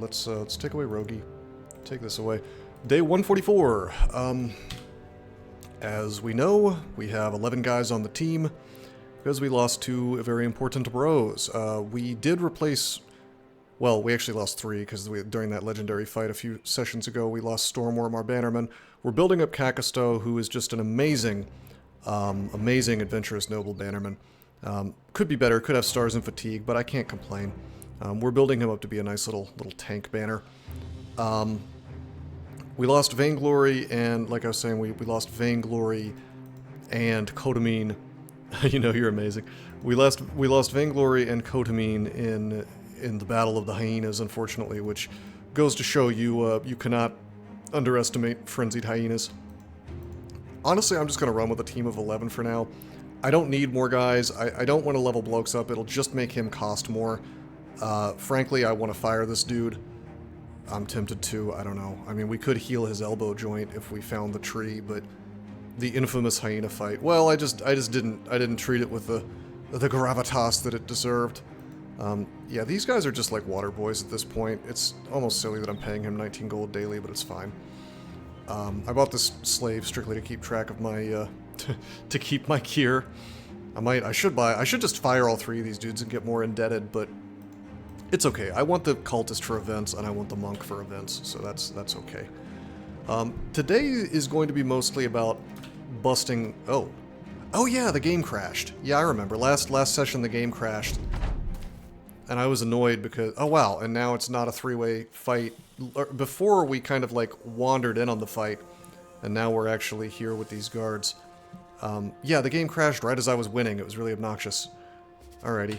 let's take away Rogi. Take this away. Day 144. As we know, we have 11 guys on the team because we lost 2 very important bros. We did replace... Well, we actually lost 3 because during that legendary fight a few sessions ago, we lost Stormworm, our bannerman. We're building up Kakasto, who is just an amazing, amazing adventurous noble bannerman. Could be better, could have stars and fatigue, but I can't complain. We're building him up to be a nice little tank banner. We lost Vainglory, and like I was saying, we lost Vainglory and Kotamine. You know, you're amazing. We lost Vainglory and Kotamine in the Battle of the Hyenas, unfortunately, which goes to show you you cannot underestimate frenzied hyenas. Honestly, I'm just going to run with a team of 11 for now. I don't need more guys. I don't want to level Blokes up. It'll just make him cost more. Frankly, I want to fire this dude. I'm tempted to. I don't know. I mean, we could heal his elbow joint if we found the tree, but the infamous hyena fight. Well, I didn't treat it with the gravitas that it deserved. Yeah, these guys are just like water boys at this point. It's almost silly that I'm paying him 19 gold daily, but it's fine. I bought this slave strictly to keep track of my, to keep my gear. I should just fire all 3 of these dudes and get more indebted, but it's okay. I want the cultist for events, and I want the monk for events, so that's okay. Today is going to be mostly about busting... Oh yeah, the game crashed. Yeah, I remember. Last session the game crashed. And I was annoyed because... Oh wow, and now it's not a 3-way fight. Before we kind of like wandered in on the fight, and now we're actually here with these guards. Yeah, the game crashed right as I was winning. It was really obnoxious. Alrighty.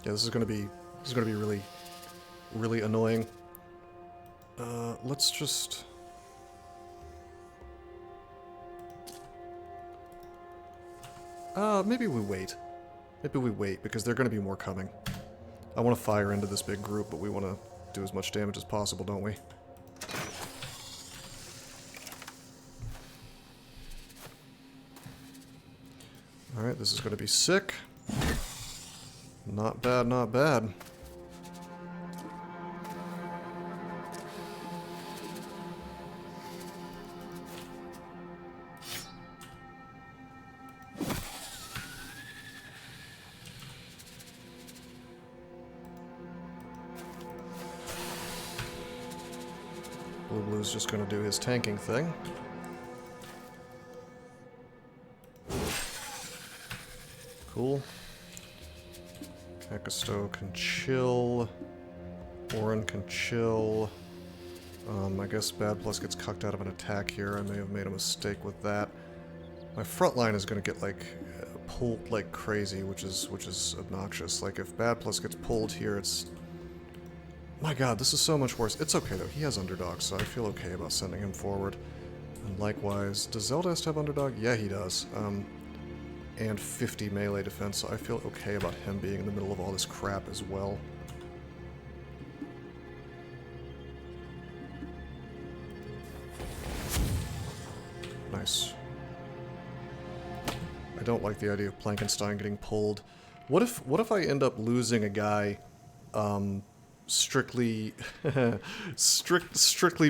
Yeah, this is gonna be really annoying. Let's just... maybe we wait. Maybe we wait, because there are gonna be more coming. I want to fire into this big group, but we want to do as much damage as possible, don't we? Alright, this is gonna be sick. Not bad, not bad. Blue's just going to do his tanking thing. Cool. Kakasto can chill. Orin can chill. I guess Bad Plus gets cucked out of an attack here. I may have made a mistake with that. My front line is going to get, like, pulled like crazy, which is obnoxious. Like, if Bad Plus gets pulled here, it's... My god, this is so much worse. It's okay, though. He has Underdog, so I feel okay about sending him forward. And likewise, does Zeldast have Underdog? Yeah, he does. And 50 melee defense, so I feel okay about him being in the middle of all this crap as well. Nice. I don't like the idea of Plankenstein getting pulled. What if I end up losing a guy, strictly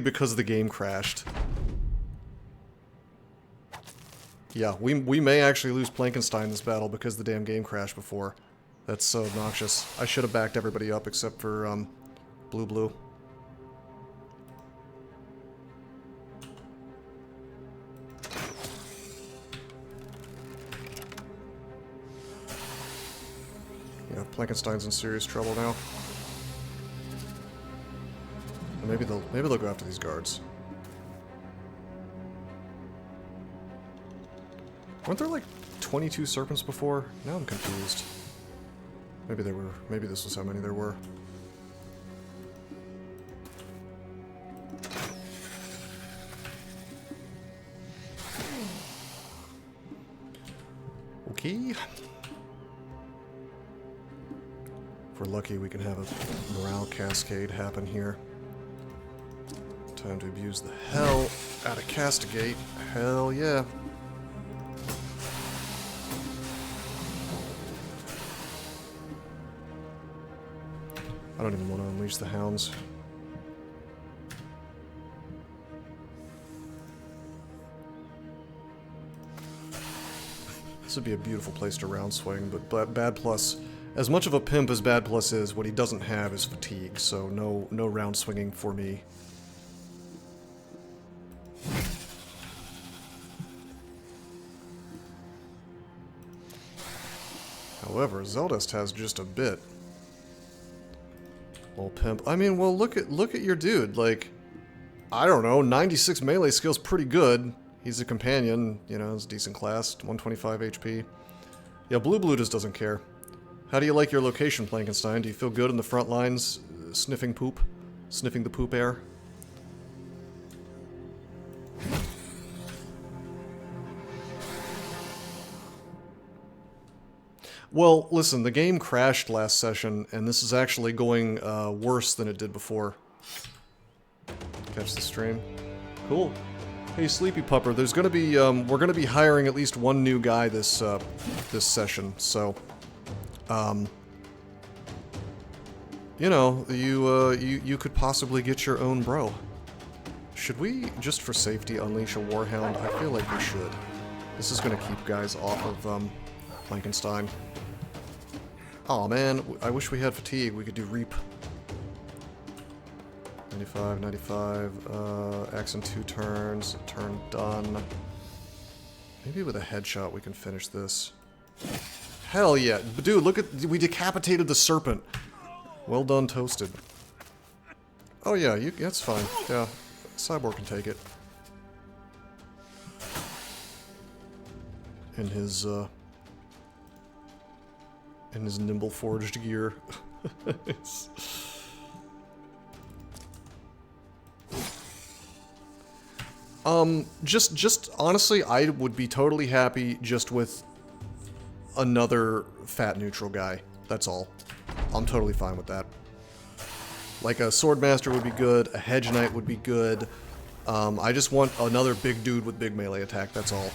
because the game crashed? Yeah, we may actually lose Plankenstein this battle because the damn game crashed before. That's so obnoxious. I should have backed everybody up except for Blue. Yeah, Plankenstein's in serious trouble now. Maybe they'll go after these guards. Weren't there like 22 serpents before? Now I'm confused. Maybe there were. Maybe this was how many there were. Okay. If we're lucky, we can have a morale cascade happen here. Time to abuse the hell out of Castigate. Hell yeah. I don't even want to unleash the hounds. This would be a beautiful place to round swing, but Bad Plus, as much of a pimp as Bad Plus is, what he doesn't have is fatigue, so no round swinging for me. However, Zeldest has just a bit. Old pimp. I mean, well, look at your dude. Like, I don't know, 96 melee skill's pretty good. He's a companion, you know, it's decent class, 125 HP. Yeah, Blue just doesn't care. How do you like your location, Plankenstein? Do you feel good in the front lines, sniffing poop? Sniffing the poop air? Well, listen, the game crashed last session, and this is actually going worse than it did before. Catch the stream. Cool. Hey, Sleepy Pupper, there's gonna be, we're gonna be hiring at least one new guy this, this session, so, you know, you could possibly get your own bro. Should we, just for safety, unleash a Warhound? I feel like we should. This is gonna keep guys off of, Plankenstein. Aw, man, I wish we had fatigue. We could do Reap. 95, 95, Axe in 2 turns, turn done. Maybe with a headshot we can finish this. Hell yeah. Dude, look at, we decapitated the serpent. Well done, Toasted. Oh yeah, that's fine. Yeah, Cyborg can take it. In his nimble forged gear. Just honestly, I would be totally happy just with another fat neutral guy. That's all. I'm totally fine with that. Like a Swordmaster would be good, a Hedge Knight would be good. I just want another big dude with big melee attack, that's all.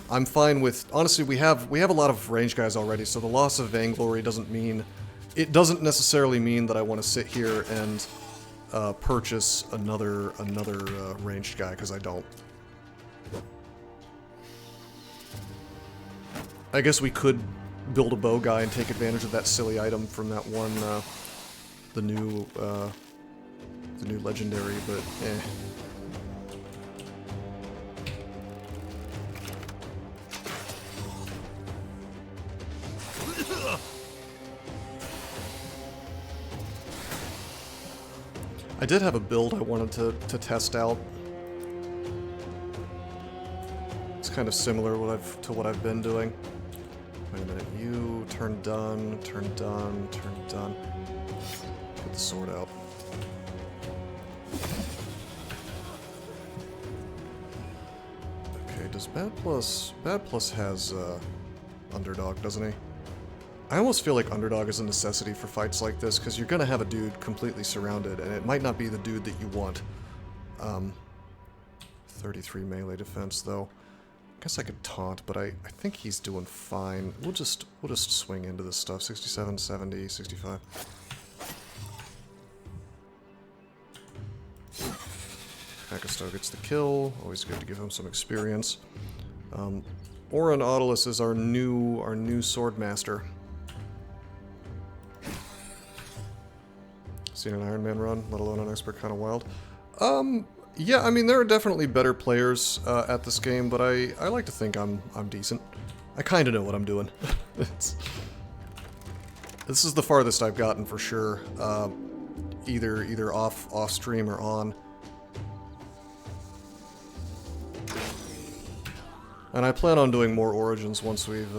I'm fine with, honestly, we have a lot of range guys already, so the loss of Vainglory doesn't mean, it doesn't necessarily mean that I want to sit here and purchase another ranged guy, because I don't. I guess we could build a bow guy and take advantage of that silly item from that one, the new legendary, but eh. I did have a build I wanted to test out. It's kind of similar to what I've been doing. Wait a minute, you turn done, turn done, turn done. Get the sword out. Okay, does Bad Plus has Underdog, doesn't he? I almost feel like Underdog is a necessity for fights like this, because you're going to have a dude completely surrounded, and it might not be the dude that you want. 33 melee defense, though. I guess I could taunt, but I think he's doing fine. We'll just swing into this stuff. 67, 70, 65. Akasto gets the kill. Always good to give him some experience. Orin Autilus is our new Swordmaster. Seen an Ironman run, let alone an expert, kind of wild. Yeah, I mean, there are definitely better players at this game, but I like to think I'm decent. I kind of know what I'm doing. This is the farthest I've gotten for sure. Either off stream or on. And I plan on doing more Origins once we've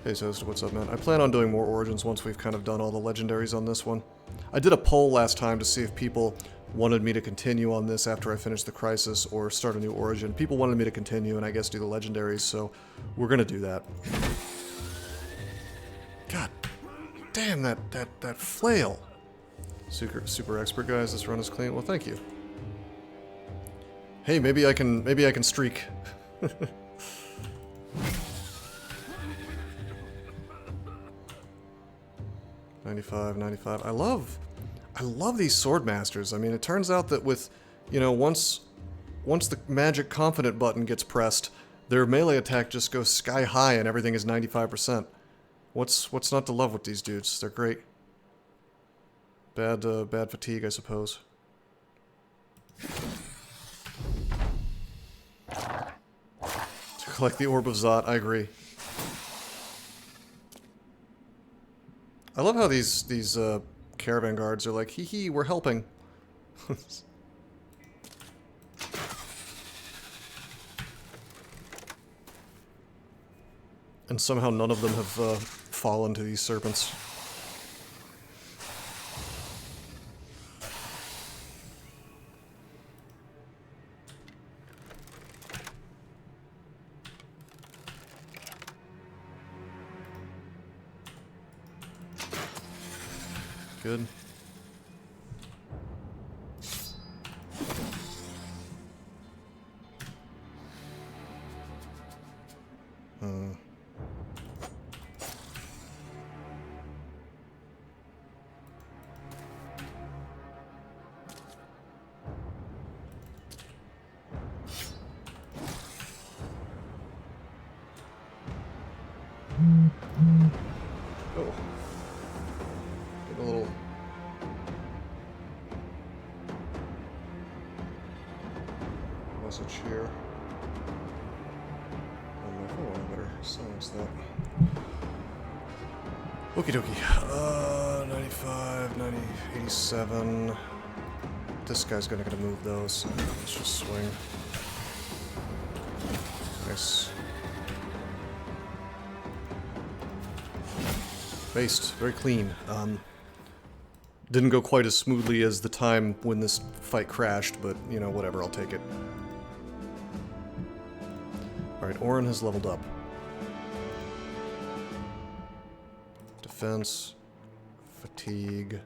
Hey Toast, what's up, man? I plan on doing more Origins once we've kind of done all the legendaries on this one. I did a poll last time to see if people wanted me to continue on this after I finished the Crisis or start a new Origin. People wanted me to continue and I guess do the legendaries, so we're gonna do that. God. damn, that flail. Super expert, guys. This run is clean. Well, thank you. Hey, maybe I can streak. 95, 95. I love these sword masters. I mean, it turns out that with, you know, once the magic confident button gets pressed, their melee attack just goes sky high and everything is 95%. What's not to love with these dudes? They're great. Bad fatigue, I suppose. To collect the Orb of Zot, I agree. I love how these caravan guards are like, hee hee, we're helping. And somehow none of them have fallen to these serpents. Good. Oh. Get a little... message here. On my phone, I better silence that. Okie dokie. 95, 90, 87. This guy's gonna get a move though, so let's just swing. Nice. Based. Very clean. Didn't go quite as smoothly as the time when this fight crashed, but, you know, whatever, I'll take it. Alright, Orin has leveled up. Defense. Fatigue.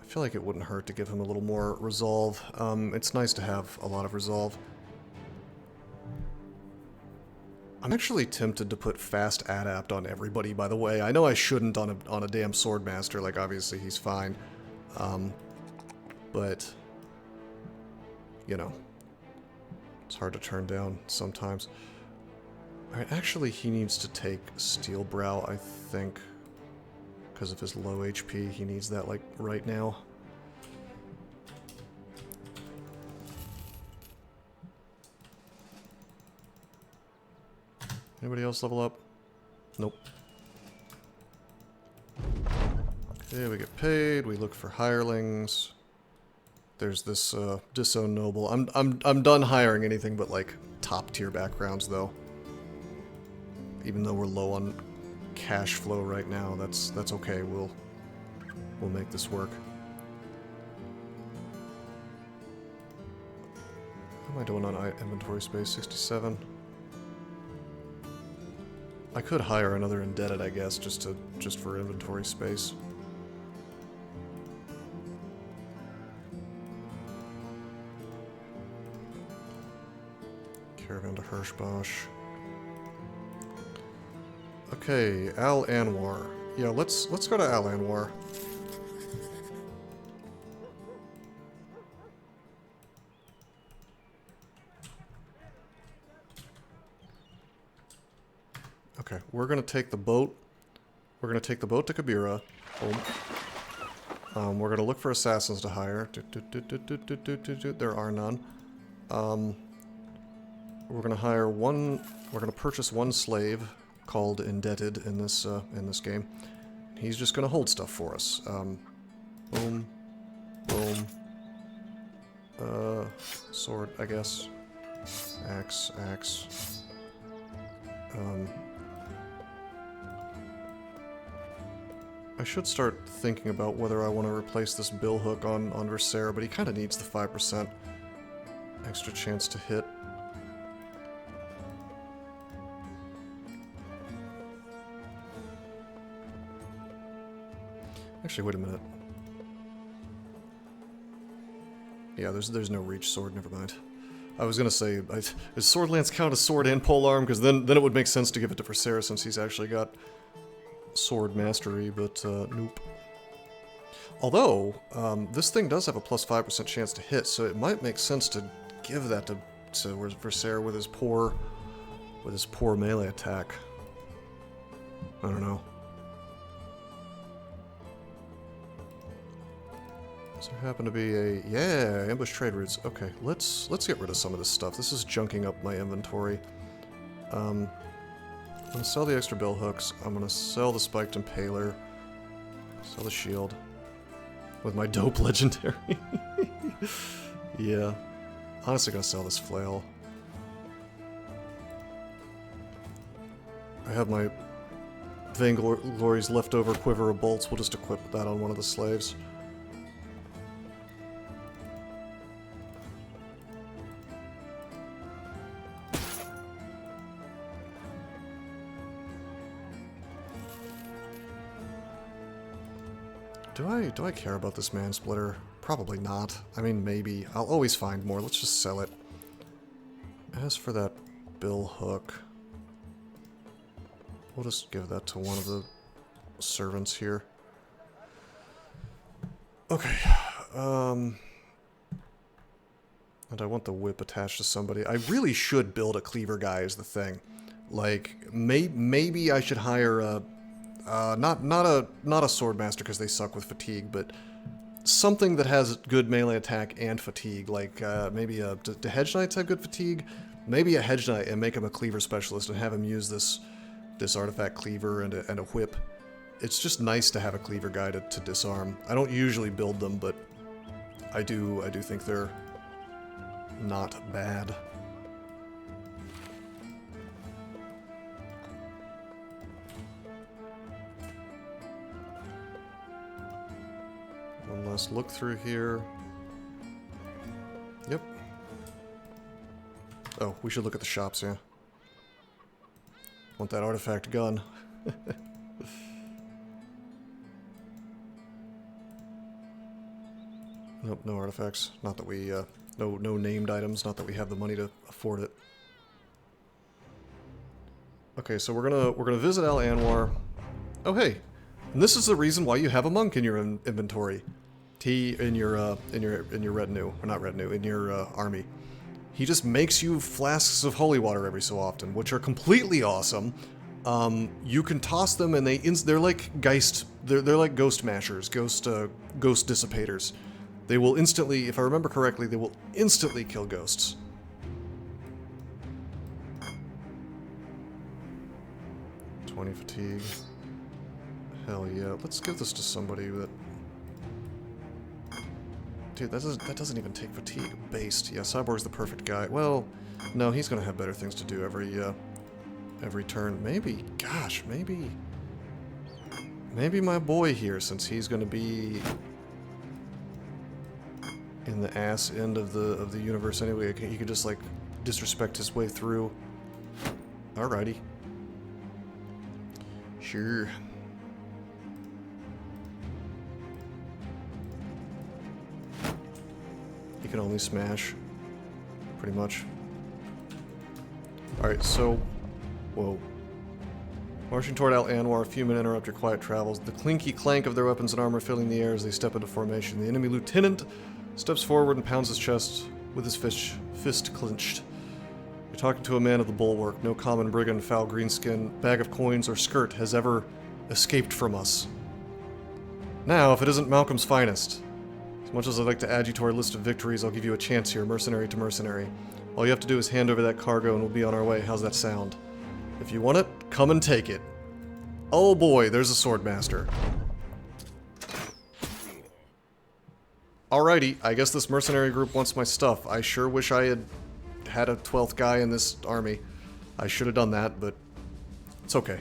I feel like it wouldn't hurt to give him a little more resolve. It's nice to have a lot of resolve. I'm actually tempted to put fast adapt on everybody, by the way. I know I shouldn't on a damn swordmaster, like obviously he's fine. But, you know, it's hard to turn down sometimes. Alright, actually he needs to take Steel Brow, I think. Because of his low HP, he needs that, like, right now. Anybody else level up? Nope. Okay, we get paid. We look for hirelings. There's this Disown Noble. I'm done hiring anything but like top tier backgrounds though. Even though we're low on cash flow right now, that's okay. We'll make this work. How am I doing on inventory space? 67. I could hire another indebted, I guess, just for inventory space. Caravan to Hirschbosch. Okay, Al Anwar. Yeah, let's go to Al Anwar. Okay, we're gonna take the boat. We're gonna take the boat to Kabira. Boom. We're gonna look for assassins to hire. There are none. We're gonna hire one. We're gonna purchase one slave called Indebted in this game. He's just gonna hold stuff for us. Boom, boom. Sword, I guess. Axe, axe. I should start thinking about whether I want to replace this bill hook on Versera, but he kind of needs the 5% extra chance to hit. Actually, wait a minute. Yeah, there's no reach sword, never mind. I was gonna say, does Sword Lance count as sword and polearm? Because then it would make sense to give it to Viserys since he's actually got sword mastery, but nope. Although, this thing does have a plus 5% chance to hit, so it might make sense to give that to Viserys with his poor melee attack. I don't know. Does there happen to be a... Yeah, ambush trade routes. Okay, let's get rid of some of this stuff. This is junking up my inventory. I'm gonna sell the extra bill hooks. I'm gonna sell the spiked impaler. Sell the shield. With my dope legendary. Yeah. Honestly gonna sell this flail. I have my Vainglory's leftover quiver of bolts. We'll just equip that on one of the slaves. Do I care about this man splitter? Probably not. I mean, maybe. I'll always find more. Let's just sell it. As for that bill hook, we'll just give that to one of the servants here. Okay. And I want the whip attached to somebody. I really should build a cleaver guy is the thing. Like, maybe I should hire a... not a swordmaster because they suck with fatigue, but something that has good melee attack and fatigue. Like maybe do hedge knights have good fatigue? Maybe a hedge knight and make him a cleaver specialist and have him use this artifact cleaver and a whip. It's just nice to have a cleaver guy to disarm. I don't usually build them, but I do think they're not bad. One last look through here. Yep. Oh, we should look at the shops, yeah. Want that artifact gun. Nope, no artifacts. Not that we, no named items, not that we have the money to afford it. Okay, so we're gonna visit Al Anwar. Oh hey, and this is the reason why you have a monk in your inventory. In your retinue, or not retinue, in your army. He just makes you flasks of holy water every so often, which are completely awesome. You can toss them, and they're like Geist. They're like ghost mashers, ghost dissipators. They will instantly, if I remember correctly, they will instantly kill ghosts. $20 fatigue. Hell yeah! Let's give this to somebody that. Dude, that doesn't even take fatigue. Based. Yeah, Cyborg's the perfect guy. Well, no, he's gonna have better things to do every turn. Maybe, gosh, maybe my boy here, since he's gonna be in the ass end of the universe anyway. He could just like disrespect his way through. Alrighty. Sure. You can only smash, pretty much. Alright, so... Whoa. Marching toward Al Anwar, a few men interrupt your quiet travels. The clinky clank of their weapons and armor filling the air as they step into formation. The enemy lieutenant steps forward and pounds his chest with his fist clenched. You're talking to a man of the bulwark. No common brigand, foul greenskin, bag of coins, or skirt has ever escaped from us. Now, if it isn't Malcolm's finest... Much as I'd like to add you to our list of victories, I'll give you a chance here, mercenary to mercenary. All you have to do is hand over that cargo and we'll be on our way. How's that sound? If you want it, come and take it. Oh boy, there's a swordmaster. Alrighty, I guess this mercenary group wants my stuff. I sure wish I had a 12th guy in this army. I should have done that, but it's okay.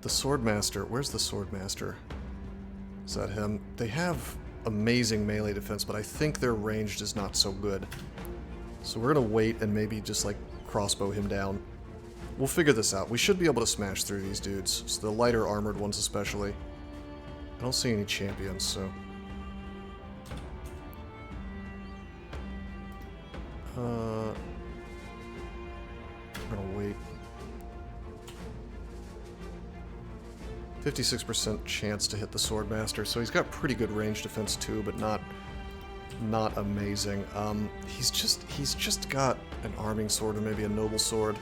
The swordmaster, where's the swordmaster? Is that him? They have amazing melee defense, but I think their ranged is not so good. So we're gonna wait and maybe just like crossbow him down. We'll figure this out. We should be able to smash through these dudes, so the lighter armored ones especially. don't see any champions, so... I'm gonna wait. 56% chance to hit the Swordmaster, so he's got pretty good range defense too, but not amazing. He's just got an arming sword or maybe a noble sword.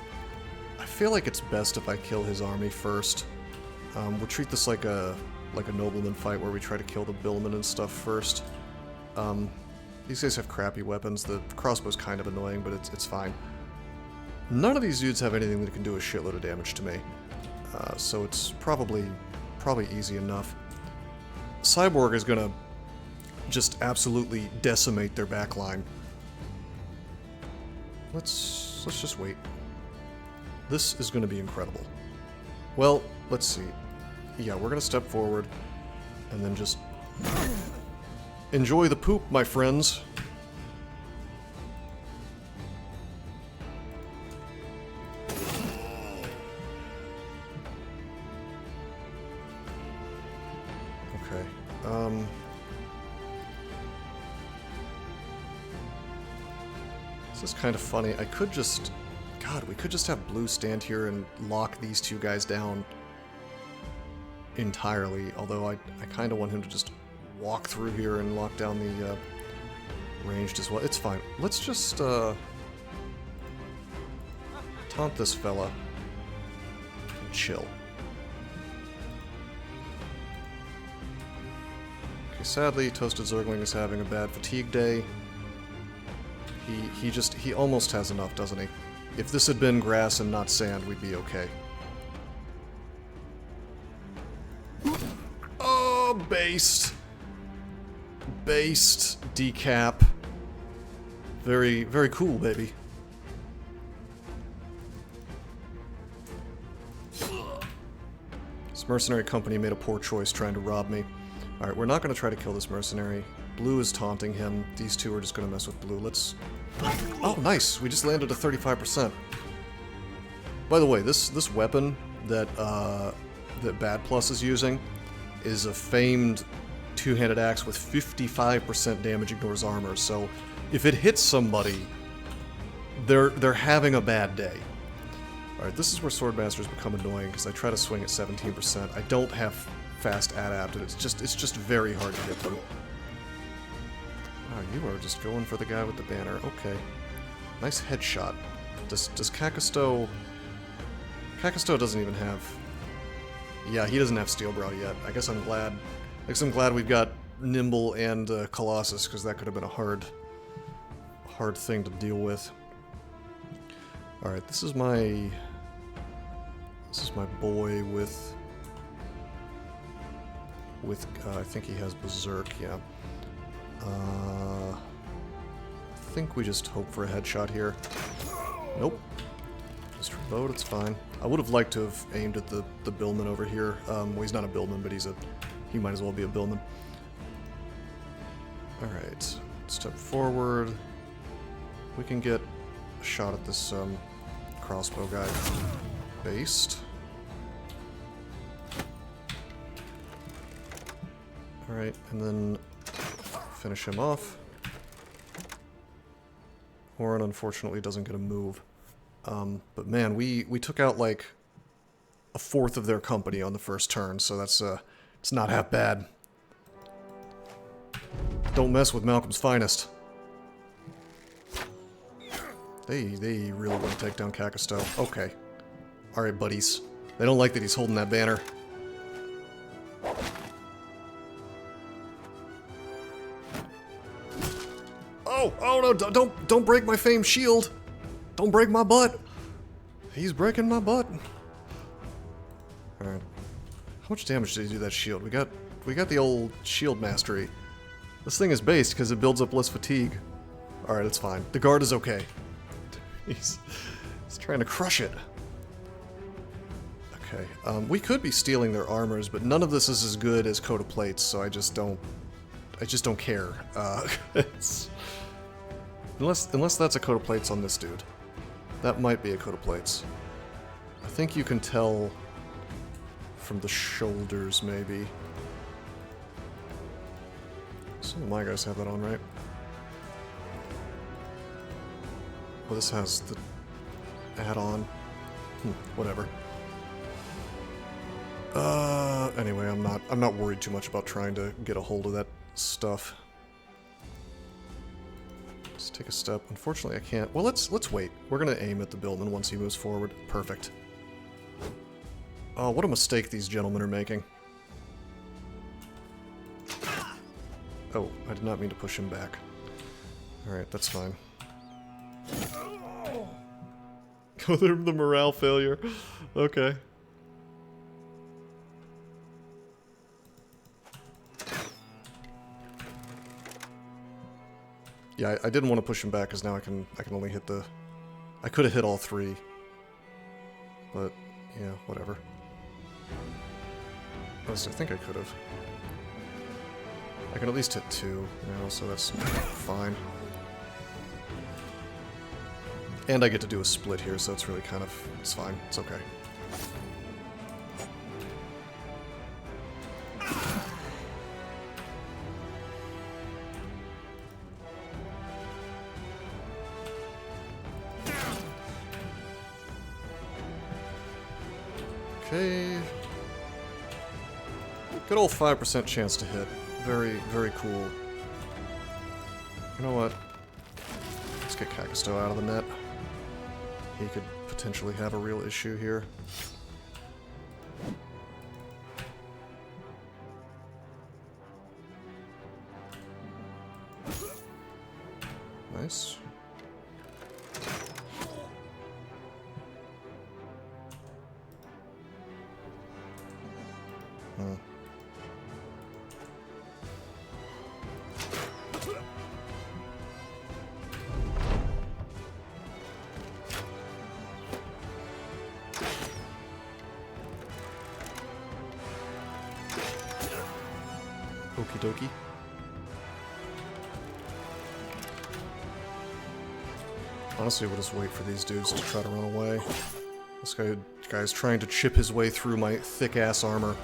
I feel like it's best if I kill his army first. We'll treat this like a nobleman fight where we try to kill the billmen and stuff first. These guys have crappy weapons. The crossbow's kind of annoying, but it's fine. None of these dudes have anything that can do a shitload of damage to me, so it's probably easy enough. Cyborg is gonna just absolutely decimate their backline. Let's just wait. This is gonna be incredible. Well, let's see. Yeah, we're gonna step forward and then just enjoy the poop, my friends. Okay. This is kind of funny. I could just... God, we could just have Blue stand here and lock these two guys down entirely, although I kind of want him to just walk through here and lock down the ranged as well. It's fine. Let's just taunt this fella and chill. Okay, sadly, Toasted Zergling is having a bad fatigue day. He almost has enough, doesn't he? If this had been grass and not sand, we'd be okay. Oh, based. Based decap. Very, very cool, baby. This mercenary company made a poor choice trying to rob me. Alright, we're not going to try to kill this mercenary. Blue is taunting him. These two are just going to mess with Blue. Let's... Oh, nice! We just landed a 35%. By the way, this weapon that Bad Plus is using is a famed two-handed axe with 55% damage ignores armor, so if it hits somebody, they're having a bad day. Alright, this is where Swordmasters become annoying, because I try to swing at 17%. I don't have fast adapt, and it's just very hard to get them. Oh, you are just going for the guy with the banner. Okay. Nice headshot. Does Kakasto... Kakasto doesn't even have... Yeah, he doesn't have Steel Brow yet. I guess I'm glad we've got Nimble and Colossus, because that could have been a hard thing to deal with. Alright, this is my boy with I think he has Berserk, yeah. I think we just hope for a headshot here. Nope. Just reload, it's fine. I would have liked to have aimed at the Billman over here. Well, he's not a Billman, but he might as well be a Billman. Alright, step forward. We can get a shot at this crossbow guy. Based. Alright, and then finish him off. Orin unfortunately doesn't get a move. But man, we took out like a fourth of their company on the first turn, so that's it's not half bad. Don't mess with Malcolm's finest. They really want to take down Kakasto. Okay. Alright, buddies. They don't like that he's holding that banner. Oh no, don't break my famed shield. Don't break my butt. He's breaking my butt. Alright. How much damage did he do that shield? We got the old shield mastery. This thing is based because it builds up less fatigue. Alright, it's fine. The guard is okay. He's trying to crush it. Okay. We could be stealing their armors, but none of this is as good as Coat of Plates, so I just don't care. Unless that's a Coat of Plates on this dude. That might be a Coat of Plates. I think you can tell from the shoulders, maybe. Some of my guys have that on, right? Well, this has the add-on. Whatever. Anyway, I'm not worried too much about trying to get a hold of that stuff. Let's take a step. Unfortunately, I can't. Well, let's wait. We're gonna aim at the Billman once he moves forward. Perfect. Oh, what a mistake these gentlemen are making. Oh, I did not mean to push him back. Alright, that's fine. Oh, they're the morale failure. Okay. Yeah, I didn't want to push him back because now I can only hit the... I could have hit all three. But, yeah, whatever. At least I think I could have. I can at least hit two, you know, so that's fine. And I get to do a split here, so it's really kind of... it's fine. It's okay. Okay. Good old 5% chance to hit. Very, very cool. You know what? Let's get Kakisto out of the net. He could potentially have a real issue here. Nice. Okie dokie. Honestly, we'll just wait for these dudes to try to run away. This guy's trying to chip his way through my thick-ass armor.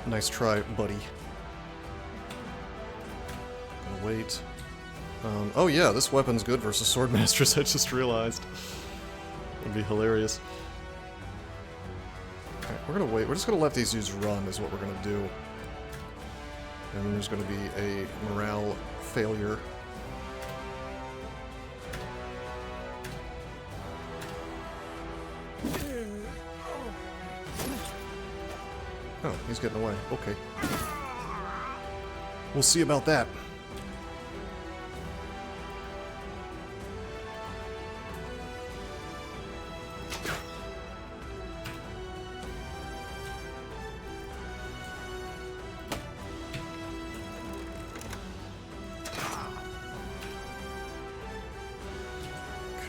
Nice try, buddy. Gonna wait. Oh yeah, this weapon's good versus Swordmasters, I just realized. It'd be hilarious. We're gonna wait. We're just gonna let these dudes run is what we're gonna do. And then there's gonna be a morale failure. Oh, he's getting away. Okay. We'll see about that.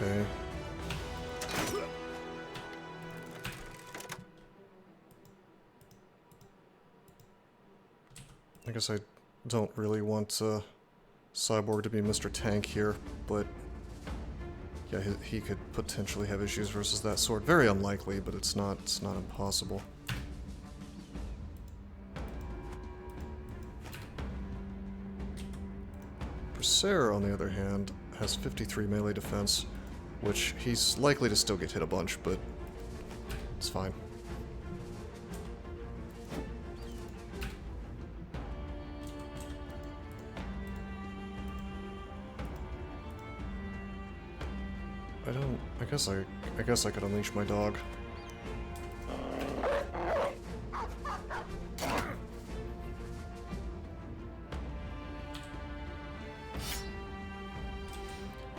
Okay. I guess I don't really want Cyborg to be Mr. Tank here, but yeah, he could potentially have issues versus that sword. Very unlikely, but it's not impossible. Berserker, on the other hand, has 53 melee defense, which he's likely to still get hit a bunch, but it's fine. I guess I could unleash my dog.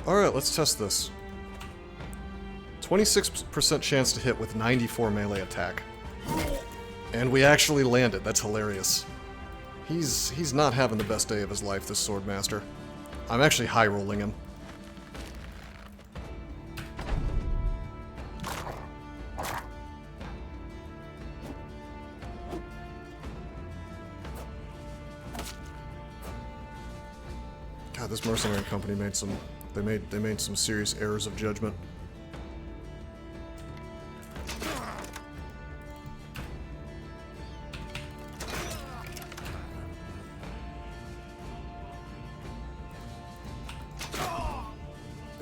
Alright, let's test this. 26% chance to hit with 94 melee attack. And we actually landed. That's hilarious. He's not having the best day of his life, this Swordmaster. I'm actually high-rolling him. God, this mercenary company made some... They made some serious errors of judgment.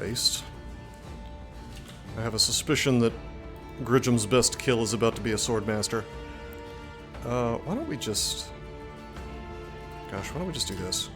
based. I have a suspicion that Gridgem's best kill is about to be a Swordmaster. Why don't we just... Gosh, why don't we just do this?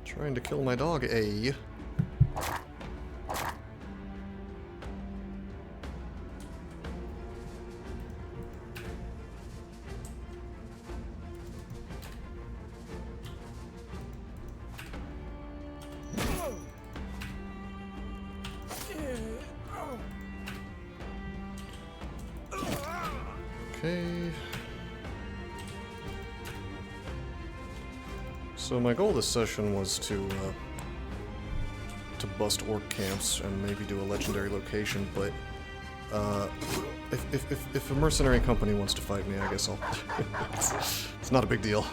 Trying to kill my dog, eh? Okay. So my goal this session was to bust orc camps and maybe do a legendary location, but if a mercenary company wants to fight me, I guess I'll... it's not a big deal.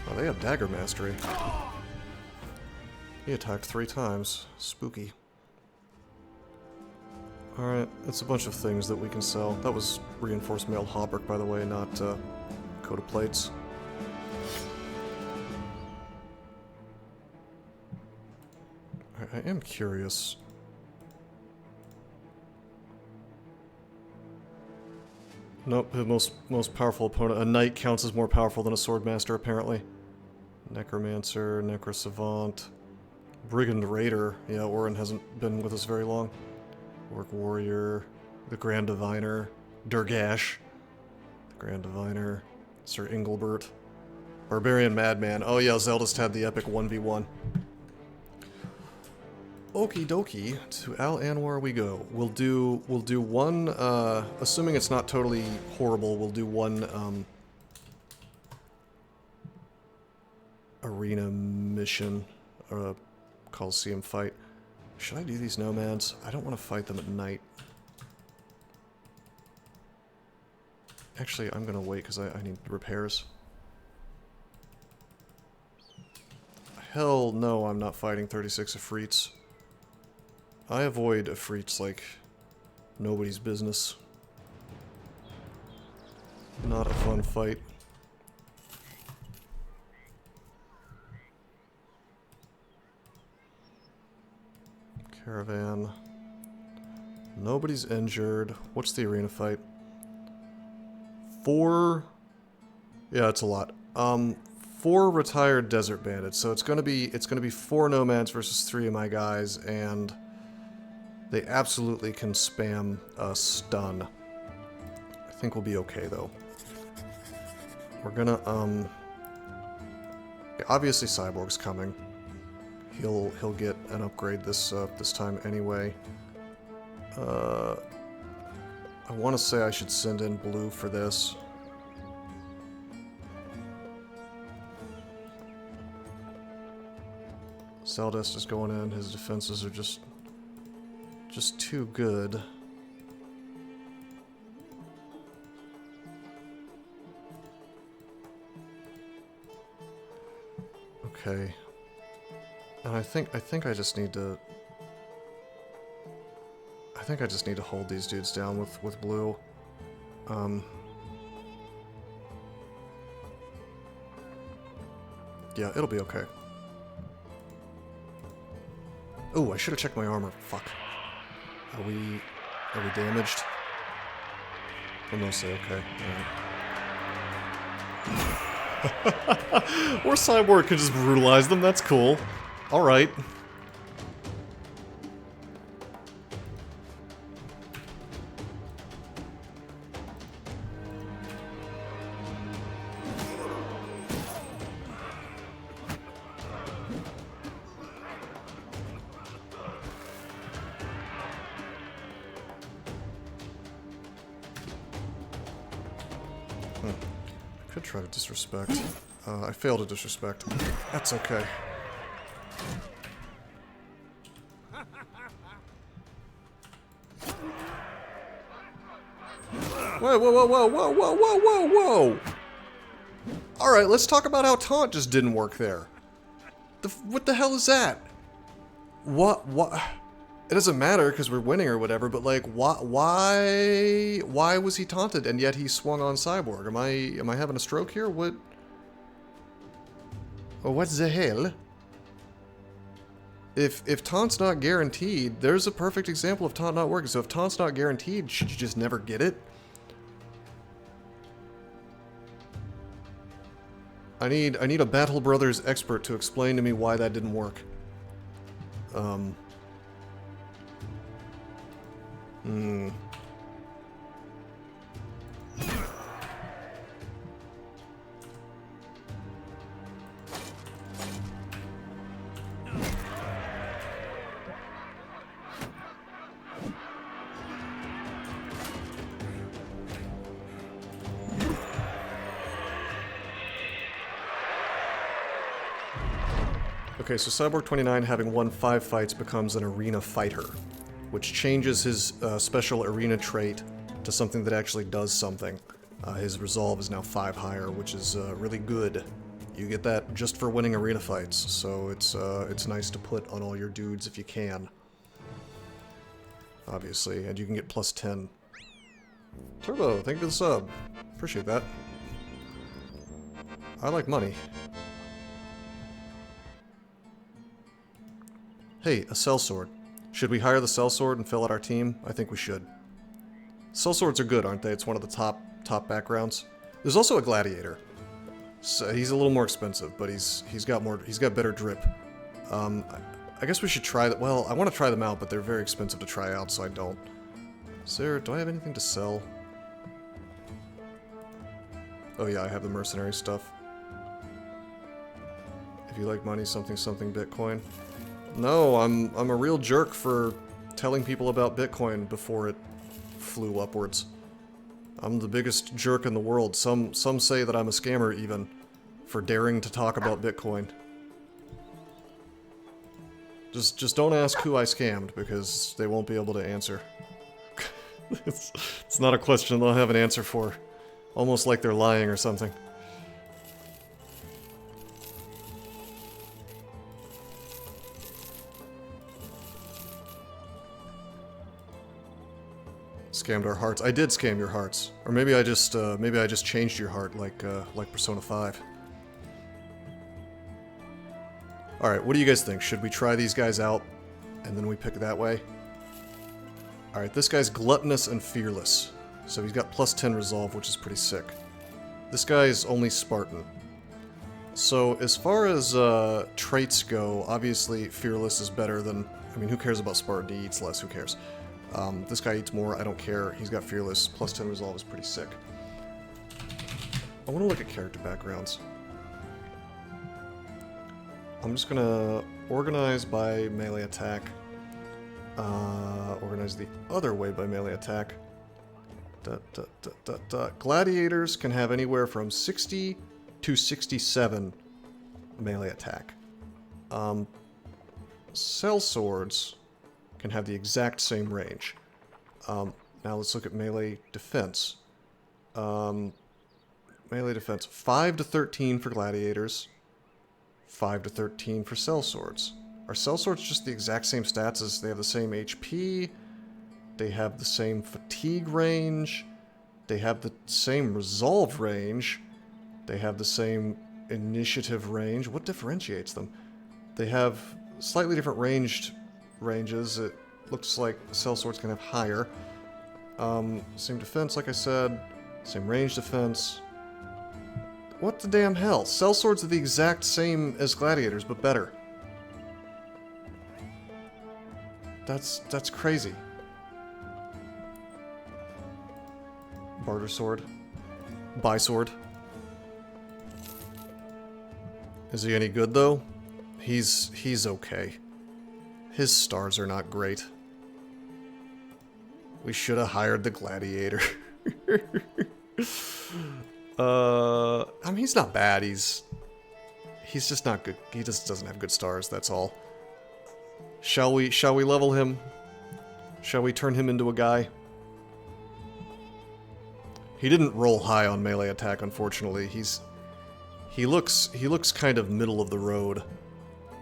Oh, they have dagger mastery. He attacked 3 times. Spooky. Alright, it's a bunch of things that we can sell. That was reinforced mail hauberk, by the way, not coat of plates. I am curious. Nope, the most powerful opponent. A knight counts as more powerful than a swordmaster, apparently. Necromancer, Necrosavant, Brigand Raider. Yeah, Orin hasn't been with us very long. Orc Warrior, the Grand Diviner, Durgash, the Grand Diviner, Sir Engelbert, Barbarian Madman. Oh yeah, Zeldust had the epic 1v1. Okie dokie, to Al Anwar we go. We'll do one, assuming it's not totally horrible, we'll do one, arena mission, or a Coliseum fight. Should I do these nomads? I don't want to fight them at night. Actually, I'm gonna wait because I need repairs. Hell no, I'm not fighting 36 Ifrits. I avoid Ifrits like nobody's business. Not a fun fight. Caravan. Nobody's injured. What's the arena fight? 4... Yeah, it's a lot. 4 retired desert bandits. So it's gonna be 4 nomads versus 3 of my guys, and they absolutely can spam a stun. I think we'll be okay though. We're gonna yeah, obviously Cyborg's coming. He'll get an upgrade this time anyway. I want to say I should send in blue for this. Zeldust is going in. His defenses are just too good. Okay. And I think I just need to... I think I just need to hold these dudes down with blue. Yeah, it'll be okay. Oh, I should have checked my armor. Fuck. Are we damaged? We're mostly okay. Alright. Or Cyborg can just brutalize them, that's cool. Alright. Could try to disrespect. I failed to disrespect. That's okay. Whoa, whoa, whoa, whoa, whoa, whoa, whoa, whoa, whoa! Alright, let's talk about how taunt just didn't work there. What the hell is that? What? It doesn't matter because we're winning or whatever, but like, why was he taunted and yet he swung on Cyborg? Am I having a stroke here? What? Oh, what the hell? If taunt's not guaranteed, there's a perfect example of taunt not working. So if taunt's not guaranteed, should you just never get it? I need a Battle Brothers expert to explain to me why that didn't work. Okay, so Cyborg 29 having won 5 fights becomes an arena fighter, which changes his special arena trait to something that actually does something. His resolve is now 5 higher, which is really good. You get that just for winning arena fights, so it's nice to put on all your dudes if you can. Obviously, and you can get plus 10. Turbo, thank you for the sub. Appreciate that. I like money. Hey, a sellsword. Should we hire the sellsword and fill out our team? I think we should. Sellswords are good, aren't they? It's one of the top backgrounds. There's also a gladiator. So he's a little more expensive, but he's got better drip. I guess we should try that. Well, I want to try them out, but they're very expensive to try out, so I don't. Do I have anything to sell? Oh yeah, I have the mercenary stuff. If you like money, something Bitcoin. No, I'm a real jerk for telling people about Bitcoin before it flew upwards. I'm the biggest jerk in the world. Some say that I'm a scammer even for daring to talk about Bitcoin. Just don't ask who I scammed because they won't be able to answer. It's not a question they'll have an answer for. Almost like they're lying or something. Scammed our hearts. I did scam your hearts, or maybe I just changed your heart like Persona 5. All right, what do you guys think? Should we try these guys out, and then we pick that way? All right, this guy's gluttonous and fearless, so he's got plus 10 resolve, which is pretty sick. This guy is only Spartan. So as far as traits go, obviously fearless is better than. I mean, who cares about Spartan? He eats less. Who cares? This guy eats more, I don't care. He's got fearless, plus 10 resolve is pretty sick. I want to look at character backgrounds. I'm just gonna organize by melee attack. Organize the other way by melee attack. Gladiators can have anywhere from 60 to 67 melee attack. Sellswords can have the exact same range. Now let's look at melee defense. Melee defense, 5 to 13 for gladiators, 5 to 13 for sellswords. Are sellswords just the exact same stats as they have the same HP? They have the same fatigue range. They have the same resolve range. They have the same initiative range. What differentiates them? They have slightly different ranges. It looks like sellswords can have higher. Same defense, like I said. Same range defense. What the damn hell? Sellswords are the exact same as gladiators, but better. That's crazy. Barter sword. Buy sword. Is he any good though? He's okay. His stars are not great. We should have hired the gladiator. I mean, he's not bad. He's just not good. He just doesn't have good stars, that's all. Shall we level him? Shall we turn him into a guy? He didn't roll high on melee attack, unfortunately. He looks kind of middle of the road.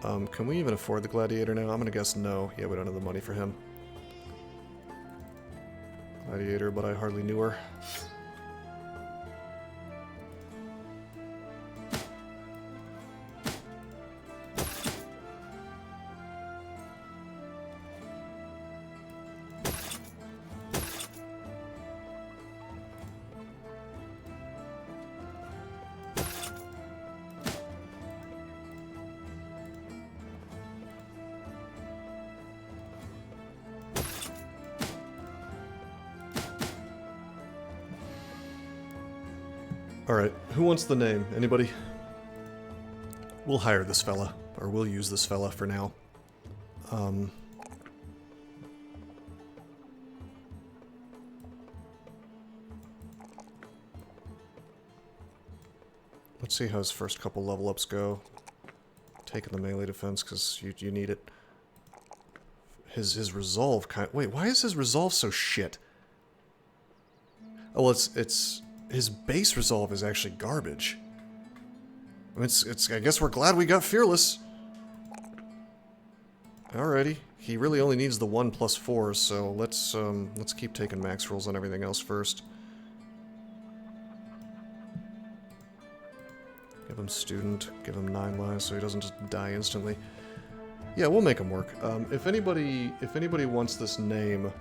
Can we even afford the gladiator now? I'm gonna guess no. Yeah, we don't have the money for him. Gladiator, but I hardly knew her. Alright, who wants the name? Anybody? We'll hire this fella, or we'll use this fella for now. Let's see how his first couple level ups go. Taking the melee defense, because you need it. His resolve wait, why is his resolve so shit? Oh, well, it's his base resolve is actually garbage. I mean, I guess we're glad we got Fearless. Alrighty. He really only needs the 1 plus 4, so let's keep taking max rolls on everything else first. Give him student, give him 9 lives so he doesn't just die instantly. Yeah, we'll make him work. If anybody wants this name,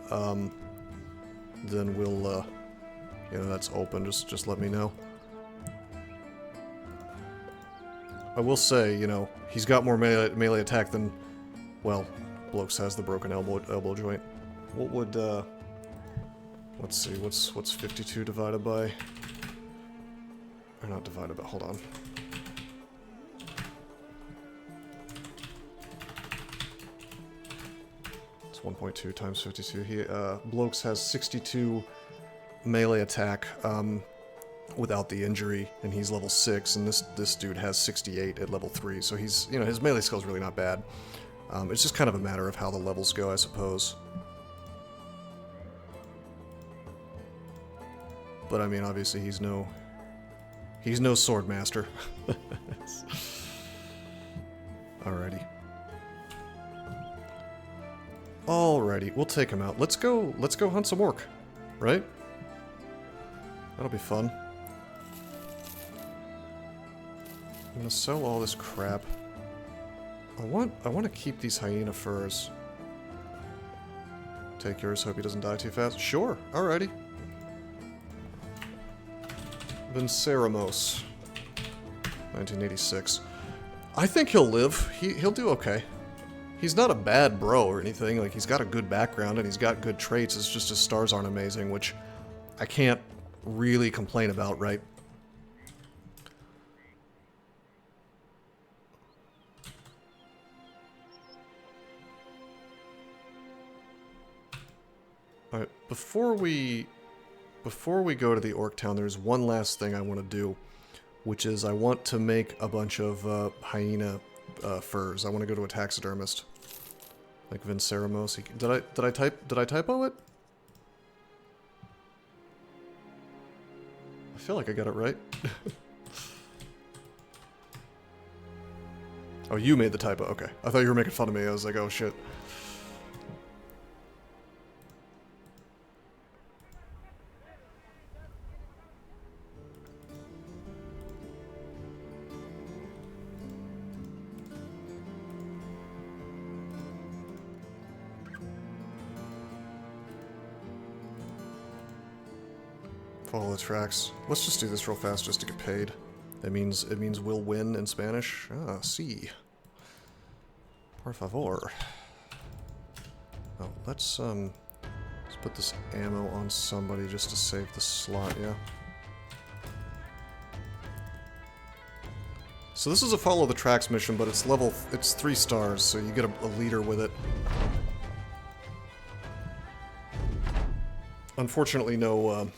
then we'll, you know, that's open, just let me know. I will say, you know, he's got more melee attack than, well, Blokes has the broken elbow joint. What would, let's see, what's 52 divided by? Or not divided by, hold on. It's 1.2 times 52. He, Blokes has 62 melee attack, without the injury, and he's level 6, and this dude has 68 at level 3, so he's, you know, his melee skill's really not bad. It's just kind of a matter of how the levels go, I suppose. But I mean, obviously he's no sword master. Alrighty. Alrighty, we'll take him out. Let's go hunt some orc, right? That'll be fun. I'm gonna sell all this crap. I want to keep these hyena furs. Take yours, hope he doesn't die too fast. Sure, alrighty. Vinceramos. 1986. I think he'll live. He'll do okay. He's not a bad bro or anything. Like, he's got a good background and he's got good traits. It's just his stars aren't amazing, which I can't really complain about, right? Alright, before we go to the Orc Town, there's one last thing I want to do, which is I want to make a bunch of hyena furs. I want to go to a taxidermist, like Vinceramos. Did I typo it? I feel like I got it right. Oh, you made the typo. Okay, I thought you were making fun of me. I was like, oh shit. Follow the tracks. Let's just do this real fast just to get paid. It means we'll win in Spanish. Ah, sí. Por favor. Oh, let's put this ammo on somebody just to save the slot, yeah. So this is a follow the tracks mission, but it's 3 stars, so you get a leader with it. Unfortunately, no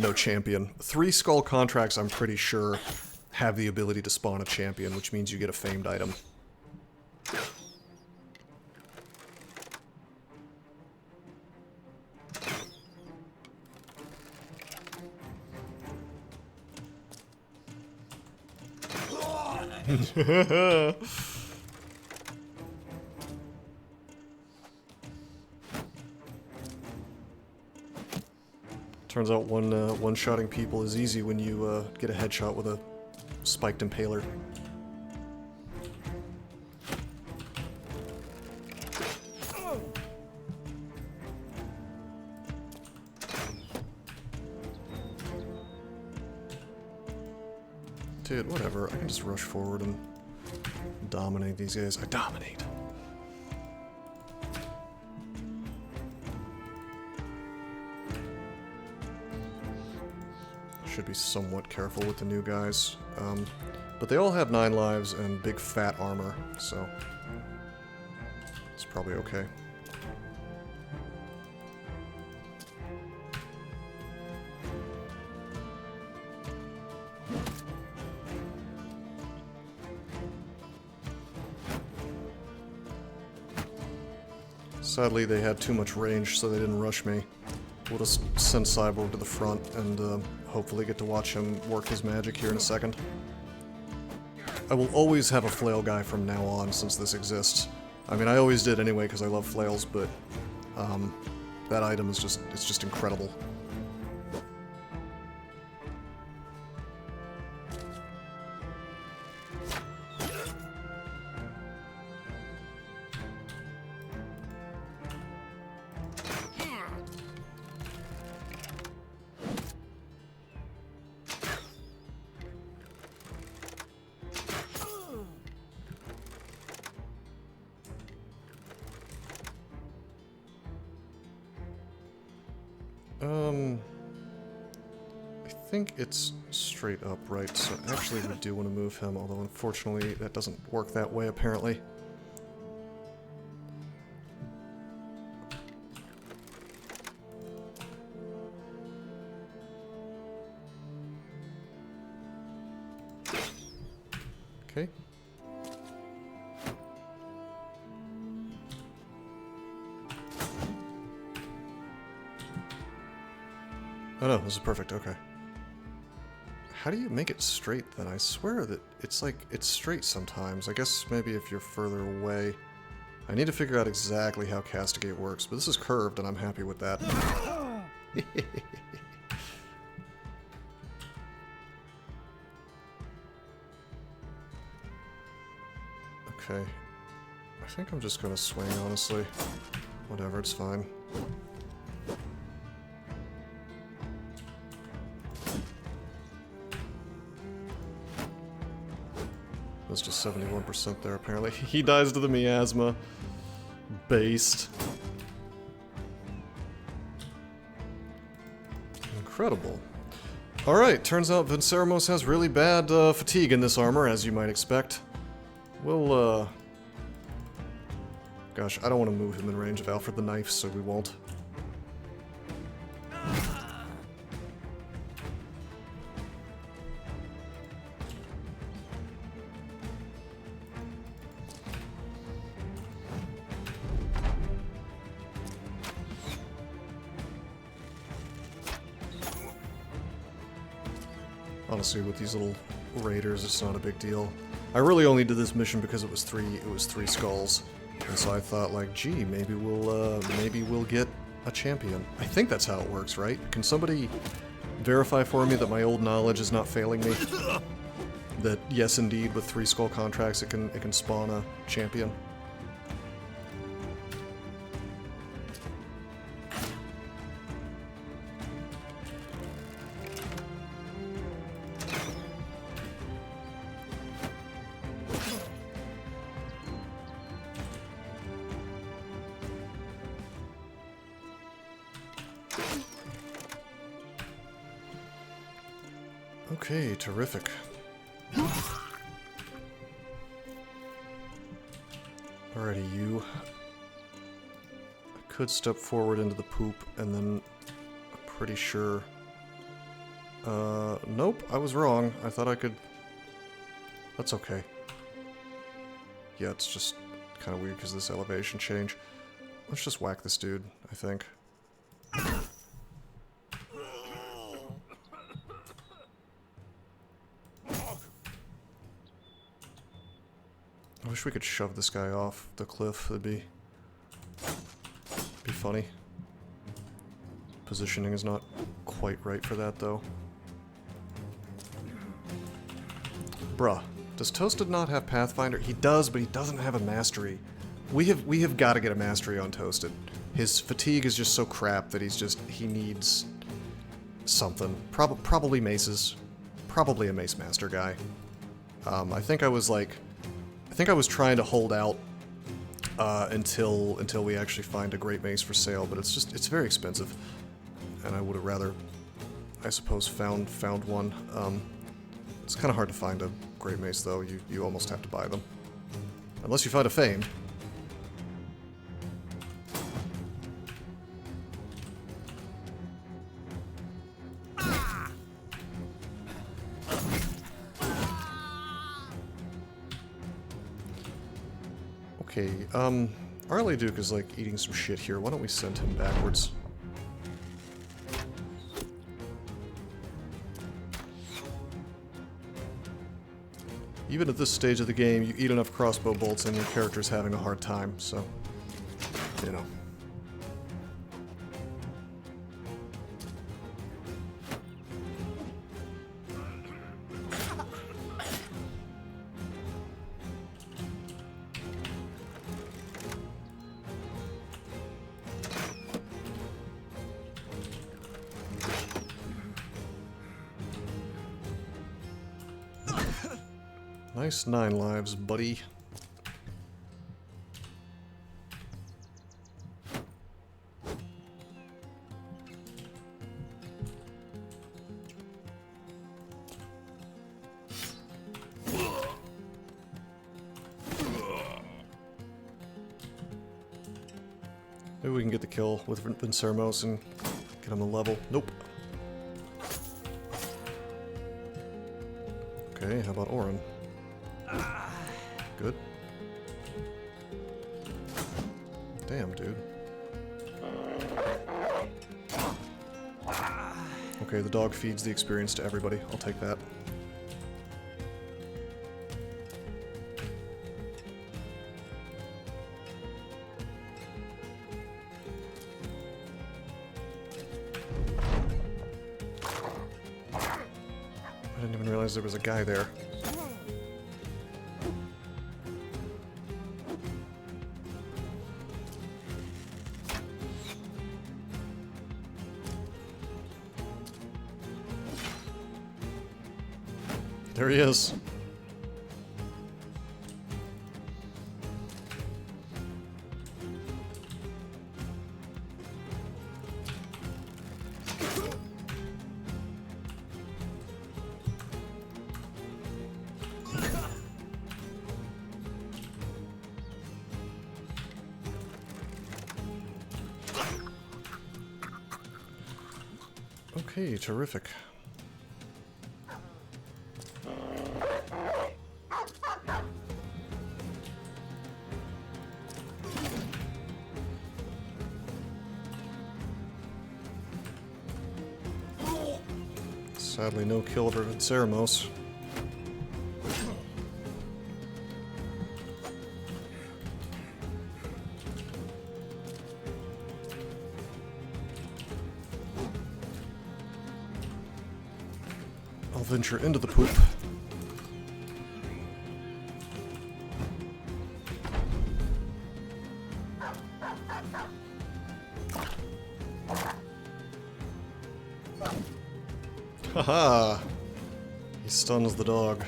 No champion. 3 skull contracts, I'm pretty sure, have the ability to spawn a champion, which means you get a famed item. Turns out one-shotting people is easy when you get a headshot with a spiked impaler. Dude, whatever. I can just rush forward and dominate these guys. I dominate. Should be somewhat careful with the new guys. But they all have 9 lives and big fat armor, so it's probably okay. Sadly, they had too much range, so they didn't rush me. We'll just send Cyborg to the front and hopefully get to watch him work his magic here in a second. I will always have a flail guy from now on since this exists. I mean, I always did anyway because I love flails, but that item is it's just incredible. I think it's straight up, right? So actually we do want to move him, although unfortunately that doesn't work that way apparently. Okay. Oh no, this is perfect, okay. How do you make it straight then? I swear that it's like, it's straight sometimes. I guess maybe if you're further away. I need to figure out exactly how Castigate works, but this is curved and I'm happy with that. Okay. I think I'm just gonna swing, honestly. Whatever, it's fine. That's just 71% there, apparently. He dies to the miasma. Based. Incredible. Alright, turns out Vinceramos has really bad fatigue in this armor, as you might expect. We'll, gosh, I don't want to move him in range of Alfred the Knife, so we won't. Honestly, with these little raiders, it's not a big deal. I really only did this mission because it was three skulls, and so I thought, like, gee, maybe we'll get a champion. I think that's how it works, right? Can somebody verify for me that my old knowledge is not failing me? That yes, indeed, with 3 skull contracts, it can spawn a champion. Okay, terrific. Alrighty, you. I could step forward into the poop, and then I'm pretty sure Nope, I was wrong. I thought I could... That's okay. Yeah, it's just kind of weird because of this elevation change. Let's just whack this dude, I think. I wish we could shove this guy off the cliff. That'd be funny. Positioning is not quite right for that, though. Bruh, does Toasted not have Pathfinder? He does, but he doesn't have a mastery. We have got to get a mastery on Toasted. His fatigue is just so crap that he needs something. Probably maces. Probably a mace master guy. I think I was trying to hold out until we actually find a great mace for sale, but it's very expensive, and I would have rather, I suppose, found one. It's kind of hard to find a great mace, though. You almost have to buy them, unless you find a famed. Okay, Arley Duke is, like, eating some shit here. Why don't we send him backwards? Even at this stage of the game, you eat enough crossbow bolts and your character's having a hard time, so... you know. Nice 9 lives, buddy. Maybe we can get the kill with Vincermos and get him a level. Nope. Okay, how about Orin? Good. Damn, dude. Okay, the dog feeds the experience to everybody. I'll take that. I didn't even realize there was a guy there. There he is. Okay, terrific. Sadly, no kill for Vincermos. I'll venture into the poop. Haha! He stuns the dog.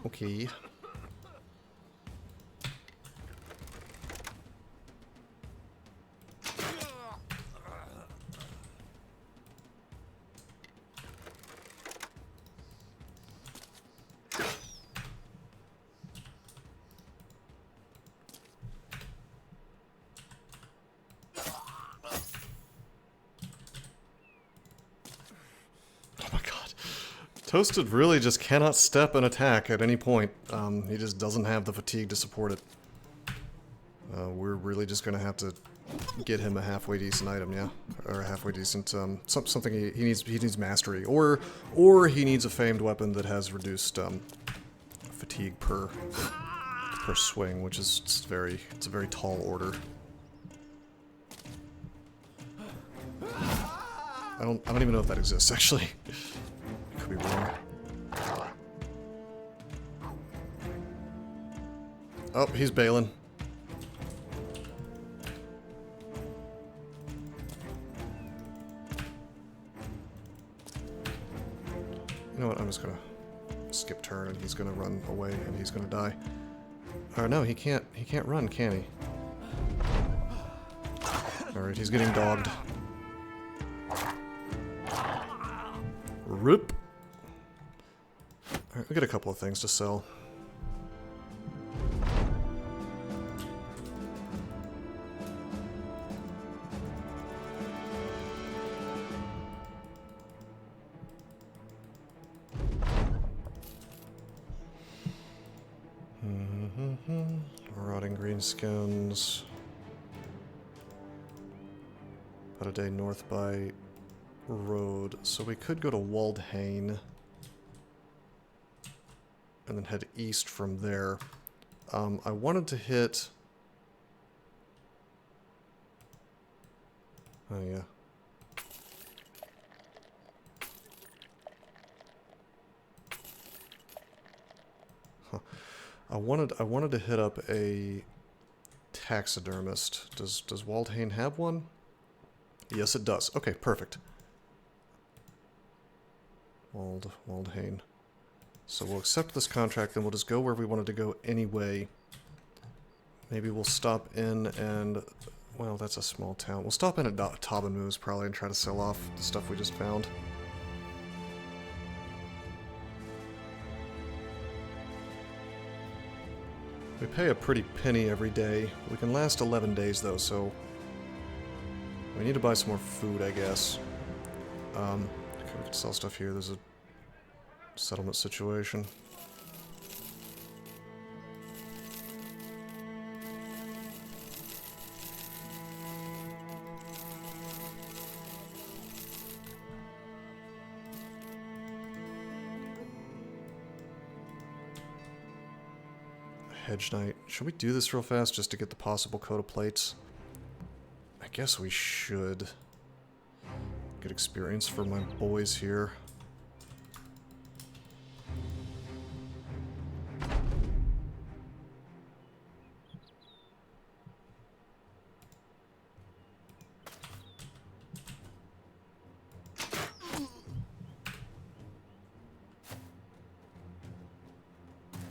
Okay. Toasted really just cannot step an attack at any point. He just doesn't have the fatigue to support it. We're really just gonna have to get him a halfway decent item, yeah, or a halfway decent something he needs mastery, or he needs a famed weapon that has reduced fatigue per swing, which is it's a very tall order. I don't even know if that exists actually. I could be wrong. Oh, he's bailing. You know what? I'm just gonna skip turn, and he's gonna run away, and he's gonna die. Or no, he can't run, can he? All right, he's getting dogged. Rip. All right, we got a couple of things to sell. Rotting greenskins. About a day north by road. So we could go to Waldhain and then head east from there. I wanted to hit... Oh yeah. Huh. I wanted to hit up a taxidermist. Does Waldhain have one? Yes, it does. Okay, perfect. Waldhain. So we'll accept this contract, then we'll just go where we wanted to go anyway. Maybe we'll stop in and... Well, that's a small town. We'll stop in at Tabanmoose probably and try to sell off the stuff we just found. We pay a pretty penny every day. We can last 11 days though, so... We need to buy some more food, I guess. Okay, we can sell stuff here. There's a settlement situation. Hedge Knight. Should we do this real fast just to get the possible coat of plates? I guess we should. Good experience for my boys here.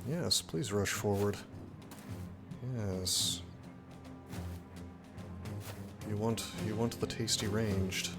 Yes, please rush forward. Yes. You want the tasty ranged.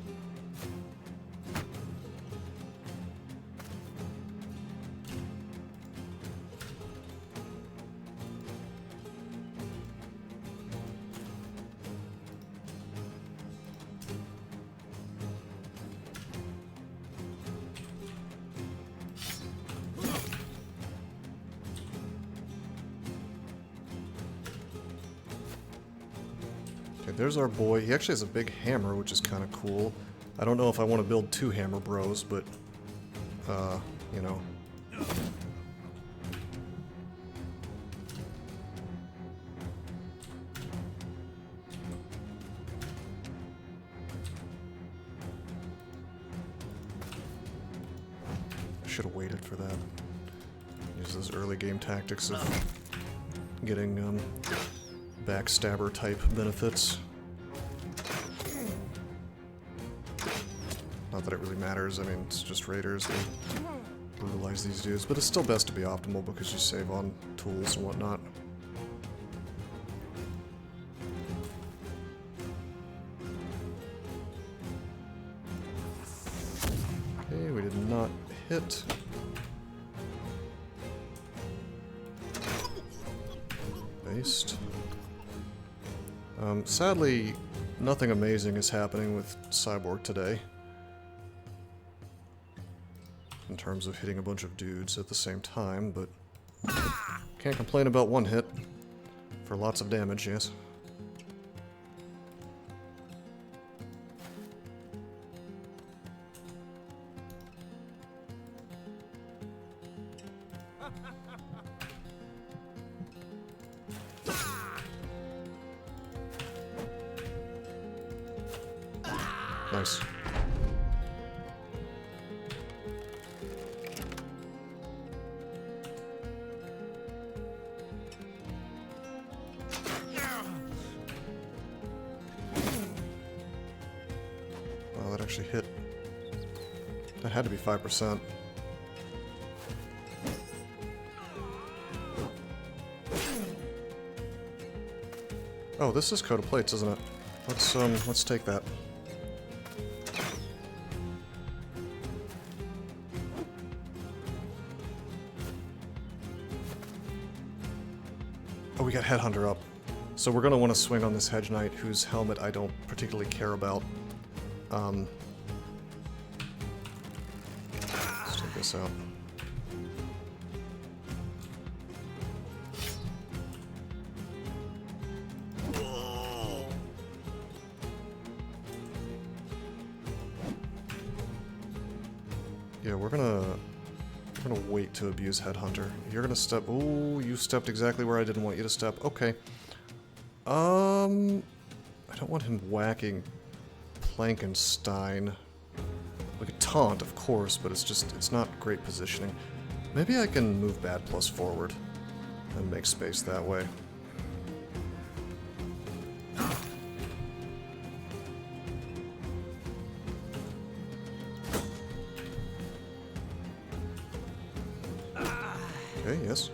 There's our boy. He actually has a big hammer, which is kind of cool. I don't know if I want to build 2 hammer bros, but, you know. I should have waited for that. Use those early game tactics of getting, backstabber type benefits. Not that it really matters, I mean, it's just raiders, we brutalize these dudes, but it's still best to be optimal because you save on tools and whatnot. Okay, we did not hit. Based. Sadly, nothing amazing is happening with Cyborg today. in terms of hitting a bunch of dudes at the same time, but can't complain about one hit for lots of damage, yes. Nice. Wow, that actually hit. That had to be 5%. Oh, this is coat of plates, isn't it? Let's take that. Oh, we got Headhunter up. So we're going to want to swing on this Hedge Knight, whose helmet I don't particularly care about. Let's take this out. Yeah, we're gonna wait to abuse Headhunter. You're gonna step. Oh, you stepped exactly where I didn't want you to step. Okay. I don't want him whacking Plankenstein. We could taunt, of course, but it's not great positioning. Maybe I can move Bad Plus forward and make space that way. Okay, yes.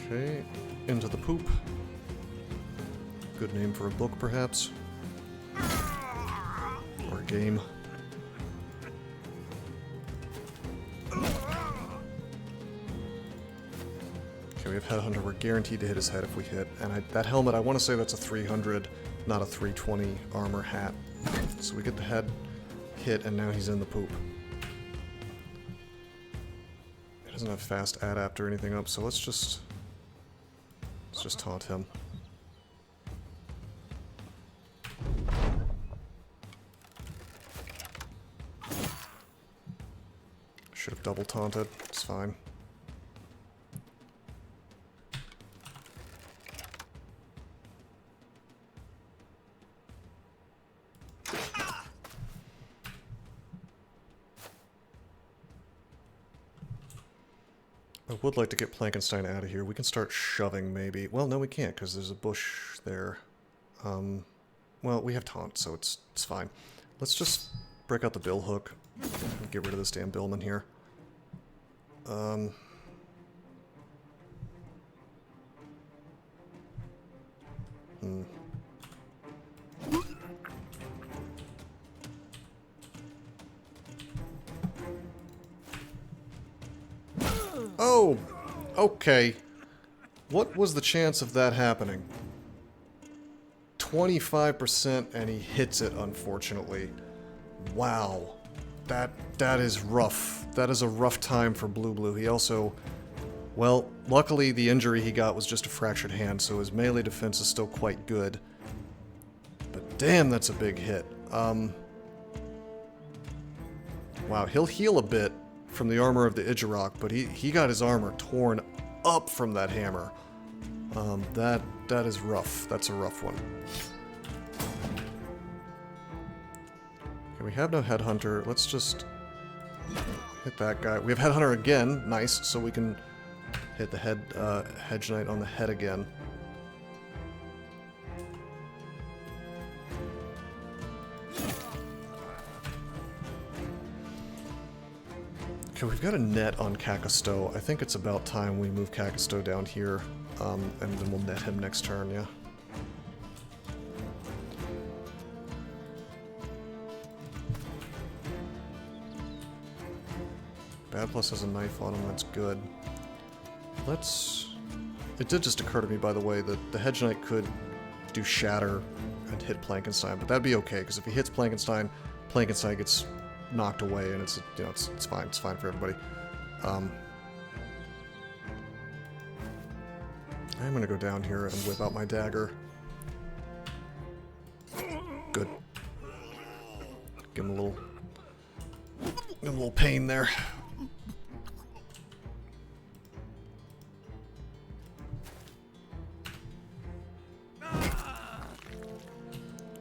Okay, into the poop. Good name for a book, perhaps. Or a game. Okay, we have Headhunter. We're guaranteed to hit his head if we hit. And that helmet, I want to say that's a 300, not a 320 armor hat. So we get the head hit, and now he's in the poop. He doesn't have fast adapt or anything up, so let's just taunt him. Should have double taunted. It's fine. I would like to get Plankenstein out of here. We can start shoving, maybe. Well, no, we can't, because there's a bush there. Well, we have taunt, so it's fine. Let's just break out the bill hook and get rid of this damn billman here. Oh! Okay. What was the chance of that happening? 25% and he hits it, unfortunately. Wow. That is rough. That is a rough time for Blue. He also... Well, luckily the injury he got was just a fractured hand, so his melee defense is still quite good. But damn, that's a big hit. Wow, he'll heal a bit from the armor of the Idjarok, but he got his armor torn up from that hammer. That is rough. That's a rough one. Okay, we have no Headhunter. Let's just hit that guy. We have Headhunter again. Nice. So we can hit the Hedge Knight on the head again. Okay, we've got a net on Kakasto. I think it's about time we move Kakasto down here, and then we'll net him next turn, yeah. Bad Plus has a knife on him, that's good. Let's... It did just occur to me, by the way, that the Hedge Knight could to do Shatter and hit Plankenstein, but that'd be okay, because if he hits Plankenstein, Plankenstein gets knocked away, and it's, you know, it's fine. It's fine for everybody. I'm gonna go down here and whip out my dagger. Good. Give him a little pain there.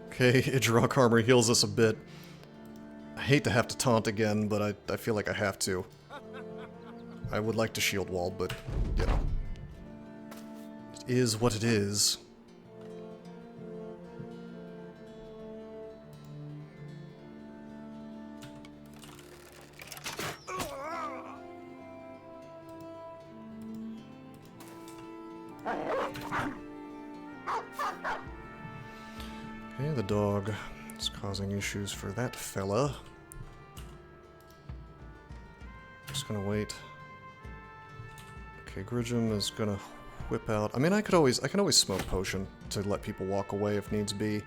Okay, Idrock Armor heals us a bit. I hate to have to taunt again, but I feel like I have to. I would like to shield wall, but, you know. It is what it is. Okay, the dog is causing issues for that fella. Just gonna wait. Okay, Gridgem is gonna whip out. I mean, I can always smoke potion to let people walk away if needs be.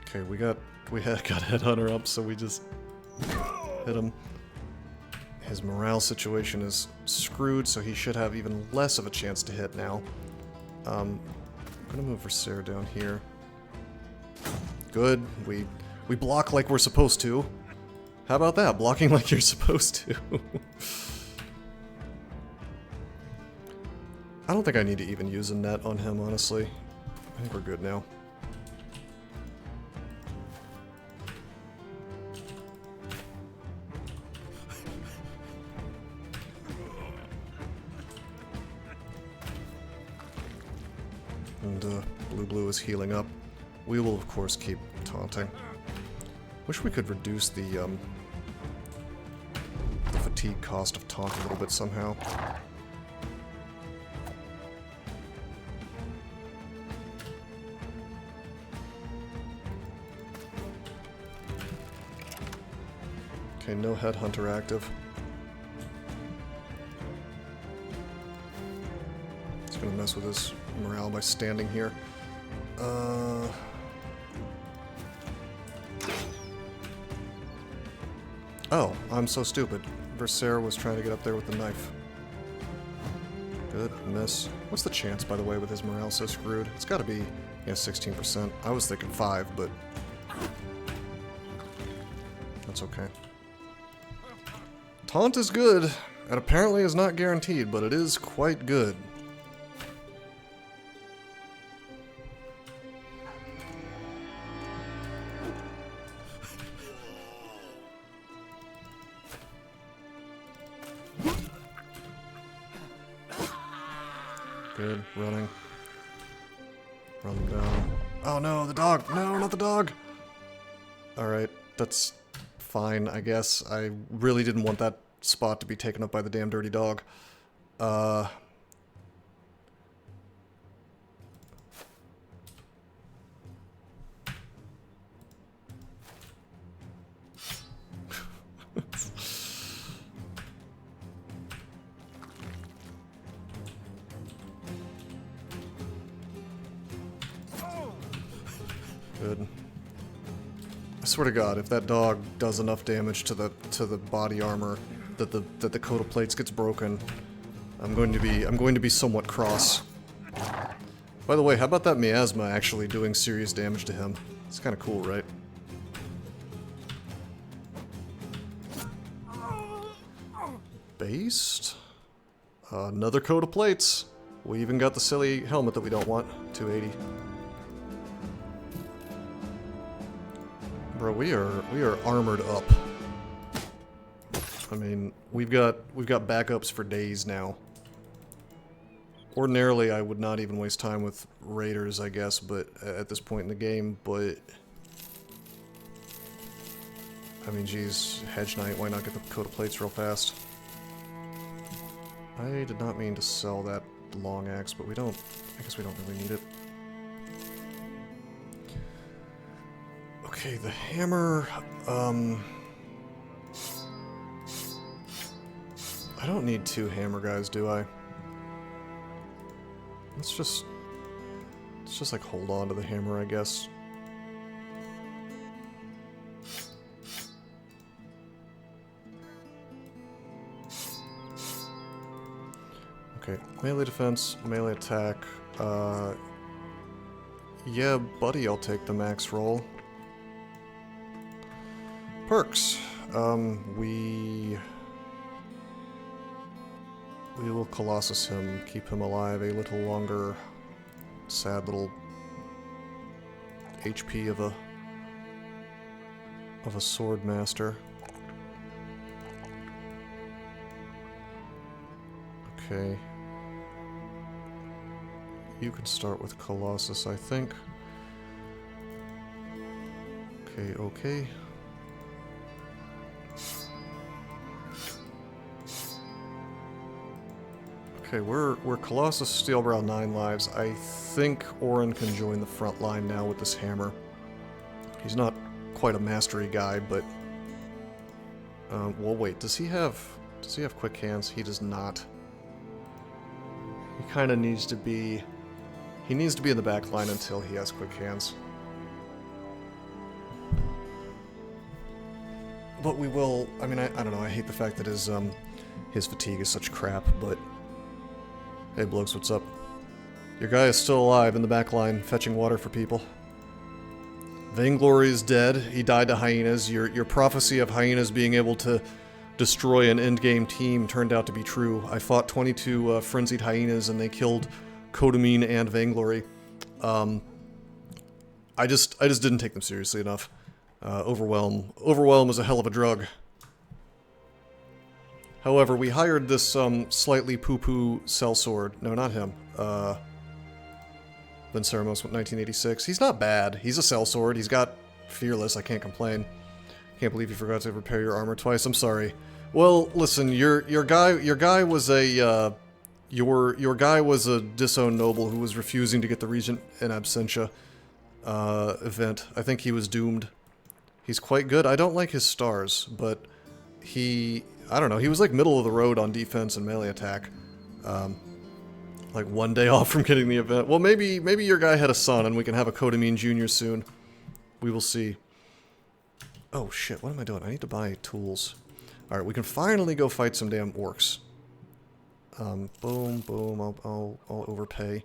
Okay, we got Headhunter up, so we just hit him. His morale situation is screwed, so he should have even less of a chance to hit now. I'm gonna move Versailles down here. Good. We block like we're supposed to. How about that? Blocking like you're supposed to. I don't think I need to even use a net on him, honestly. I think we're good now. And Blue is healing up. We will, of course, keep taunting. Wish we could reduce the fatigue cost of taunt a little bit somehow. Okay, no Headhunter active. It's gonna mess with his morale by standing here. Oh, I'm so stupid. Versailles was trying to get up there with the knife. Good, miss. What's the chance, by the way, with his morale so screwed? It's gotta be, yeah, 16%. I was thinking 5, but that's okay. Taunt is good. It apparently is not guaranteed, but it is quite good. Good, running. Run them down. Oh no, the dog! No, not the dog! Alright, that's fine, I guess. I really didn't want that spot to be taken up by the damn dirty dog. Good. I swear to God, if that dog does enough damage to the body armor that the coat of plates gets broken, I'm going to be somewhat cross. By the way, how about that miasma actually doing serious damage to him? It's kind of cool, right? Based. Another coat of plates. We even got the silly helmet that we don't want. 280. Bro, we are armored up. I mean, we've got backups for days now. Ordinarily, I would not even waste time with raiders, I guess, but at this point in the game, but I mean, geez, Hedge Knight, why not get the coat of plates real fast? I did not mean to sell that long axe, but I guess we don't really need it. Okay, the hammer, don't need 2 hammer guys, do I? Let's just like hold on to the hammer, I guess. Okay, melee defense, melee attack. Yeah, buddy, I'll take the max roll. Perks. We will Colossus him, keep him alive a little longer. Sad little HP of a sword master. Okay. You can start with Colossus, I think. Okay, okay. Okay, we're Colossus Steelbrow 9 lives. I think Orin can join the front line now with this hammer. He's not quite a mastery guy, but well, wait. Does he have quick hands? He does not. He kind of needs to be. He needs to be in the back line until he has quick hands. But we will. I mean, I don't know. I hate the fact that his fatigue is such crap, but. Hey, blokes, what's up? Your guy is still alive in the back line, fetching water for people. Vainglory is dead. He died to hyenas. Your prophecy of hyenas being able to destroy an endgame team turned out to be true. I fought 22 frenzied hyenas, and they killed Kodamine and Vainglory. I just didn't take them seriously enough. Overwhelm is a hell of a drug. However, we hired this slightly poo-poo sellsword. No, not him. Venceremos, 1986. He's not bad. He's a sellsword. He's got fearless. I can't complain. Can't believe you forgot to repair your armor twice. I'm sorry. Well, listen, your guy was a your guy was a disowned noble who was refusing to get the Regent in Absentia event. I think he was doomed. He's quite good. I don't like his stars, but I don't know, he was like middle of the road on defense and melee attack. Like 1 day off from getting the event. Well, maybe your guy had a son and we can have a Kodamine Jr. soon. We will see. Oh shit, what am I doing? I need to buy tools. Alright, we can finally go fight some damn orcs. Boom, boom, I'll overpay.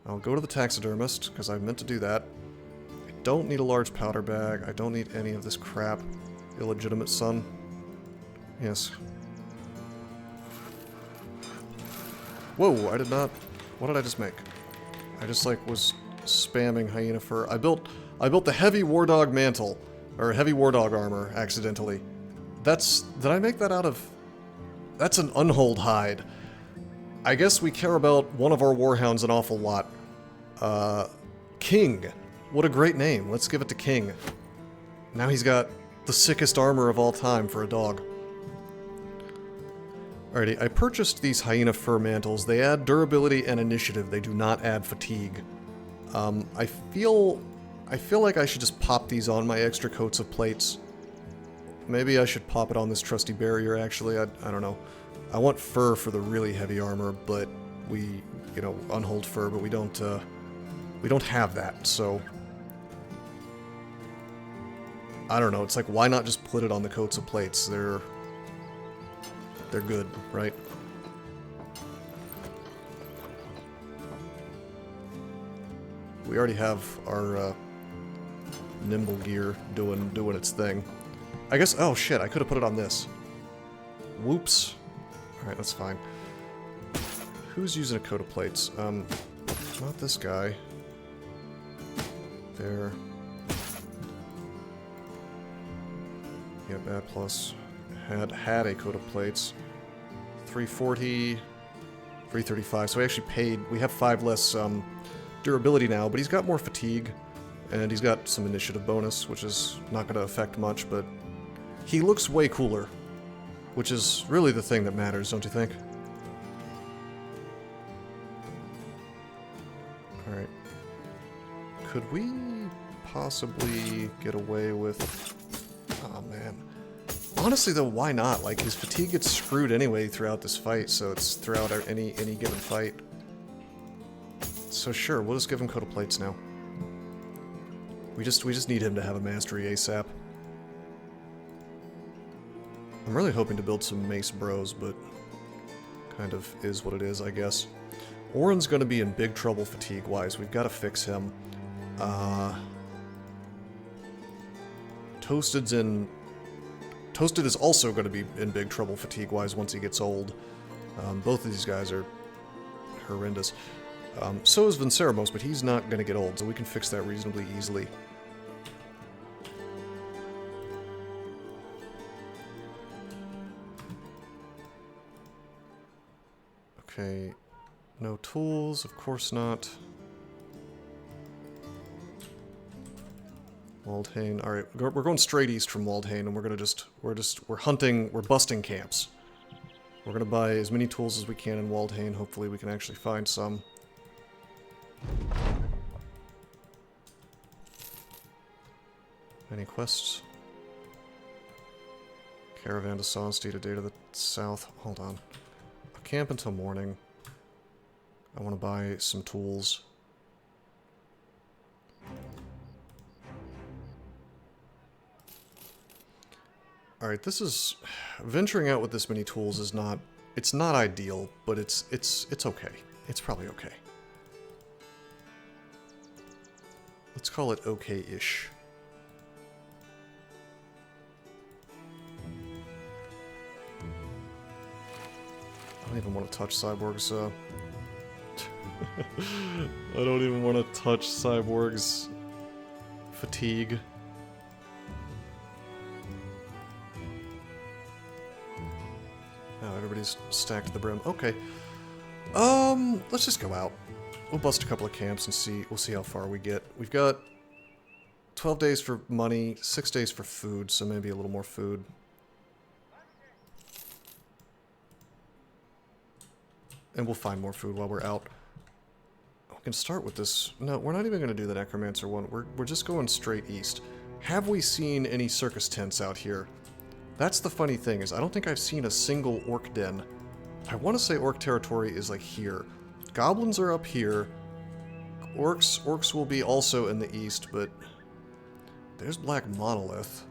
I'll go to the taxidermist, because I meant to do that. I don't need a large powder bag. I don't need any of this crap. Illegitimate son. Yes. Whoa, I did not... What did I just make? I just, like, was spamming hyena fur. I built the heavy war dog mantle, or heavy war dog armor, accidentally. Did I make that out of... That's an unhold hide. I guess we care about one of our warhounds an awful lot. King. What a great name. Let's give it to King. Now he's got the sickest armor of all time for a dog. Alrighty, I purchased these hyena fur mantles. They add durability and initiative. They do not add fatigue. I feel like I should just pop these on my extra coats of plates. Maybe I should pop it on this trusty barrier, actually. I don't know. I want fur for the really heavy armor, but we, you know, unhold fur, but we don't have that, so... I don't know, it's like, why not just put it on the coats of plates? They're good, right? We already have our nimble gear doing its thing. I guess, oh shit, I could have put it on this. Whoops. Alright, that's fine. Who's using a coat of plates? Not this guy. There. Yeah, bad plus. Had a coat of plates. 340, 335. So we actually paid. We have 5 less durability now, but he's got more fatigue, and he's got some initiative bonus, which is not going to affect much, but he looks way cooler, which is really the thing that matters, don't you think? Alright. Could we possibly get away with... Oh, man. Honestly, though, why not? Like, his fatigue gets screwed anyway throughout this fight, so it's throughout any given fight. So sure, we'll just give him coat of plates now. We just need him to have a mastery ASAP. I'm really hoping to build some mace bros, but kind of is what it is, I guess. Orin's gonna be in big trouble fatigue-wise. We've got to fix him. Toasted is also going to be in big trouble fatigue-wise once he gets old. Both of these guys are horrendous. So is Vinceramos, but he's not going to get old, so we can fix that reasonably easily. Okay, no tools, of course not. Waldhain. Alright, we're going straight east from Waldhain, and we're hunting, we're busting camps. We're gonna buy as many tools as we can in Waldhain. Hopefully we can actually find some. Any quests? Caravan to Sonsty, a day to the south. Hold on. I'll camp until morning. I want to buy some tools. Alright, this is... venturing out with this many tools is not... it's not ideal, but it's okay. It's probably okay. Let's call it okay-ish. I don't even want to touch Cyborg's, I don't even want to touch Cyborg's fatigue. Oh, everybody's stacked to the brim. Okay. Let's just go out. We'll bust a couple of camps and we'll see how far we get. We've got 12 days for money, 6 days for food, so maybe a little more food. And we'll find more food while we're out. We can start with this. No, we're not even going to do the Necromancer one. We're just going straight east. Have we seen any circus tents out here? That's the funny thing, is I don't think I've seen a single orc den. I want to say orc territory is like here. Goblins are up here. Orcs will be also in the east, but there's Black Monolith.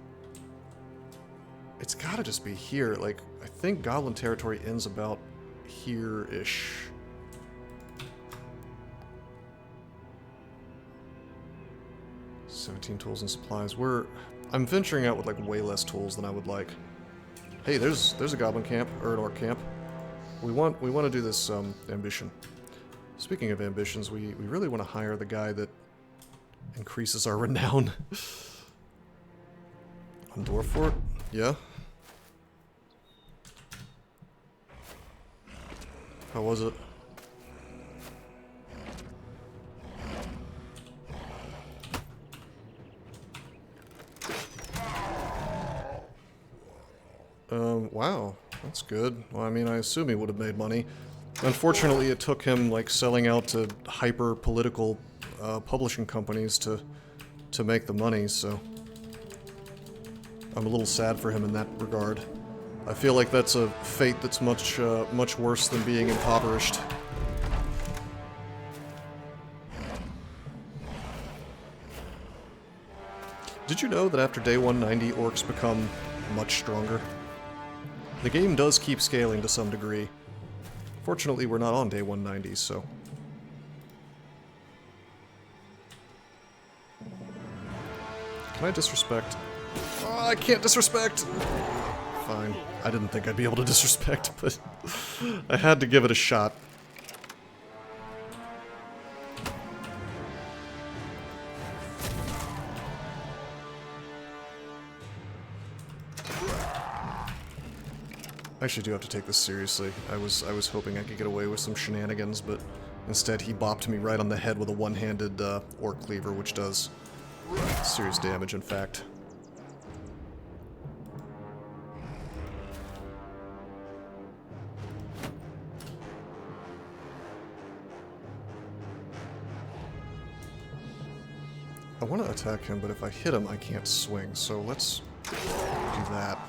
It's gotta just be here. Like, I think Goblin territory ends about here-ish. $17 tools and supplies. I'm venturing out with like way less tools than I would like. Hey, there's a goblin camp, or an orc camp. We want to do this ambition. Speaking of ambitions, we really want to hire the guy that increases our renown. On Dwarfort? Yeah. How was it? Wow, that's good. Well, I mean, I assume he would have made money. Unfortunately, it took him, like, selling out to hyper-political publishing companies to make the money, so... I'm a little sad for him in that regard. I feel like that's a fate that's much worse than being impoverished. Did you know that after day 190, orcs become much stronger? The game does keep scaling to some degree. Fortunately, we're not on day 190, so... Can I disrespect? Oh, I can't disrespect! Fine. I didn't think I'd be able to disrespect, but I had to give it a shot. I actually do have to take this seriously. I was hoping I could get away with some shenanigans, but instead he bopped me right on the head with a one-handed orc cleaver, which does serious damage, in fact. I want to attack him, but if I hit him, I can't swing, so let's do that.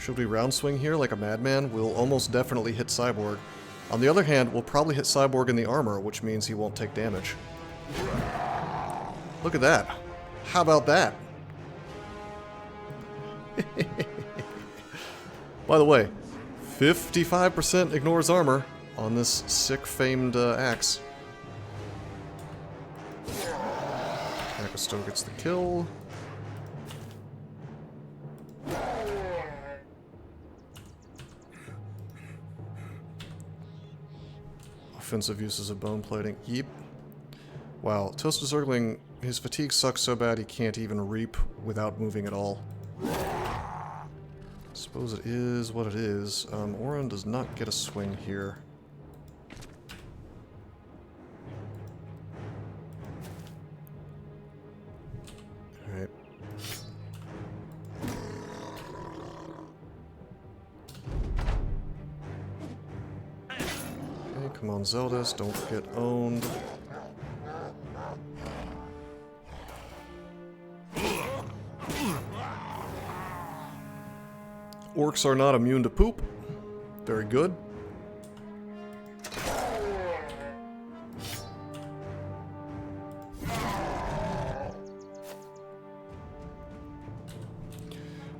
Should we round swing here like a madman? We'll almost definitely hit Cyborg. On the other hand, we'll probably hit Cyborg in the armor, which means he won't take damage. Look at that. How about that? By the way, 55% ignores armor on this sick famed axe. Akasto gets the kill. Offensive uses of bone plating. Yeep. Wow, Toasted Zergling, his fatigue sucks so bad he can't even reap without moving at all. Suppose it is what it is. Orin does not get a swing here. Alright. Okay, come on, Zeldas, don't get owned. Orcs are not immune to poop. Very good.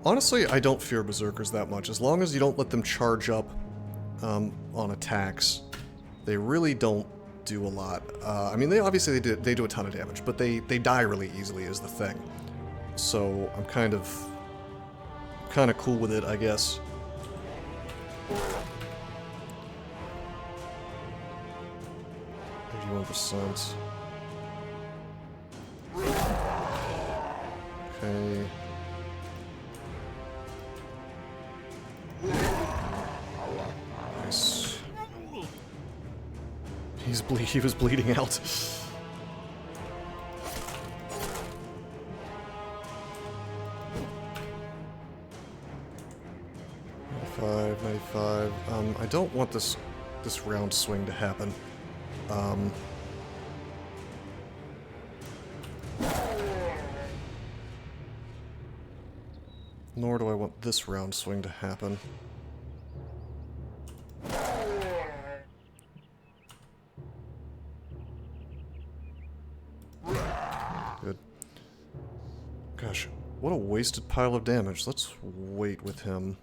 Honestly, I don't fear Berserkers that much. As long as you don't let them charge up on attacks, they really don't do a lot. I mean, they do a ton of damage, but they die really easily is the thing. So I'm kind of cool with it, I guess. 81%. Okay. Nice. He was bleeding out. 95. I don't want this round swing to happen. Nor do I want this round swing to happen. Good. Gosh, what a wasted pile of damage. Let's wait with him.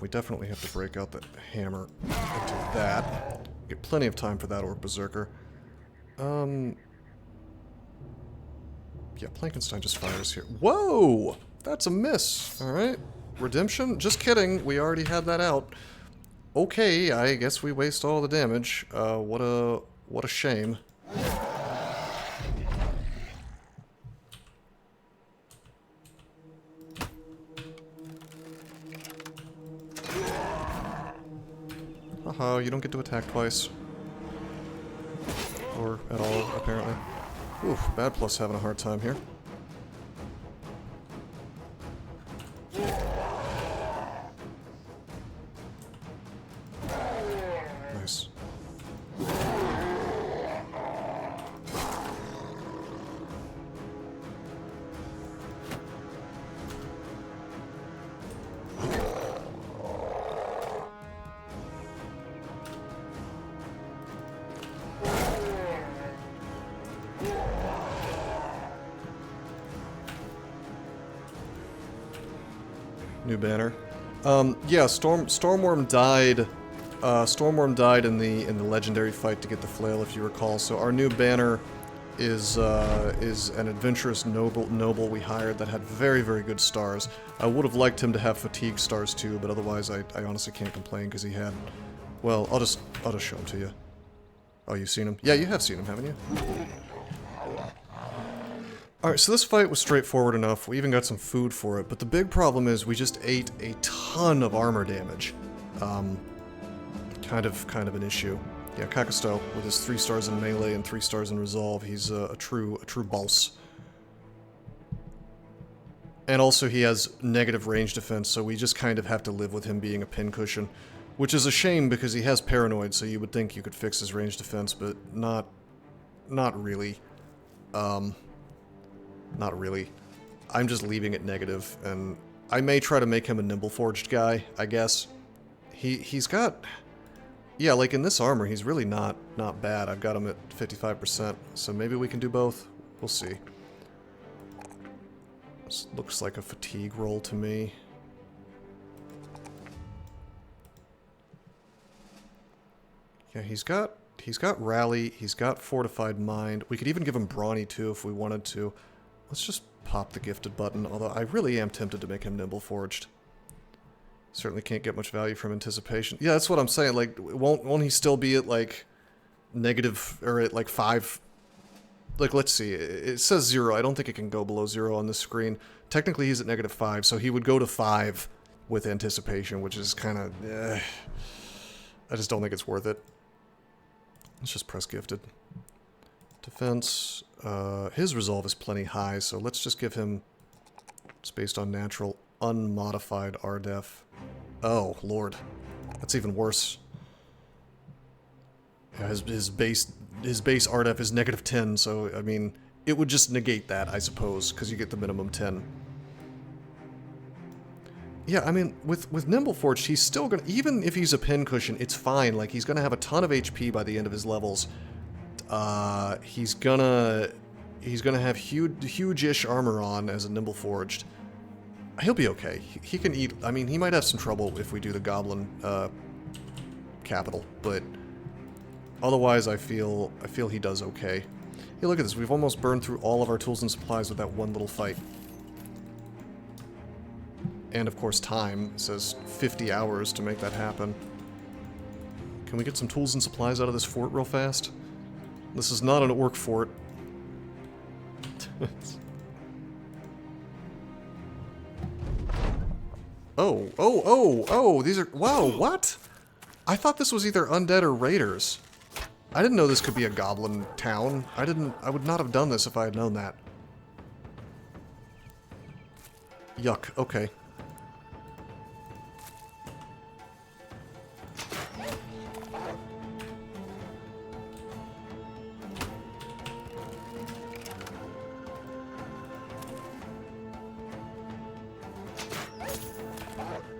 We definitely have to break out the hammer into that. Get plenty of time for that Orc Berserker. Yeah, Plankenstein just fires here. Whoa! That's a miss. Alright. Redemption? Just kidding. We already had that out. Okay, I guess we waste all the damage. What a shame. Haha, you don't get to attack twice. Or at all, apparently. Oof, Bad Plus having a hard time here. Nice. New banner. Yeah, Stormworm died. Stormworm died in the legendary fight to get the flail, if you recall. So our new banner is an adventurous noble we hired that had very, very good stars. I would have liked him to have fatigue stars too, but otherwise I honestly can't complain because he had. Well, I'll just show him to you. Oh, you've seen him? Yeah, you have seen him, haven't you? Alright, so this fight was straightforward enough. We even got some food for it, but the big problem is we just ate a ton of armor damage. Kind of an issue. Yeah, Kakasto, with his 3 stars in melee and 3 stars in resolve, he's a true boss. And also he has negative range defense, so we just kind of have to live with him being a pincushion. Which is a shame because he has paranoid, so you would think you could fix his range defense, but not really. Not really. I'm just leaving it negative, and I may try to make him a nimble forged guy, I guess. He's got... Yeah, like in this armor, he's really not bad. I've got him at 55%, so maybe we can do both. We'll see. This looks like a fatigue roll to me. Yeah, he's got rally, he's got fortified mind. We could even give him brawny too if we wanted to. Let's just pop the gifted button, although I really am tempted to make him nimble forged. Certainly can't get much value from anticipation. Yeah, that's what I'm saying. Like, won't he still be at like negative, or at like 5? Like, let's see. It says 0. I don't think it can go below 0 on this screen. Technically, he's at negative 5, so he would go to 5 with anticipation, which is kind of... I just don't think it's worth it. Let's just press gifted. Defense. His resolve is plenty high, so let's just give him... It's based on natural, unmodified RDEF. Oh, Lord. That's even worse. Yeah, his base RDEF is negative 10, so, I mean, it would just negate that, I suppose, because you get the minimum 10. Yeah, I mean, with Nimble Forged, he's still gonna... Even if he's a pincushion, it's fine. Like, he's gonna have a ton of HP by the end of his levels. He's gonna have huge-ish armor on as a Nimble Forged. He'll be okay. He can eat... I mean, he might have some trouble if we do the Goblin, capital, but... Otherwise, I feel he does okay. Hey, look at this. We've almost burned through all of our tools and supplies with that one little fight. And, of course, time. It says 50 hours to make that happen. Can we get some tools and supplies out of this fort real fast? This is not an orc fort. Oh, these are... Whoa, what? I thought this was either undead or raiders. I didn't know this could be a goblin town. I would not have done this if I had known that. Yuck, okay.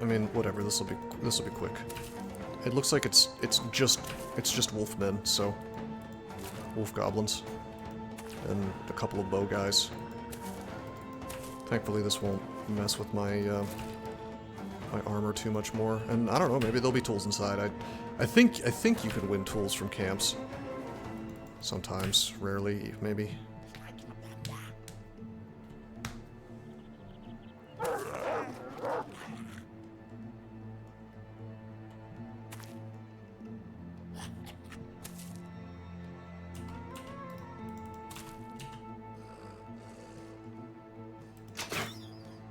I mean, whatever, this'll be quick. It looks like it's just wolfmen, so wolf goblins and a couple of bow guys. Thankfully, this won't mess with my my armor too much more. And I don't know, maybe there'll be tools inside. I think you can win tools from camps. Sometimes, rarely, maybe.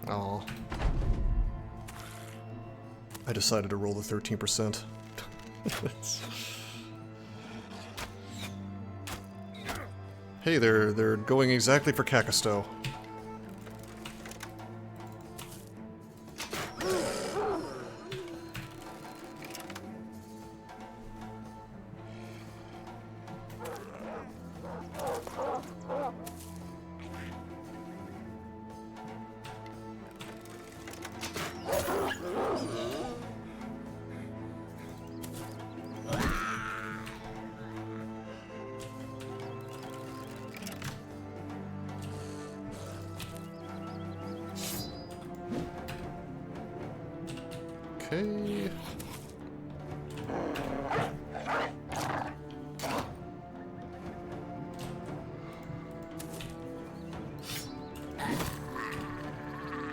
Aw. I decided to roll the 13%. Hey, they're going exactly for Kakasto. Okay.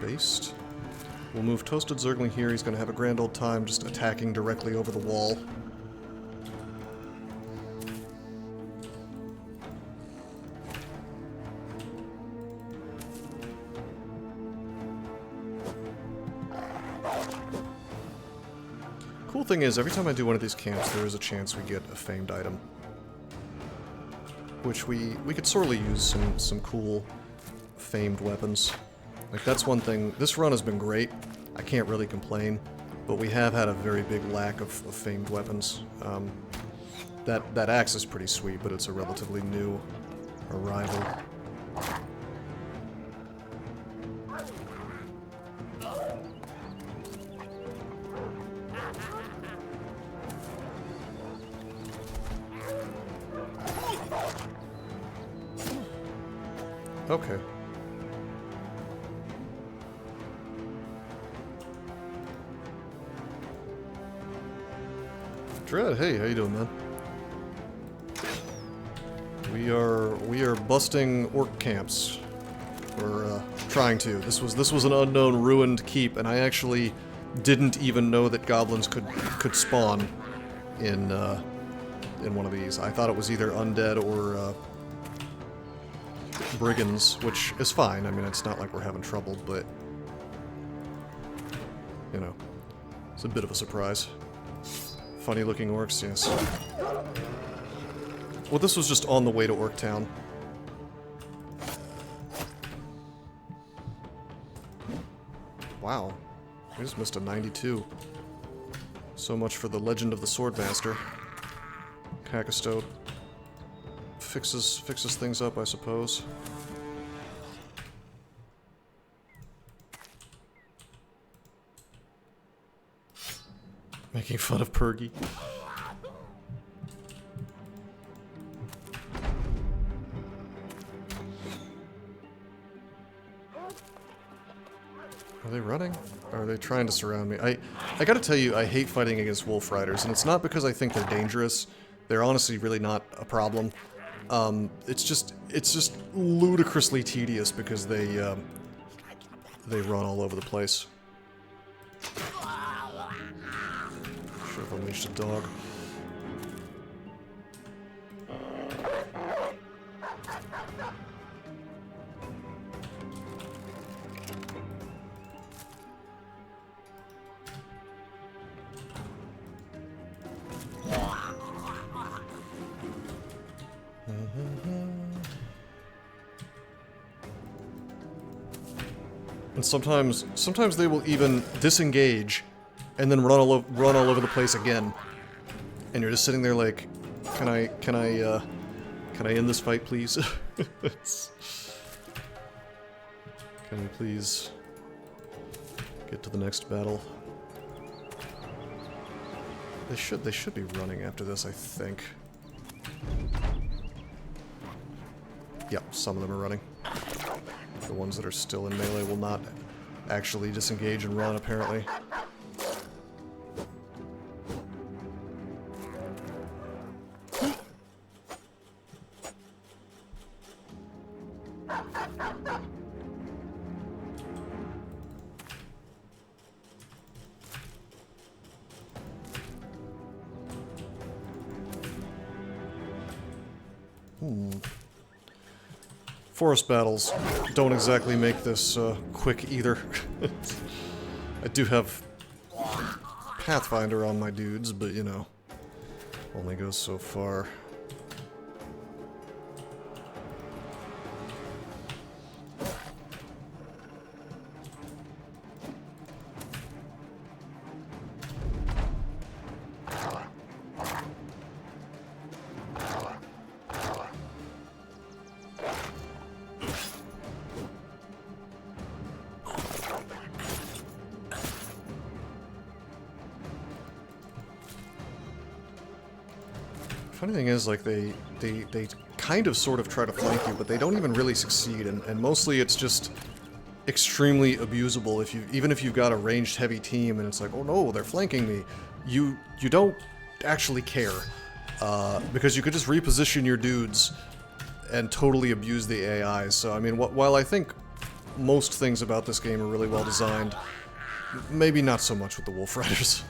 Based. We'll move Toasted Zergling here. He's going to have a grand old time just attacking directly over the wall. Cool thing is, every time I do one of these camps, there is a chance we get a famed item. Which we could sorely use some cool famed weapons. Like, that's one thing. This run has been great. I can't really complain. But we have had a very big lack of famed weapons. That axe is pretty sweet, but it's a relatively new arrival. Okay. Dread, hey, how you doing, man? We are busting orc camps. We're trying to. This was an unknown ruined keep, and I actually didn't even know that goblins could spawn in one of these. I thought it was either undead or brigands, which is fine. I mean, it's not like we're having trouble, but you know, it's a bit of a surprise. Funny looking orcs, yes. Well, this was just on the way to Orc Town. Wow. I just missed a 92. So much for the legend of the Swordmaster. Kakistode. Fixes things up, I suppose. Making fun of Pergy. Are they running? Or are they trying to surround me? I gotta tell you, I hate fighting against wolf riders, and it's not because I think they're dangerous. They're honestly really not a problem. It's just ludicrously tedious because they run all over the place. Should have unleashed a dog. And sometimes they will even disengage and then run all over the place again. And you're just sitting there like, can I end this fight, please? Can we please get to the next battle? They should be running after this, I think. Yep, some of them are running. The ones that are still in melee will not actually disengage and run, apparently. Forest battles don't exactly make this quick either. I do have Pathfinder on my dudes, but you know, only goes so far. Funny thing is, like, they kind of sort of try to flank you, but they don't even really succeed, and mostly it's just extremely abusable. Even if you've got a ranged heavy team and it's like, oh no, they're flanking me, you don't actually care, because you could just reposition your dudes and totally abuse the AI. So I mean, while I think most things about this game are really well designed, maybe not so much with the Wolf Riders.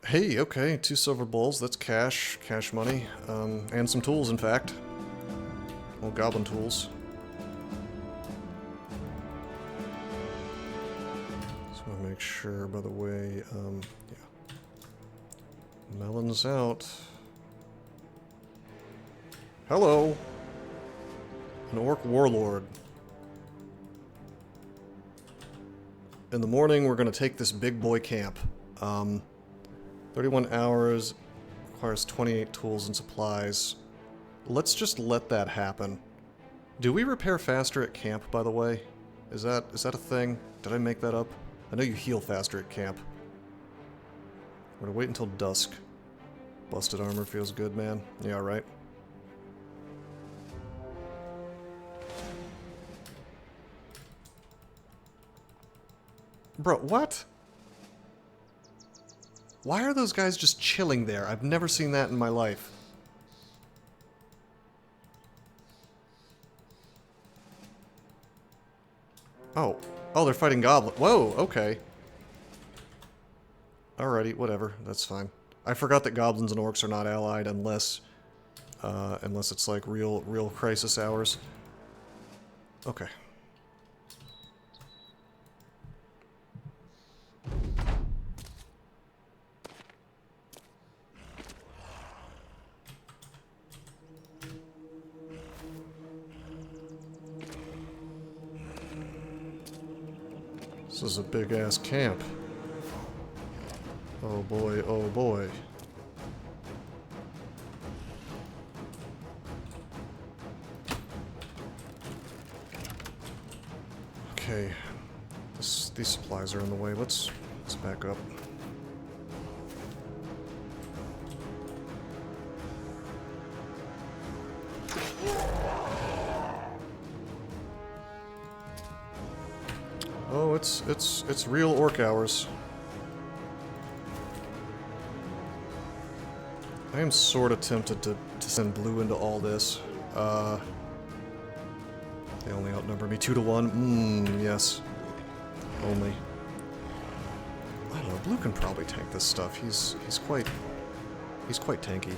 Hey, okay, 2 silver bowls, that's cash money, and some tools, in fact. Well, goblin tools. Just want to make sure, by the way, yeah. Melons out. Hello! An orc warlord. In the morning, we're going to take this big boy camp. 31 hours, requires 28 tools and supplies. Let's just let that happen. Do we repair faster at camp, by the way? Is that a thing? Did I make that up? I know you heal faster at camp. We're gonna wait until dusk. Busted armor feels good, man. Yeah, right. Bro, what? Why are those guys just chilling there? I've never seen that in my life. Oh. Oh, they're fighting goblins. Whoa, okay. Alrighty, whatever. That's fine. I forgot that goblins and orcs are not allied unless it's like real crisis hours. Okay. This is a big-ass camp. Oh boy, oh boy. Okay. These supplies are in the way. Let's back up. Oh, it's real orc hours. I am sort of tempted to send blue into all this. They only outnumber me 2 to 1. Yes. Only. I don't know, blue can probably tank this stuff. He's quite tanky.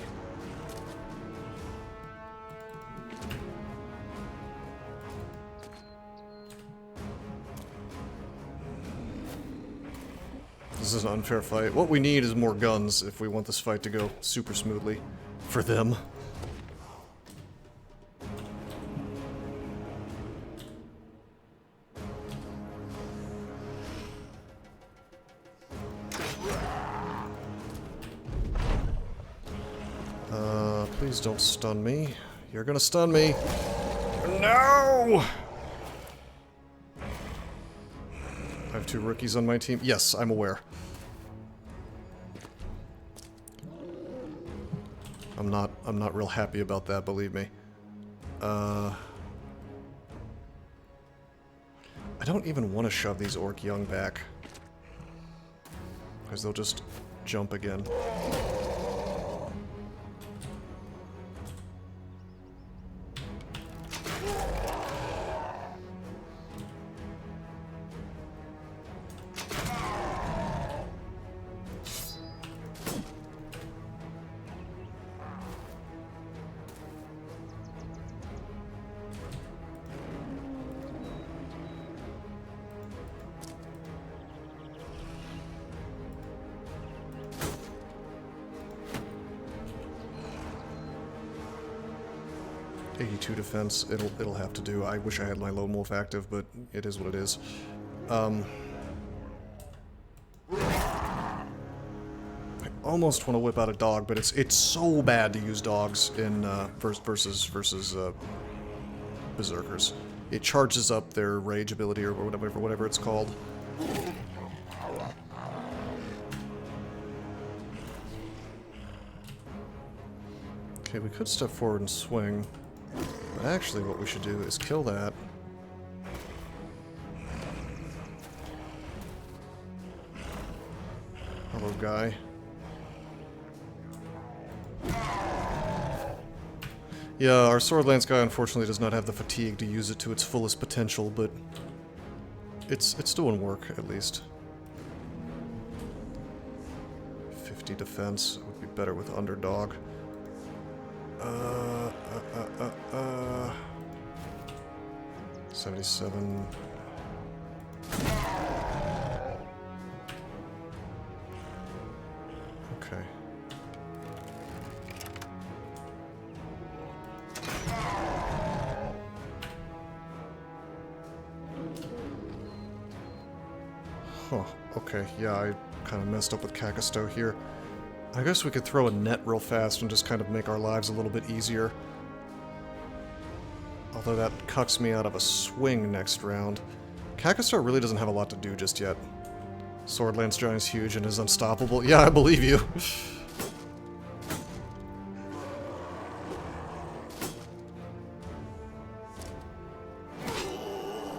This is an unfair fight. What we need is more guns if we want this fight to go super smoothly. For them. Please don't stun me. You're gonna stun me. No! I have 2 rookies on my team. Yes, I'm aware. I'm not real happy about that, believe me. I don't even want to shove these orc young back. Because they'll just jump again. .82 defense, it'll have to do. I wish I had my lone wolf active, but it is what it is. I almost want to whip out a dog, but it's so bad to use dogs in versus berserkers. It charges up their rage ability or whatever it's called. Okay, we could step forward and swing. But actually what we should do is kill that. Hello, guy. Yeah, our Swordlance guy unfortunately does not have the fatigue to use it to its fullest potential, but it's doing work, at least. 50 defense would be better with Underdog. 77. Okay. Huh, okay, yeah, I kind of messed up with Kakasto here. I guess we could throw a net real fast and just kind of make our lives a little bit easier. Although that cucks me out of a swing next round. Kakastar really doesn't have a lot to do just yet. Sword Lance Giant is huge and is unstoppable. Yeah, I believe you.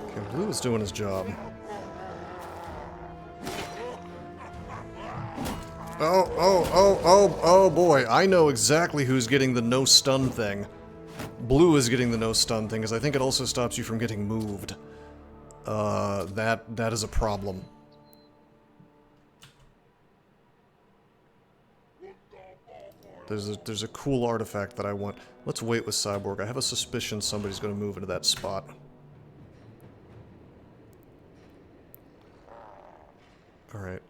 Okay, Blue is doing his job. Oh boy. I know exactly who's getting the no stun thing. Blue is getting the no stun thing, because I think it also stops you from getting moved. That is a problem. There's a cool artifact that I want. Let's wait with Cyborg. I have a suspicion somebody's going to move into that spot. Alright,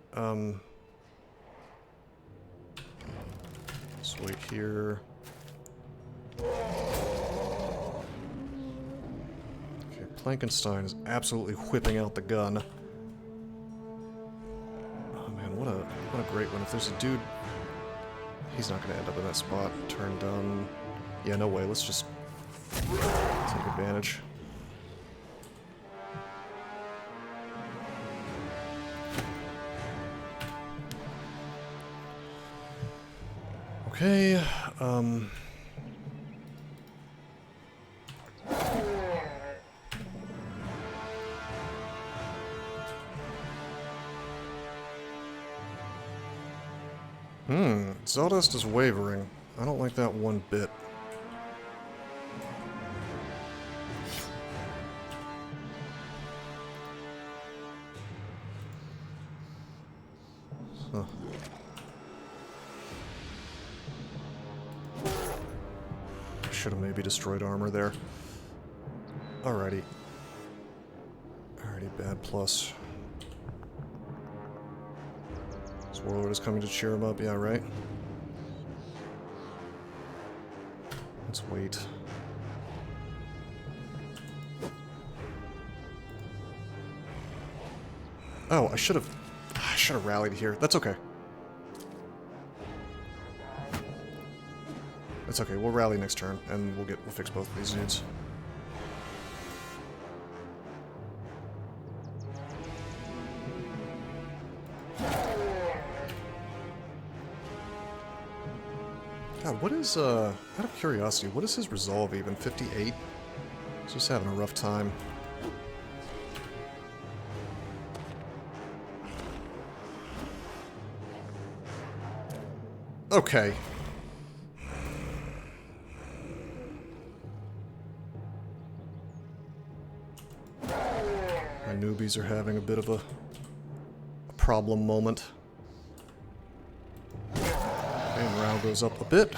let's wait here. Okay, Plankenstein is absolutely whipping out the gun. Oh man, what a great one. If there's a dude... He's not going to end up in that spot. Turn done. Yeah, no way. Let's just take advantage. Okay, Zeldust is wavering. I don't like that one bit. Huh. Should have maybe destroyed armor there. Alrighty. Alrighty, bad plus. This Warlord is coming to cheer him up, yeah, right? Let's wait. Oh, I should have rallied here. That's okay. It's okay, we'll rally next turn, and we'll fix both of these dudes. God, what is, out of curiosity, what is his resolve even? 58? He's just having a rough time. Okay. My newbies are having a bit of a problem moment. And morale goes up a bit.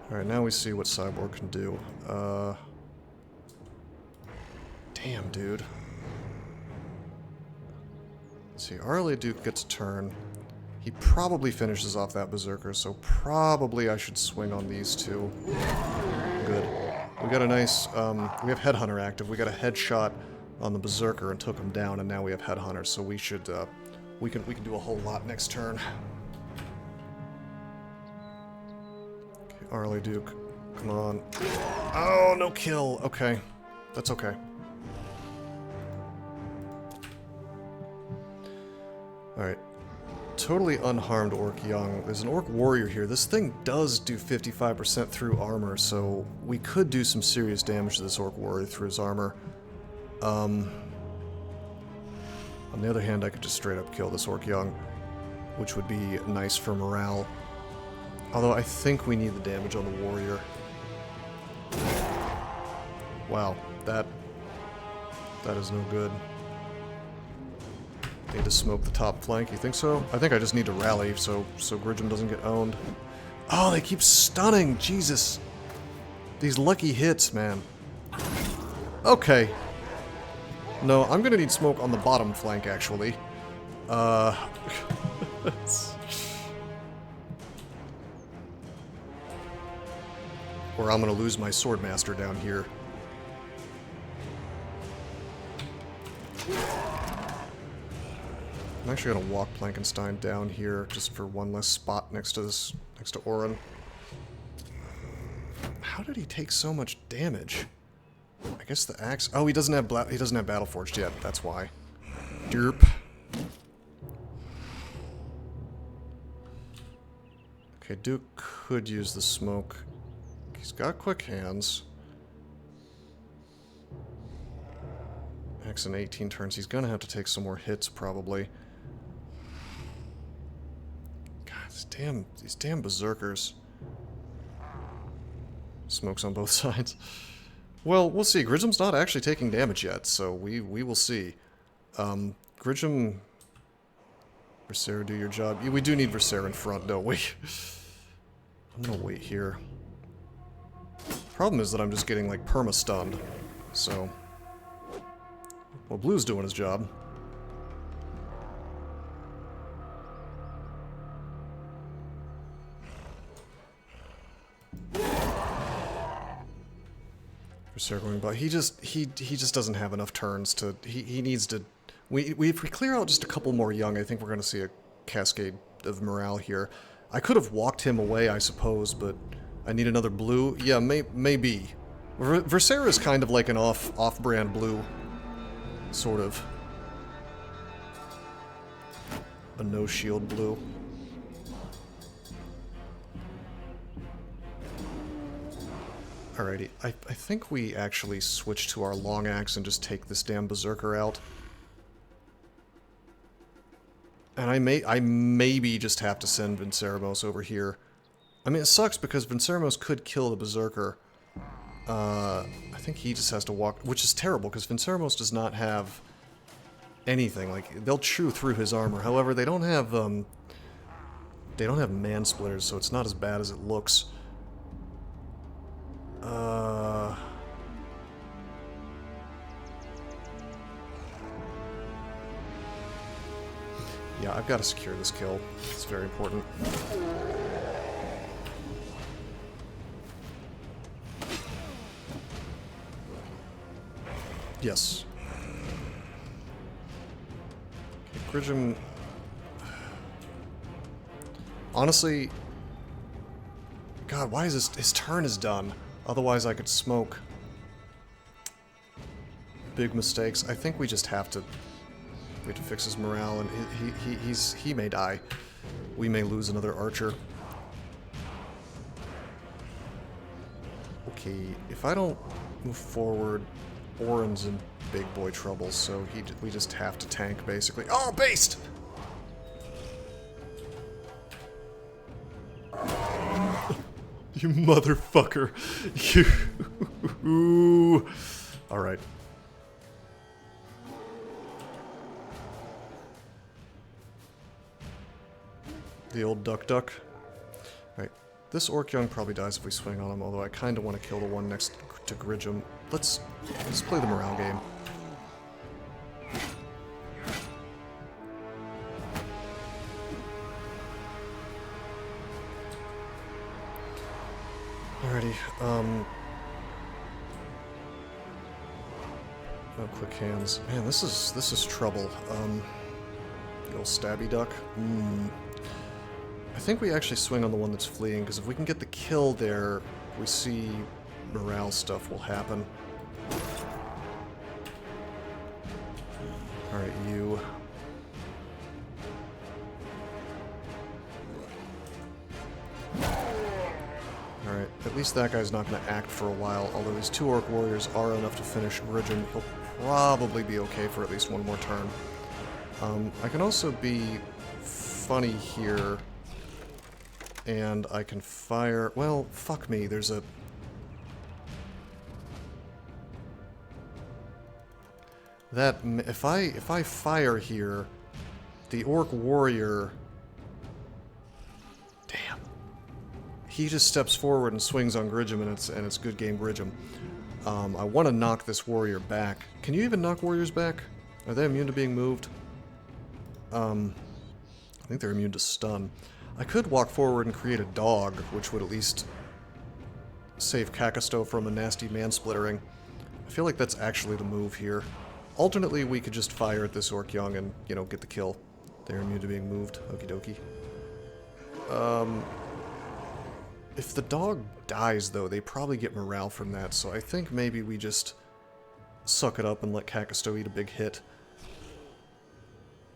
Alright, now we see what Cyborg can do. Damn, dude. Let's see, Arleduc gets a turn. He probably finishes off that Berserker, so probably I should swing on these two. Good. We got a nice, we have Headhunter active. We got a headshot on the Berserker and took him down, and now we have Headhunter, so we should, we can do a whole lot next turn. Okay, Arleduc, come on. Oh, no kill. Okay. That's okay. Alright. Totally unharmed Orc Young. There's an Orc Warrior here. This thing does do 55% through armor, so we could do some serious damage to this Orc Warrior through his armor. On the other hand, I could just straight up kill this Orc Young, which would be nice for morale. Although I think we need the damage on the Warrior. Wow, that is no good. Need to smoke the top flank, you think so? I think I just need to rally so Gridgem doesn't get owned. Oh, they keep stunning! Jesus! These lucky hits, man. Okay. No, I'm gonna need smoke on the bottom flank, actually. Or I'm gonna lose my Swordmaster down here. I'm actually gonna walk Plankenstein down here just for one less spot next to Orin. How did he take so much damage? I guess the axe. Oh, he doesn't have Battleforged yet. That's why. Derp. Okay, Duke could use the smoke. He's got quick hands. Axe in 18 turns. He's gonna have to take some more hits probably. God, these damn berserkers. Smokes on both sides. Well, we'll see. Gridgem's not actually taking damage yet, so we will see. Gridgem... Versera, do your job. We do need Versera in front, don't we? I'm gonna wait here. Problem is that I'm just getting, like, perma-stunned. So... Well, Blue's doing his job. Versera going by. He just doesn't have enough turns to... He needs to... If we clear out just a couple more young, I think we're going to see a cascade of morale here. I could have walked him away, I suppose, but I need another blue. Yeah, maybe. Versera is kind of like an off-brand blue, sort of. A no-shield blue. Alrighty, I think we actually switch to our long axe and just take this damn berserker out. And I maybe just have to send Vinceramos over here. I mean, it sucks because Vinceramos could kill the berserker. I think he just has to walk, which is terrible because Vinceramos does not have anything. Like, they'll chew through his armor. However, they don't have man splitters, so it's not as bad as it looks. Yeah, I've got to secure this kill. It's very important. Yes. Okay, Gridgem... Honestly... God, why is his turn is done? Otherwise I could smoke. Big mistakes. I think we just have to... We have to fix his morale, and he may die. We may lose another archer. Okay, if I don't move forward, Orin's in big boy trouble, so we just have to tank, basically. Oh, based! You motherfucker. You... Alright. The old duck. Right. This Orc Young probably dies if we swing on him, although I kind of want to kill the one next to Gridgem. Let's play the morale game. Alrighty, oh, quick hands. Man, this is trouble. The old stabby duck. I think we actually swing on the one that's fleeing, because if we can get the kill there, we see morale stuff will happen. Alright, you. Alright, at least that guy's not going to act for a while, although his two Orc Warriors are enough to finish Gridgem. He'll probably be okay for at least one more turn. I can also be funny here, and I can fire... Well, fuck me, there's a... That... If I fire here, the Orc Warrior... Damn. He just steps forward and swings on Gridgem, and it's good game Gridgem. I want to knock this warrior back. Can you even knock warriors back? Are they immune to being moved? I think they're immune to stun. I could walk forward and create a dog, which would at least save Kakasto from a nasty man-splittering. I feel like that's actually the move here. Alternately, we could just fire at this Orc Young and, you know, get the kill. They're immune to being moved. Okie dokie. If the dog dies, though, they probably get morale from that, so I think maybe we just suck it up and let Kakasto eat a big hit.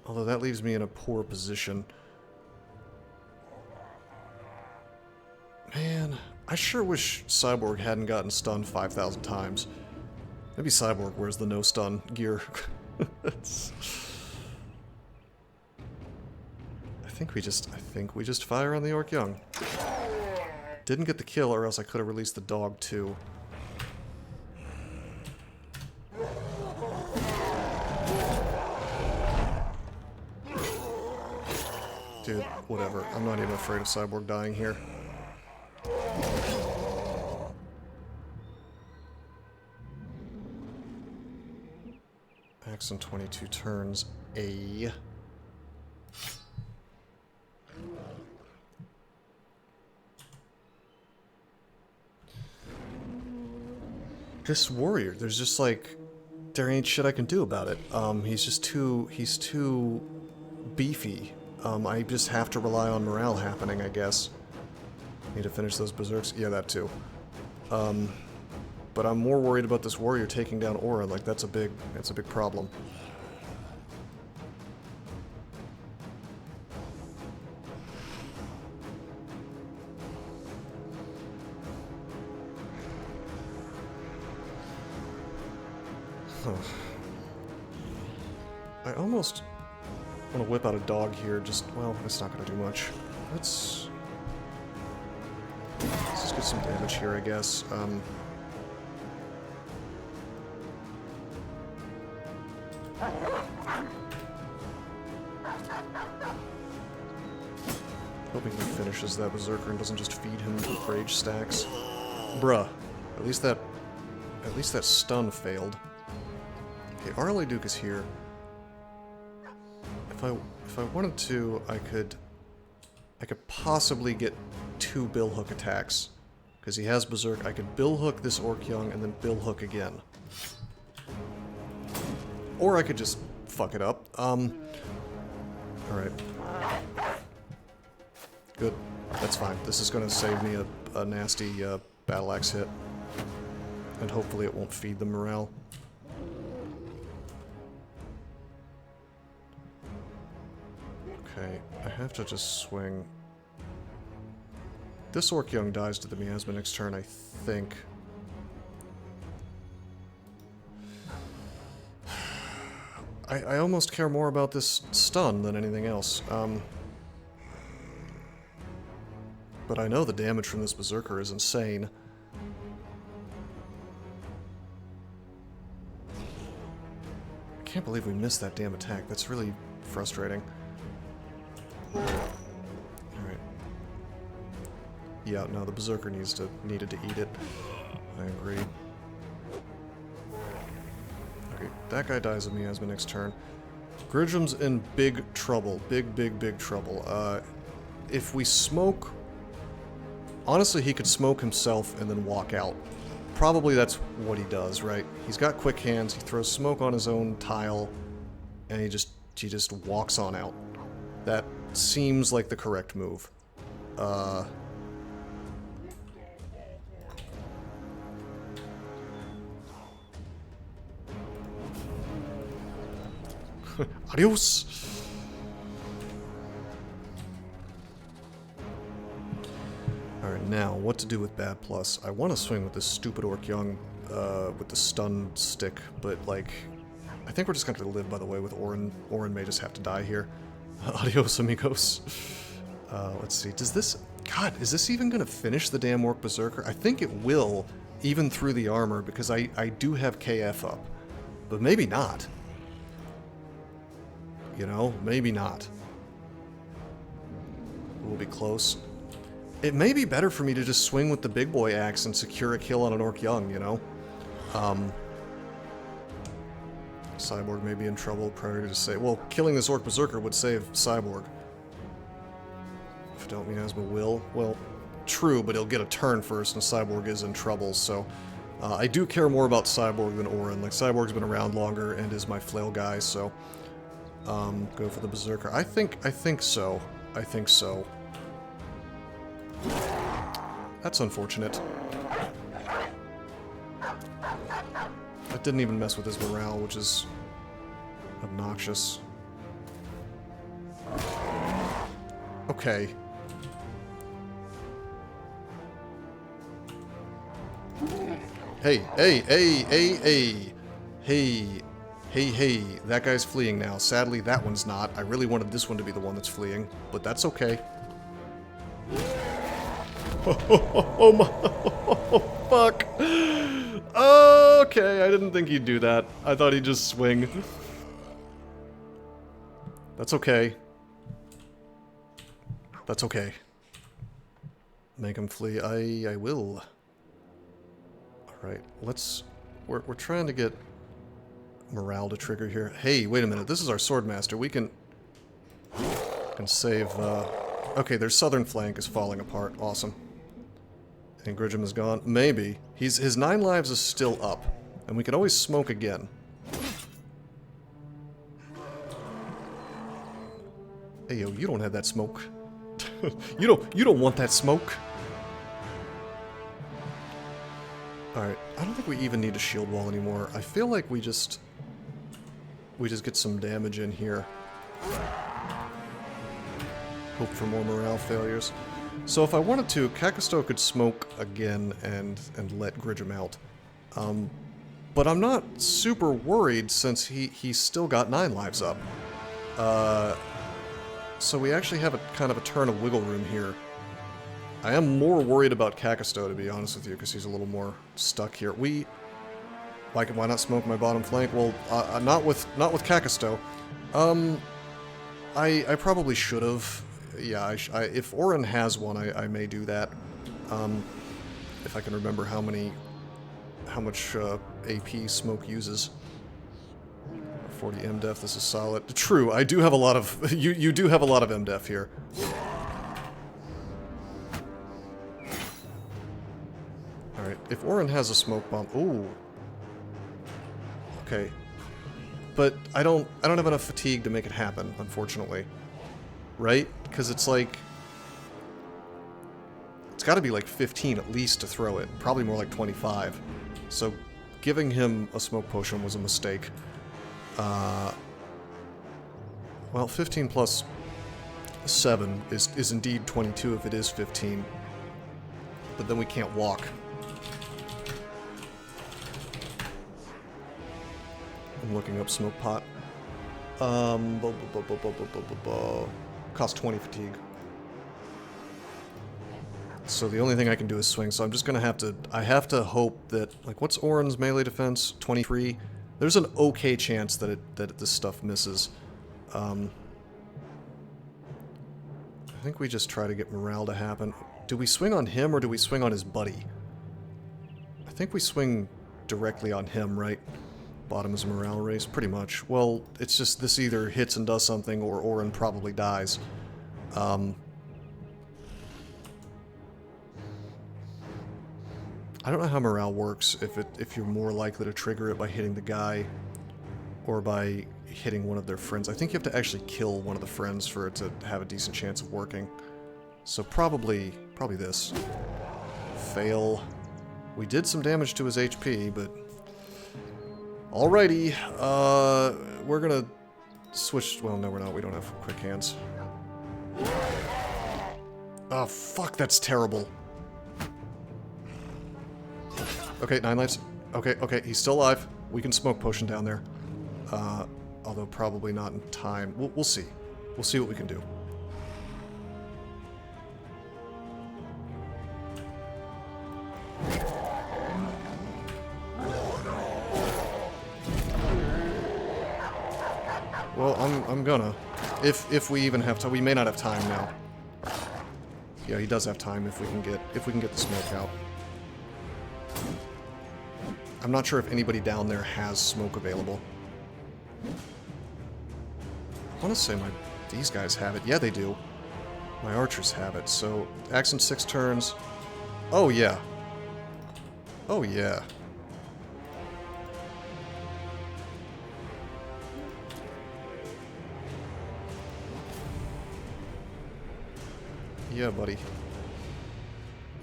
Although that leaves me in a poor position. Man, I sure wish Cyborg hadn't gotten stunned 5,000 times. Maybe Cyborg wears the no-stun gear. I think we just fire on the Orc Young. Didn't get the kill, or else I could have released the dog too. Dude, whatever. I'm not even afraid of Cyborg dying here. Axe in 22 turns. A. This warrior, there's just like, there ain't shit I can do about it. He's too beefy. I just have to rely on morale happening, I guess. Need to finish those berserks? Yeah, that too. But I'm more worried about this warrior taking down Aura, like that's a big problem. Huh. I almost want to whip out a dog here, just, well, it's not going to do much. Let's just get some damage here, I guess. Hoping he finishes that berserker and doesn't just feed him with rage stacks. Bruh. At least that stun failed. Okay, Arle Duke is here. If I wanted to, I could possibly get 2 Bill Hook attacks. Because he has Berserk. I could Bill Hook this Orc Young and then Bill Hook again. Or I could just fuck it up. Alright. Good. That's fine. This is going to save me a nasty Battle Axe hit. And hopefully it won't feed the morale. Okay, I have to just swing. This Orc Young dies to the Miasma next turn, I think. I almost care more about this stun than anything else. But I know the damage from this Berserker is insane. I can't believe we missed that damn attack. That's really frustrating. Alright. Yeah, no, the Berserker needed to eat it. I agree. Okay, that guy dies of Miasma next turn. Gridrum's in big trouble. Big trouble. If we smoke... Honestly, he could smoke himself and then walk out. Probably that's what he does, right? He's got quick hands, he throws smoke on his own tile, and he just walks on out. That seems like the correct move. Adios! Alright, now, what to do with Bad Plus? I want to swing with this stupid Orc Young, with the stun stick, but, like, I think we're just going to live by the way with Orin. Orin may just have to die here. Adios, amigos. Let's see, does this... God, is this even going to finish the damn Orc Berserker? I think it will, even through the armor, because I do have KF up. But maybe not. You know, maybe not. We'll be close. It may be better for me to just swing with the big boy axe and secure a kill on an Orc Young, you know? Cyborg may be in trouble, prior to say... Well, killing this Orc Berserker would save Cyborg. If Don't Miasma will. Well, true, but he'll get a turn first, and Cyborg is in trouble, so... I do care more about Cyborg than Orin. Like, Cyborg's been around longer and is my flail guy, so... Go for the Berserker. I think so. I think so. That's unfortunate. That didn't even mess with his morale, which is obnoxious. Okay. Hey, hey, hey, hey, hey. Hey, hey, hey. That guy's fleeing now. Sadly, that one's not. I really wanted this one to be the one that's fleeing, but that's okay. Oh my. Oh, fuck. Okay, I didn't think he'd do that. I thought he'd just swing. That's okay. That's okay. Make him flee. I will. Alright, let's... We're trying to get morale to trigger here. Hey, wait a minute. This is our Swordmaster. We can save... Okay, their southern flank is falling apart. Awesome. And Gridgem is gone. Maybe. His 9 lives is still up. And we can always smoke again. Hey, yo, you don't have that smoke. you don't want that smoke. Alright, I don't think we even need a shield wall anymore. I feel like we just get some damage in here. Hope for more morale failures. So if I wanted to, Kakasto could smoke again and let Gridgem out. But I'm not super worried since he's still got 9 lives up. So we actually have a kind of a turn of wiggle room here. I am more worried about Kakasto, to be honest with you, because he's a little more stuck here. Why not smoke my bottom flank? Well, not with Kakasto. I probably should have. Yeah, if Orin has one, I may do that. If I can remember how much AP smoke uses. 40 MDef, this is solid. True, I do have a lot of... You do have a lot of MDef here. Alright, if Orin has a smoke bomb... Ooh. Okay. But I don't have enough fatigue to make it happen, unfortunately. Right? Because it's like... It's gotta be like 15 at least to throw it. Probably more like 25. So giving him a smoke potion was a mistake. Well, 15 plus 7 is indeed 22 if it is 15. But then we can't walk. I'm looking up smoke pot. Cost 20 fatigue. So the only thing I can do is swing, so I'm just gonna have to... I have to hope that... Like, what's Orin's melee defense? 23? There's an okay chance that this stuff misses. I think we just try to get morale to happen. Do we swing on him or do we swing on his buddy? I think we swing directly on him, right? Bottom is a morale race, pretty much. Well, it's just this either hits and does something or Orin probably dies. I don't know how morale works, if you're more likely to trigger it by hitting the guy or by hitting one of their friends. I think you have to actually kill one of the friends for it to have a decent chance of working. So probably this. Fail. We did some damage to his HP, but... Alrighty, we're gonna switch... Well, no we're not, we don't have quick hands. Oh, fuck, that's terrible. Okay, 9 lives. Okay, he's still alive. We can smoke potion down there. Although probably not in time. We'll see. We'll see what we can do. Well, I'm gonna. If we even have time. We may not have time now. Yeah, he does have time if we can get the smoke out. I'm not sure if anybody down there has smoke available. I want to say these guys have it. Yeah, they do. My archers have it. So, axe in 6 turns. Oh, yeah. Oh, yeah. Yeah, buddy.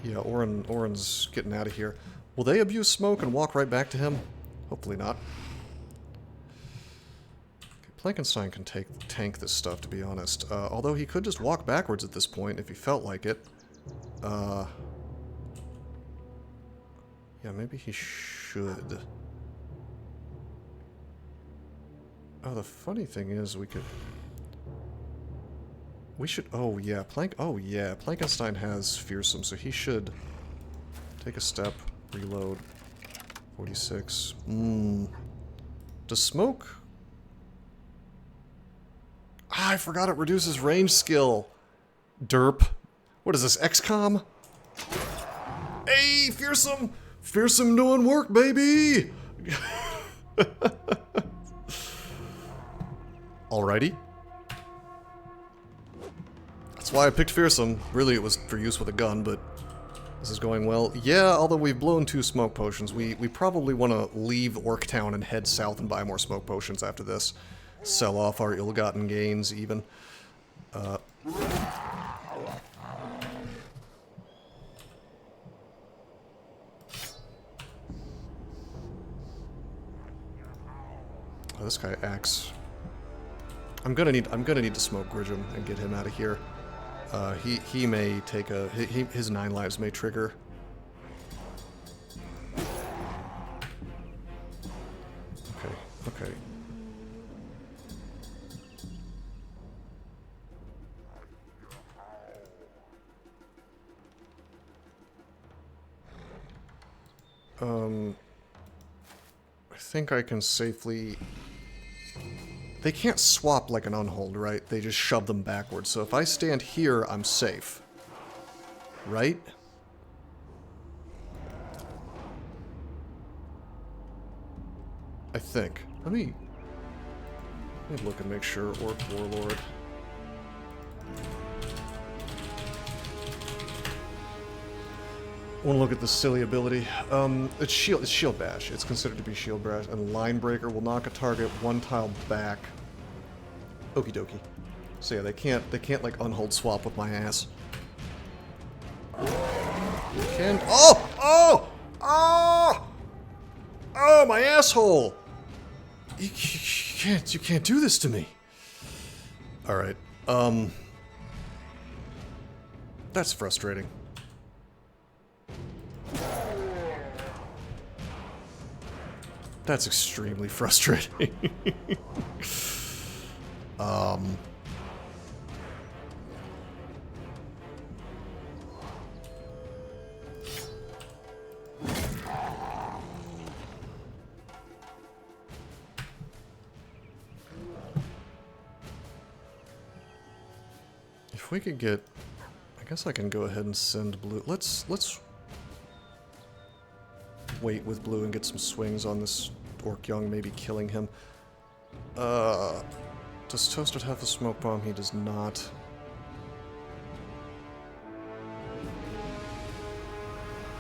Yeah, Oren's getting out of here. Will they abuse smoke and walk right back to him? Hopefully not. Okay, Plankenstein can tank this stuff, to be honest. Although he could just walk backwards at this point if he felt like it. Yeah, maybe he should. Oh, the funny thing is we should... Oh, yeah. Plankenstein has Fearsome, so he should take a step, reload. 46. Does smoke... Ah, I forgot it reduces range skill. Derp. What is this, XCOM? Hey, Fearsome! Fearsome doing work, baby! Alrighty. That's why I picked Fearsome. Really, it was for use with a gun, but this is going well. Yeah, although we've blown 2 smoke potions, we probably want to leave Orktown and head south and buy more smoke potions after this. Sell off our ill-gotten gains, even. Oh, this guy acts... I'm gonna need to smoke Gridgem and get him out of here. He may take a... his 9 lives may trigger. Okay. I think I can safely... They can't swap like an unhold, right? They just shove them backwards. So if I stand here, I'm safe. Right? I think. Let me look and make sure. Orc Warlord. I want to look at the silly ability. It's shield bash. It's considered to be shield bash, and line breaker will knock a target 1 tile back. Okie dokie. So yeah, they can't like unhold swap with my ass. Can oh my asshole! You can't do this to me. All right. That's frustrating. That's extremely frustrating. If we could get... I guess I can go ahead and send blue. Let's wait with blue and get some swings on this Orc Young, maybe killing him. Does Toasted have a smoke bomb? He does not.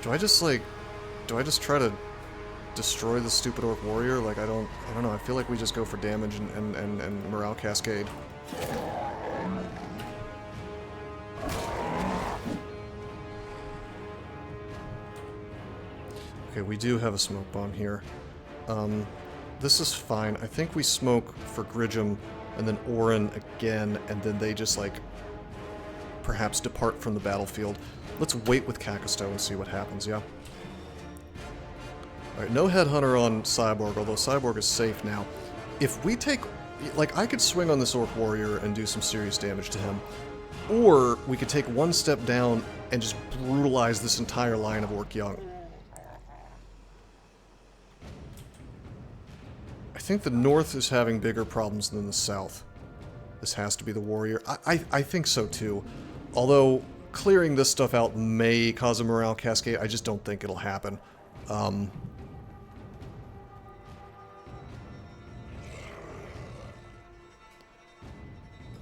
Do I just try to destroy the stupid Orc Warrior? Like, I don't know. I feel like we just go for damage and morale cascade. Okay, we do have a smoke bomb here. This is fine. I think we smoke for Gridgem and then Oren again, and then they just, like, perhaps depart from the battlefield. Let's wait with Kakisto and see what happens, yeah? Alright, no Headhunter on Cyborg, although Cyborg is safe now. If we take... Like, I could swing on this Orc Warrior and do some serious damage to him. Or we could take 1 step down and just brutalize this entire line of Orc Young. I think the north is having bigger problems than the south. This has to be the warrior. I think so too. Although clearing this stuff out may cause a morale cascade, I just don't think it'll happen. And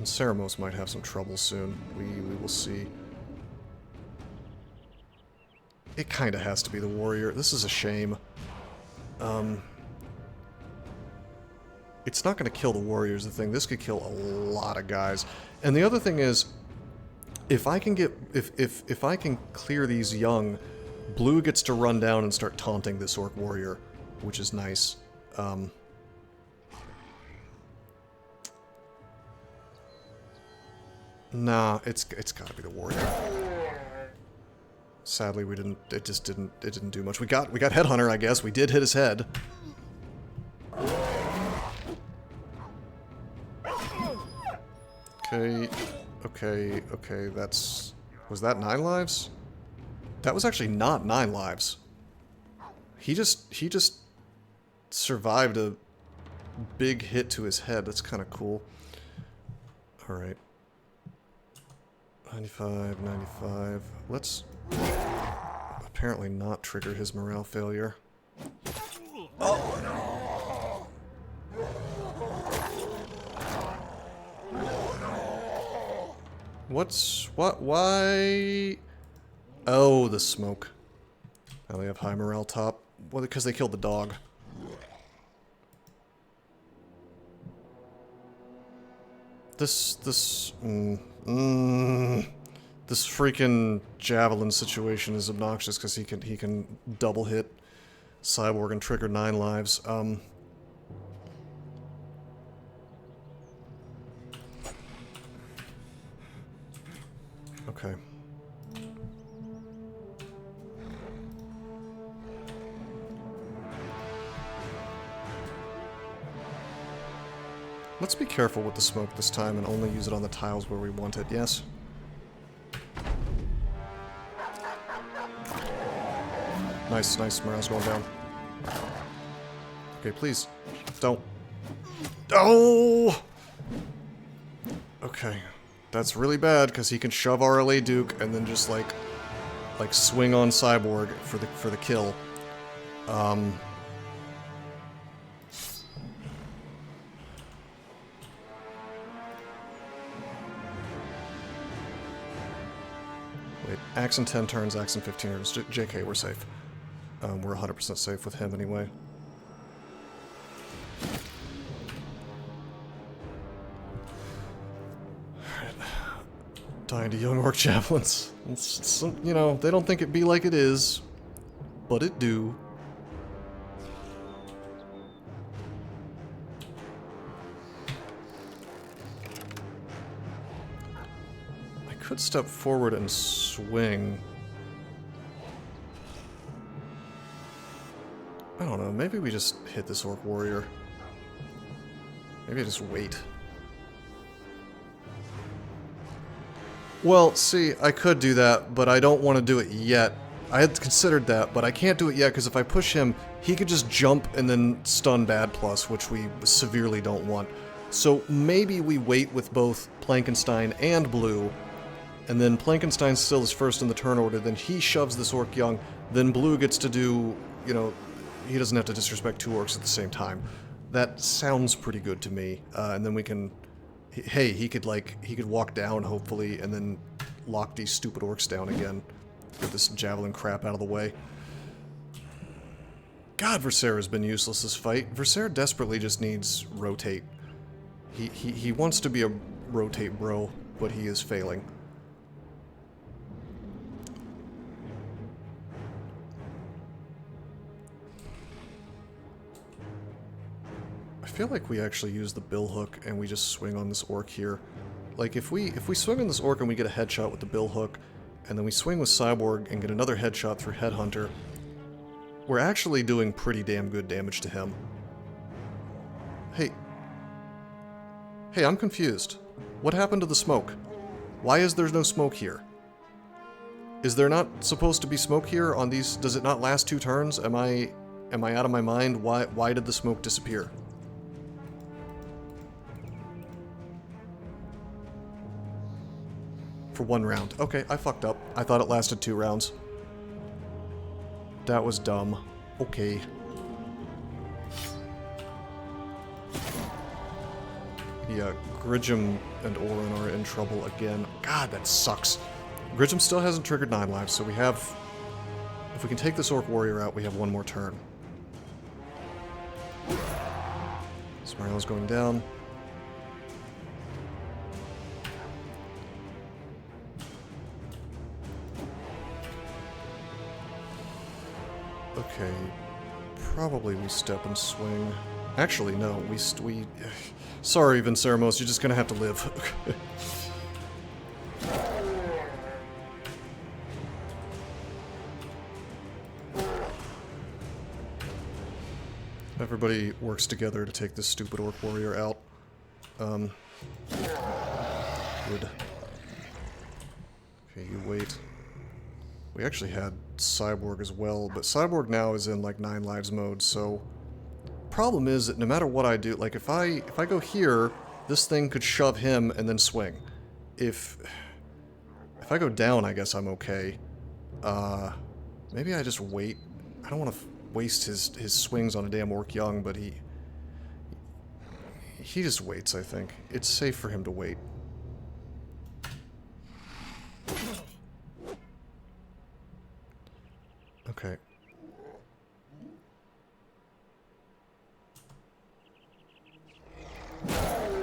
Ceramos might have some trouble soon. We will see. It kinda has to be the warrior. This is a shame. It's not going to kill the warriors, the thing. This could kill a lot of guys. And the other thing is, If I can get if I can clear these young, blue gets to run down and start taunting this orc warrior, which is nice. Nah, it's gotta be the warrior. Sadly, we didn't. It didn't do much. We got Headhunter, I guess. We did hit his head. Okay, okay. Was that 9 lives? That was actually not 9 lives. He just survived a big hit to his head. That's kind of cool. All right. 95, 95. Let's apparently not trigger his morale failure. Oh no! Why? Oh, the smoke. Now they have high morale top. Well, because they killed the dog. This freaking javelin situation is obnoxious because he can double hit Cyborg and trigger 9 lives. Okay. Let's be careful with the smoke this time and only use it on the tiles where we want it, yes? Nice, nice. Morale's going down. Okay, please. Don't. Oh! Okay. That's really bad, because he can shove RLA Duke and then just, like swing on Cyborg for the kill. Wait, Axe in 10 turns, Axe in 15 turns. JK, we're safe. We're 100% safe with him anyway. Alright. Dying to young orc javelins. It's, you know, they don't think it be like it is, but it do. I could step forward and swing. I don't know, maybe we just hit this orc warrior. Maybe I just wait. Well, see, I could do that, but I don't want to do it yet. I had considered that, but I can't do it yet, because if I push him, he could just jump and then stun Bad Plus, which we severely don't want. So maybe we wait with both Plankenstein and Blue, and then Plankenstein still is first in the turn order, then he shoves this orc young, then Blue gets to do, you know, he doesn't have to disrespect 2 orcs at the same time. That sounds pretty good to me. And then we can... Hey, he could walk down, hopefully, and then lock these stupid orcs down again. Get this javelin crap out of the way. God, Vercera's been useless this fight. Vercera desperately just needs rotate. He wants to be a rotate bro, but he is failing. I feel like we actually use the bill hook and we just swing on this orc here. Like if we swing on this orc and we get a headshot with the bill hook, and then we swing with Cyborg and get another headshot through Headhunter, we're actually doing pretty damn good damage to him. Hey, I'm confused. What happened to the smoke? Why is there no smoke here? Is there not supposed to be smoke here on these? Does it not last 2 turns? Am I out of my mind? Why did the smoke disappear? For 1 round. Okay, I fucked up. I thought it lasted 2 rounds. That was dumb. Okay. Yeah, Gridgem and Orin are in trouble again. God, that sucks. Gridgem still hasn't triggered 9 lives, so we have... If we can take this Orc Warrior out, we have 1 more turn. Smarill's going down. Okay, probably we step and swing. Actually, no, we... Sorry, Vinceremos, you're just gonna have to live. Everybody works together to take this stupid Orc Warrior out. Good. Okay, you wait. We actually had Cyborg as well, but Cyborg now is in like 9 lives mode, so... Problem is that no matter what I do, like if I go here, this thing could shove him and then swing. If I go down, I guess I'm okay. Maybe I just wait. I don't want to waste his swings on a damn Orc Young, but he just waits, I think. It's safe for him to wait. Okay.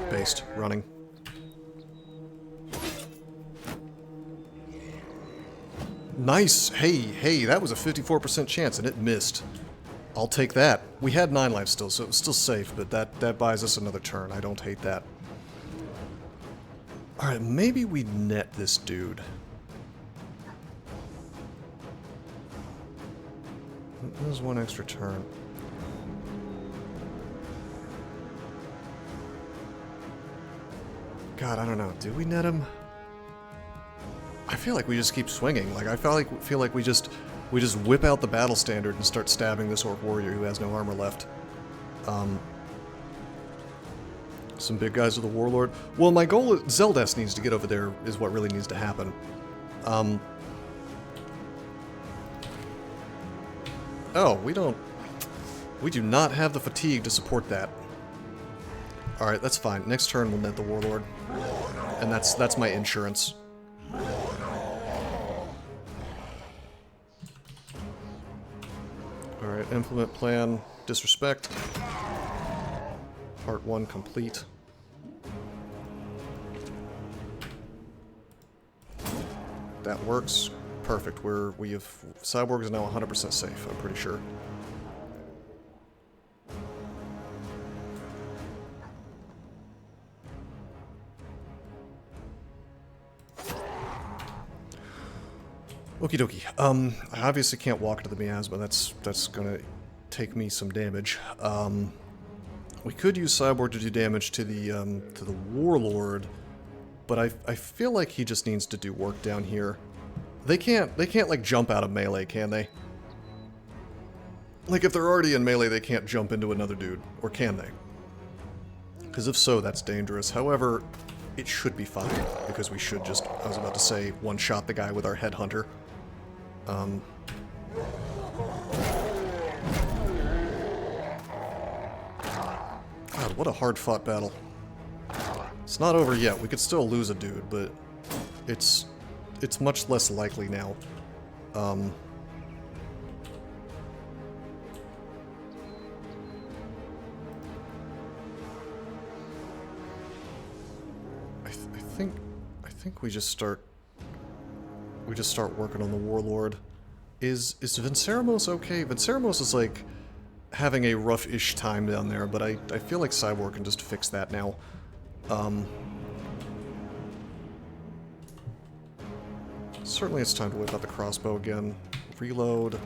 Based. Running. Nice! Hey, that was a 54% chance and it missed. I'll take that. We had 9 lives still, so it was still safe, but that buys us another turn. I don't hate that. Alright, maybe we net this dude. There's 1 extra turn. God, I don't know. Do we net him? I feel like we just keep swinging. Like I feel like we just whip out the battle standard and start stabbing this Orc Warrior who has no armor left. Some big guys with the Warlord. Well, my goal is Zeldas needs to get over there is what really needs to happen. Oh, we do not have the fatigue to support that. Alright, that's fine. Next turn we'll net the Warlord. And that's my insurance. Alright, implement plan, disrespect. Part 1 complete. That works. Perfect. Cyborg is now 100% safe, I'm pretty sure. Okie dokie. I obviously can't walk into the miasma. That's gonna take me some damage. We could use Cyborg to do damage to the Warlord, but I feel like he just needs to do work down here. They can't like jump out of melee, can they? Like if they're already in melee, they can't jump into another dude, or can they? Because if so, that's dangerous. However, it should be fine because we should just, I was about to say, one-shot the guy with our headhunter. God, what a hard-fought battle. It's not over yet. We could still lose a dude, but it's much less likely now. I think we just start working on the Warlord. Is Vinceremos okay? Vinceremos is like having a rough-ish time down there, but I feel like Cyborg can just fix that now. Certainly it's time to whip out the crossbow again. Reload.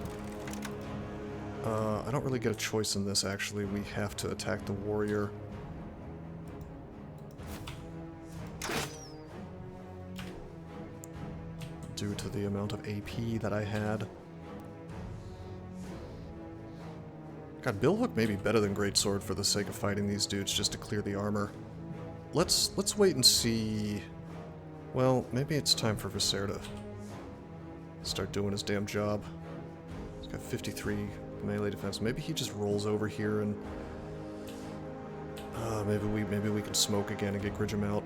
I don't really get a choice in this, actually. We have to attack the warrior. Due to the amount of AP that I had. God, Billhook may be better than Greatsword for the sake of fighting these dudes just to clear the armor. Let's wait and see... Well, maybe it's time for Visser to start doing his damn job. He's got 53 melee defense. Maybe he just rolls over here and... maybe we can smoke again and get Gridgem out.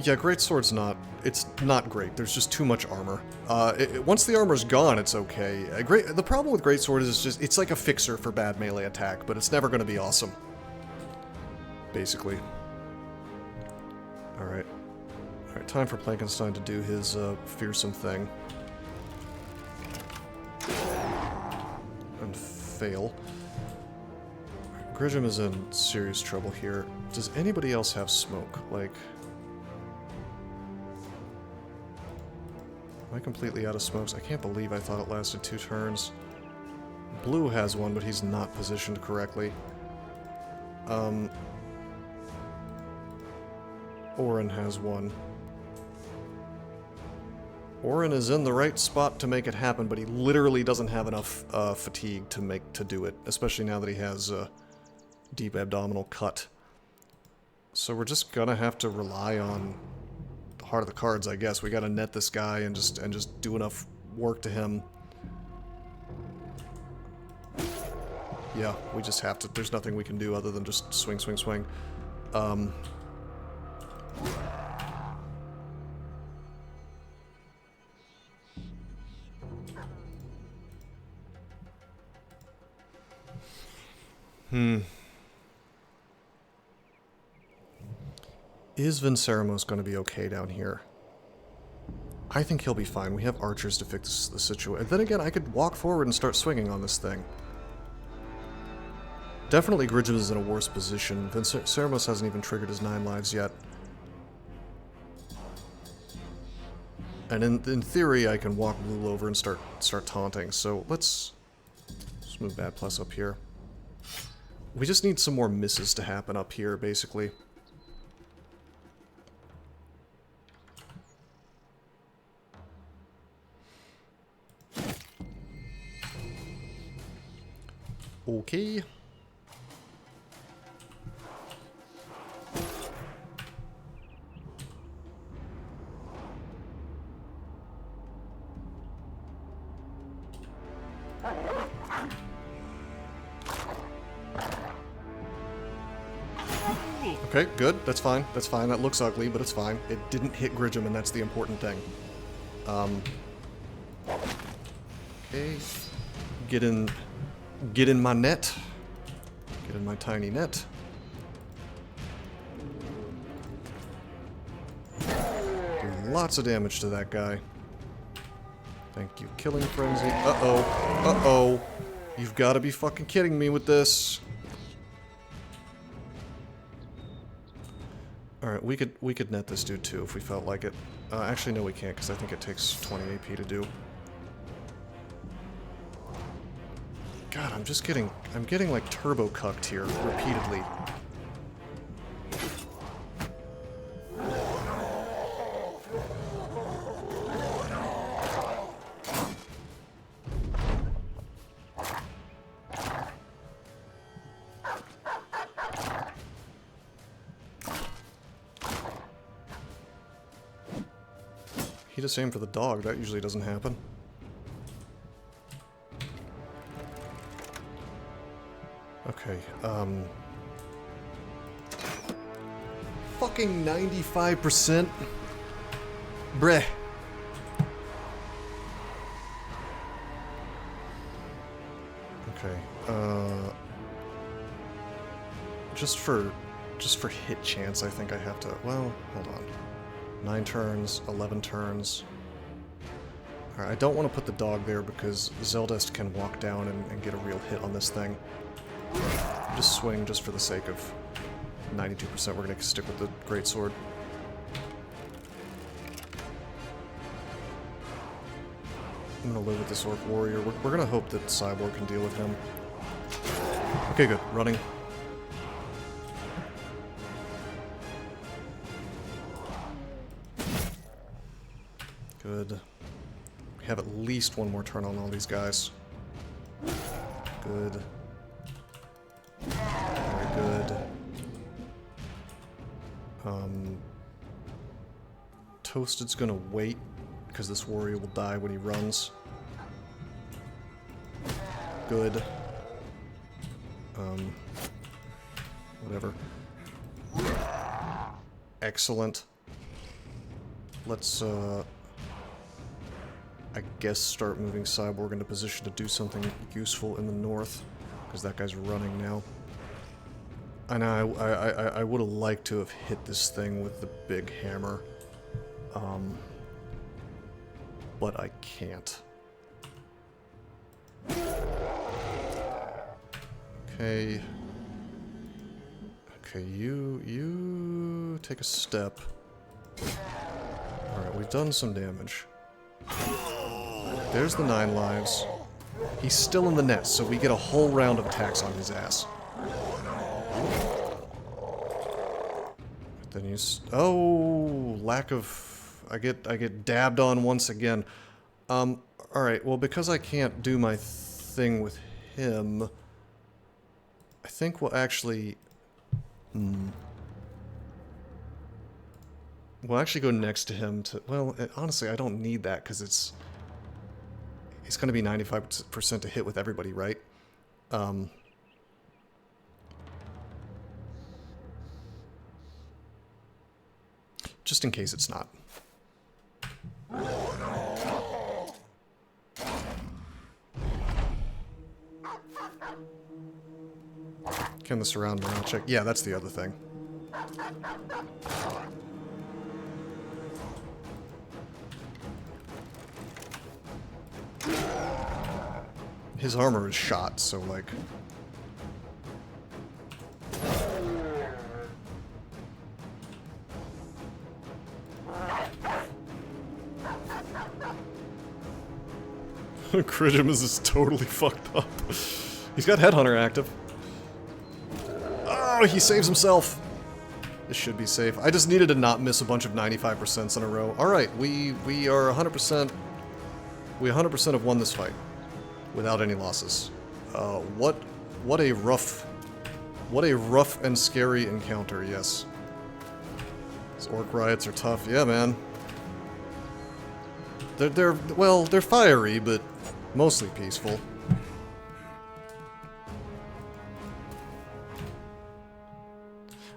Yeah, Greatsword's not... It's not great. There's just too much armor. Once the armor's gone, it's okay. The problem with Greatsword is just... It's like a fixer for bad melee attack, but it's never going to be awesome. Basically. Alright. Alright, time for Plankenstein to do his fearsome thing. And fail. Grisham is in serious trouble here. Does anybody else have smoke? Like... Am I completely out of smokes? I can't believe I thought it lasted 2 turns. Blue has one, but he's not positioned correctly. Orin has one. Orin is in the right spot to make it happen, but he literally doesn't have enough fatigue to do it, especially now that he has a deep abdominal cut. So we're just gonna have to rely on the heart of the cards, I guess. We gotta net this guy and just do enough work to him. Yeah, we just have to. There's nothing we can do other than just swing, swing, swing. Is Vinceremos going to be okay down here? I think he'll be fine. We have archers to fix the situation. Then again, I could walk forward and start swinging on this thing. Definitely Grisham is in a worse position. Vinceremos hasn't even triggered his 9 lives yet. And in theory, I can walk Blue over and start taunting. So let's move Bad Plus up here. We just need some more misses to happen up here, basically. Okay. Okay, good. That's fine. That's fine. That looks ugly, but it's fine. It didn't hit Grisham, and that's the important thing. Okay. Get in my net. Get in my tiny net. Do lots of damage to that guy. Thank you. Killing Frenzy. Uh-oh. Uh-oh. You've got to be fucking kidding me with this. Alright, we could net this dude too if we felt like it. Actually, no we can't, because I think it takes 20 AP to do. God, I'm getting like turbo cucked here, repeatedly. He just aimed for the dog, that usually doesn't happen. Okay, fucking 95%? Breh. Okay, just for hit chance, I think I have to, well, hold on. 9 turns, 11 turns. Alright, I don't want to put the dog there because Zeldest can walk down and get a real hit on this thing. Just swing just for the sake of 92%. We're going to stick with the greatsword. I'm going to live with this Orc Warrior. We're going to hope that Cyborg can deal with him. Okay, good. Running. Good. We have at least one more turn on all these guys. Good. Very good. Toasted's gonna wait, because this warrior will die when he runs. Good. Whatever. Excellent. Let's, I guess start moving Cyborg into position to do something useful in the north, because that guy's running now. I know I would have liked to have hit this thing with the big hammer. But I can't. Okay. Okay, you take a step. Alright, we've done some damage. There's the 9 lives. He's still in the nest, so we get a whole round of attacks on his ass. Then you oh, lack of... I get dabbed on once again. Alright, well, because I can't do my thing with him, I think we'll actually... We'll actually go next to him to... Well, honestly, I don't need that, because it's going to be 95% to hit with everybody, right? Just in case it's not. Can the surround morale check? Yeah, that's the other thing. His armor is shot, so like... Crigimus is totally fucked up. He's got Headhunter active. Oh, he saves himself. This should be safe. I just needed to not miss a bunch of 95% in a row. Alright, we are 100%... We 100% have won this fight. Without any losses. What a rough and scary encounter, yes. These orc riots are tough. Yeah, man. They're fiery, but mostly peaceful.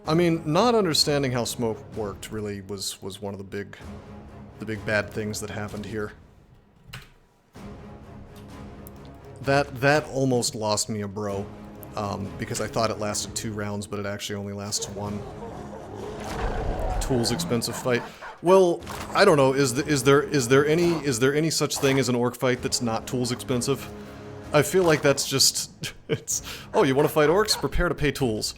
I mean, not understanding how smoke worked really was one of the big bad things that happened here. That almost lost me a bro, because I thought it lasted 2 rounds, but it actually only lasts 1. Tool's expensive fight. Well, I don't know. Is there any such thing as an orc fight that's not tools expensive? I feel like that's just it's. Oh, you want to fight orcs? Prepare to pay tools.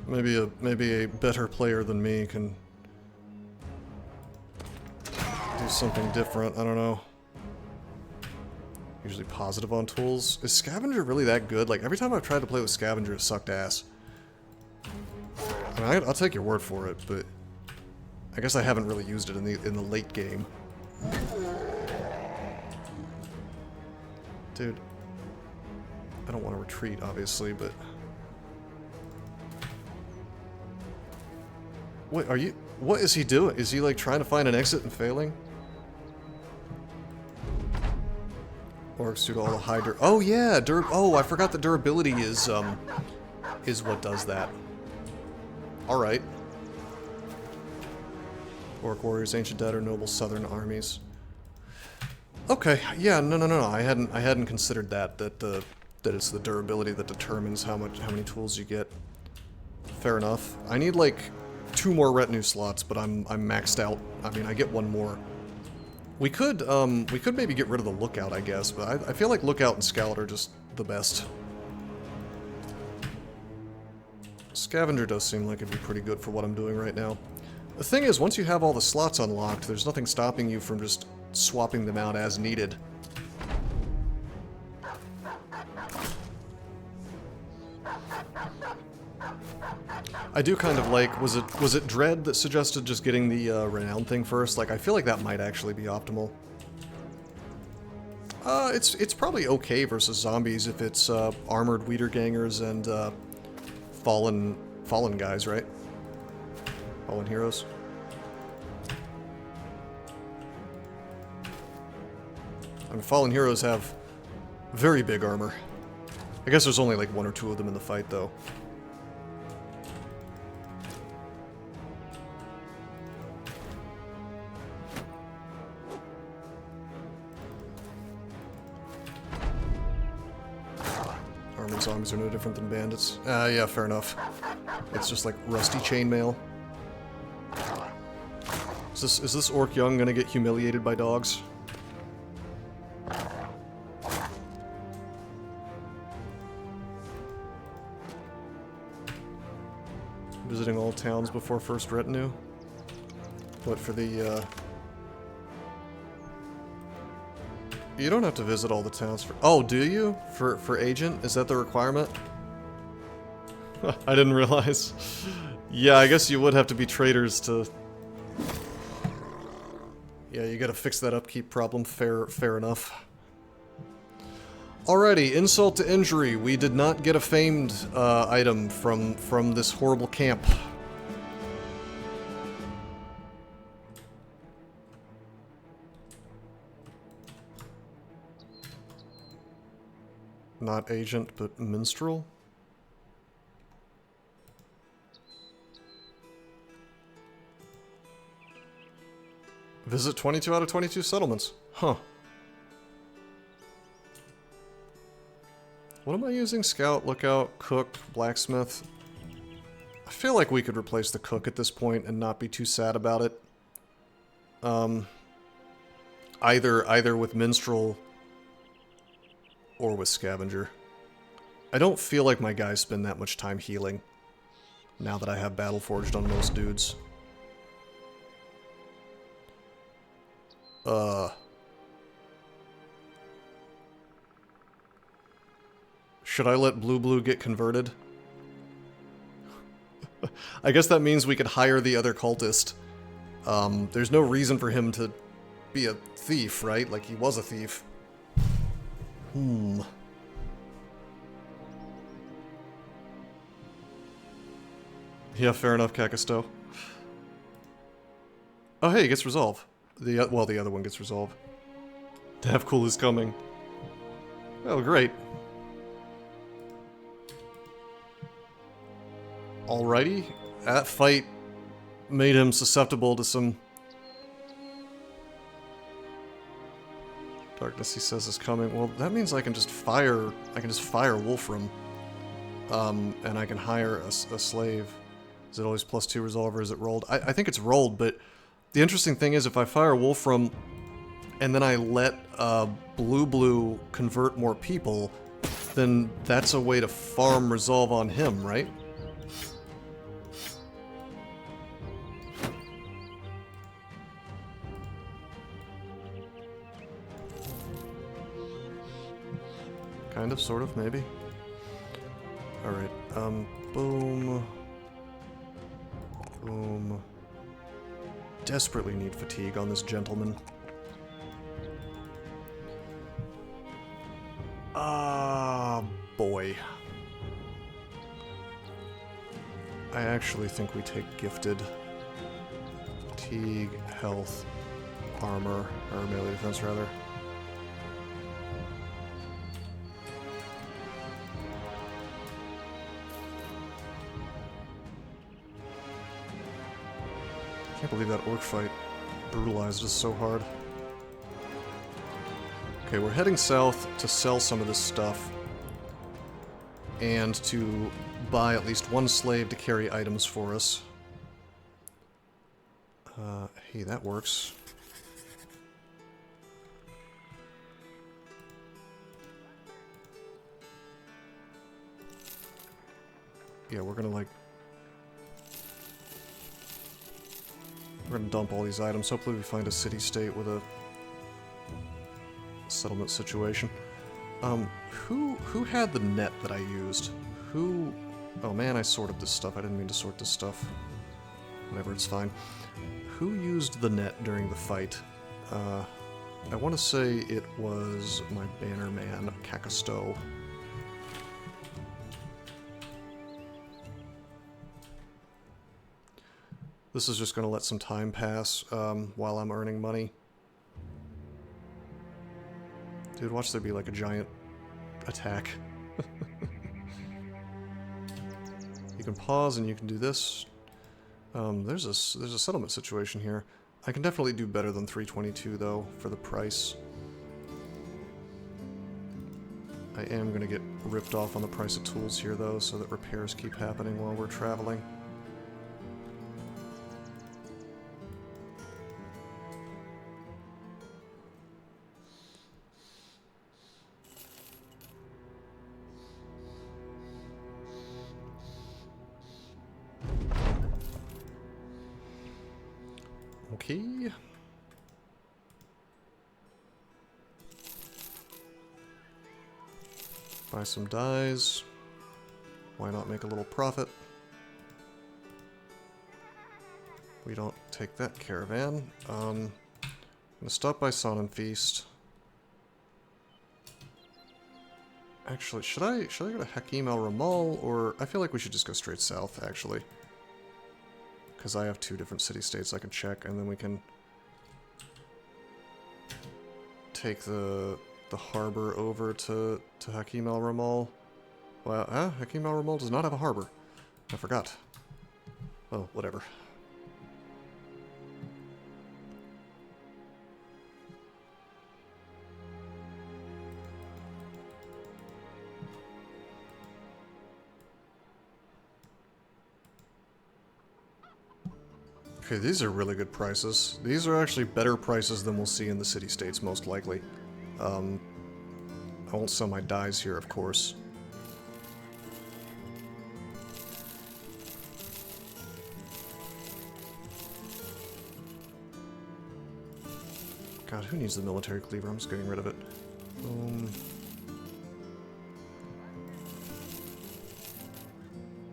Maybe a better player than me can do something different. I don't know. Usually positive on tools. Is Scavenger really that good? Like, every time I've tried to play with Scavenger, it sucked ass. I mean, I'll take your word for it, but I guess I haven't really used it in the late game. Dude, I don't want to retreat, obviously, but... Wait, are you... What is he doing? Is he, like, trying to find an exit and failing? Orcs due to all the high oh, yeah! Oh, I forgot that durability is what does that. Alright. Orc warriors, ancient dead, or noble southern armies. Okay, yeah, no. I hadn't considered that it's the durability that determines how many tools you get. Fair enough. I need, like... 2 more retinue slots, but I'm maxed out. I mean, I get 1 more. We could maybe get rid of the lookout, I guess, but I feel like lookout and scout are just the best. Scavenger does seem like it'd be pretty good for what I'm doing right now. The thing is, once you have all the slots unlocked, there's nothing stopping you from just swapping them out as needed. I do kind of like, was it Dread that suggested just getting the Renown thing first? Like, I feel like that might actually be optimal. It's probably okay versus zombies if it's armored Wiedergangers and fallen guys, right? Fallen heroes. I mean, fallen heroes have very big armor. I guess there's only like 1 or 2 of them in the fight, though. zombies are no different than bandits. Yeah, fair enough. It's just like rusty chainmail. Is this orc young gonna get humiliated by dogs? Visiting all towns before first retinue? What, for the, You don't have to visit all the towns for... Oh, do you? For agent? Is that the requirement? I didn't realize. Yeah, I guess you would have to be traders to... Yeah, you gotta fix that upkeep problem. Fair enough. Alrighty, insult to injury. We did not get a famed item from this horrible camp. Not agent, but minstrel? Visit 22 out of 22 settlements. Huh. What am I using? Scout, lookout, cook, blacksmith. I feel like we could replace the cook at this point and not be too sad about it. Either with minstrel or with scavenger. I don't feel like my guys spend that much time healing now that I have Battle Forged on most dudes. Should I let Blue get converted? I guess that means we could hire the other cultist. There's no reason for him to be a thief, right? Like, he was a thief. Yeah, fair enough, Kakasto. Oh, hey, it gets resolved. Well, the other one gets resolved. Cool is coming. Oh, great. Alrighty. That fight made him susceptible to some... Darkness, he says, is coming. Well, that means I can just fire... Wolfram. And I can hire a slave. Is it always +2 resolve, or is it rolled? I think it's rolled, but the interesting thing is if I fire Wolfram and then I let Blue convert more people, then that's a way to farm resolve on him, right? Kind of, sort of, maybe. Alright, boom. Boom. Desperately need fatigue on this gentleman. Ah, boy. I actually think we take gifted. Fatigue, health, armor, or melee defense, rather. I can't believe that orc fight brutalized us so hard. Okay, we're heading south to sell some of this stuff. And to buy at least one slave to carry items for us. Hey, that works. Yeah, we're gonna like... We're gonna dump all these items. Hopefully we find a city-state with a settlement situation. Who had the net that I used? Who... Oh man, I sorted this stuff. I didn't mean to sort this stuff. Whatever, it's fine. Who used the net during the fight? I want to say it was my banner man, Kakasto. This is just going to let some time pass while I'm earning money. Dude, watch there be like a giant attack. You can pause and you can do this. There's a settlement situation here. I can definitely do better than 322 though for the price. I am going to get ripped off on the price of tools here, though, so that repairs keep happening while we're traveling. Okay. Buy some dyes. Why not make a little profit? We don't take that caravan. I'm gonna stop by Son and Feast. Actually, should I go to Hakim El Ramal, or I feel like we should just go straight south, actually. Because I have 2 different city-states I can check, and then we can take the harbor over to Hakim El Ramal. Well, Hakim El Ramal does not have a harbor. I forgot. Oh, whatever. Okay, these are really good prices. These are actually better prices than we'll see in the city-states, most likely. I won't sell my dyes here, of course. God, who needs the military cleaver? I'm just getting rid of it.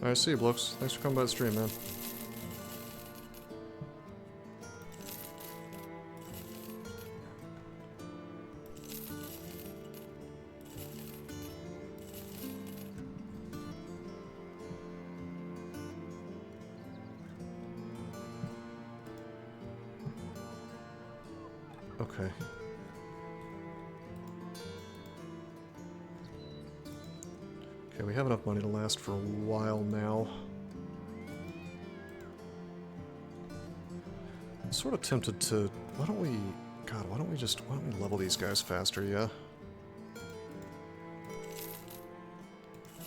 Alright, see you, blokes. Thanks for coming by the stream, man. Okay. Okay, we have enough money to last for a while now. I'm sort of tempted to... why don't we level these guys faster, yeah?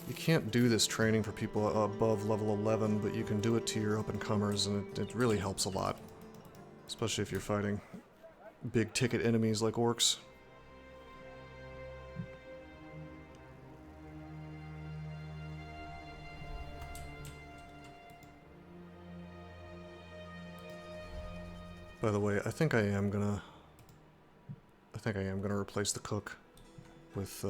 You can't do this training for people above level 11, but you can do it to your up-and-comers, and it really helps a lot. Especially if you're fighting big-ticket enemies like orcs. By the way, I think I am gonna replace the cook with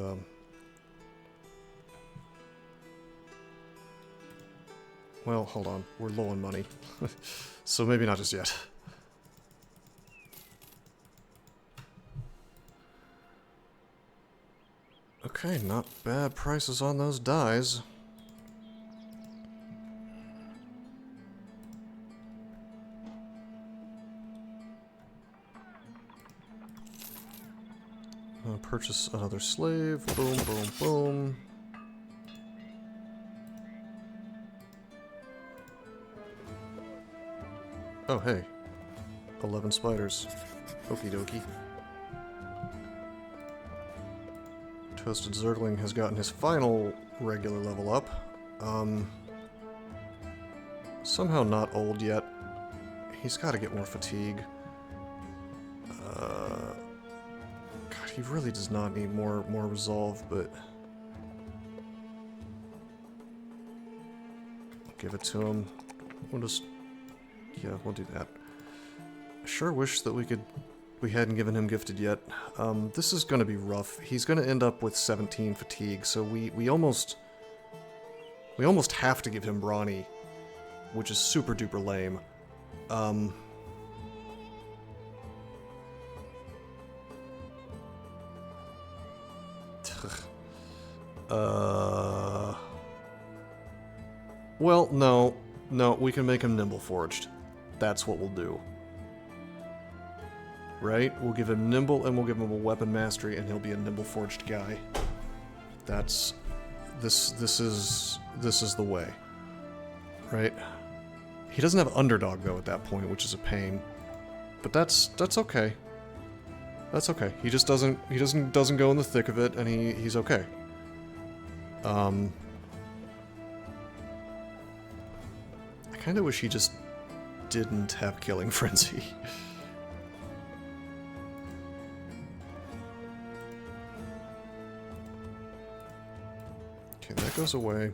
well, hold on. We're low on money. So maybe not just yet. Okay, not bad prices on those dyes. Purchase another slave. Boom, boom, boom. Oh, hey. 11 spiders. Okie dokie. Toasted Zergling has gotten his final regular level up. Somehow not old yet. He's got to get more fatigue. God, he really does not need more resolve, but... I'll give it to him. We'll just... yeah, we'll do that. I sure wish that we hadn't given him gifted yet. This is going to be rough. He's going to end up with 17 fatigue, so we almost have to give him brawny, which is super duper lame. Well, no, we can make him nimble forged. That's what we'll do. Right? We'll give him nimble and we'll give him a weapon mastery and he'll be a nimble forged guy. That's... This is the way. Right? He doesn't have underdog though at that point, which is a pain. But that's okay. That's okay. He just doesn't go in the thick of it and he's okay. I kind of wish he just didn't have Killing Frenzy. Okay, that goes away.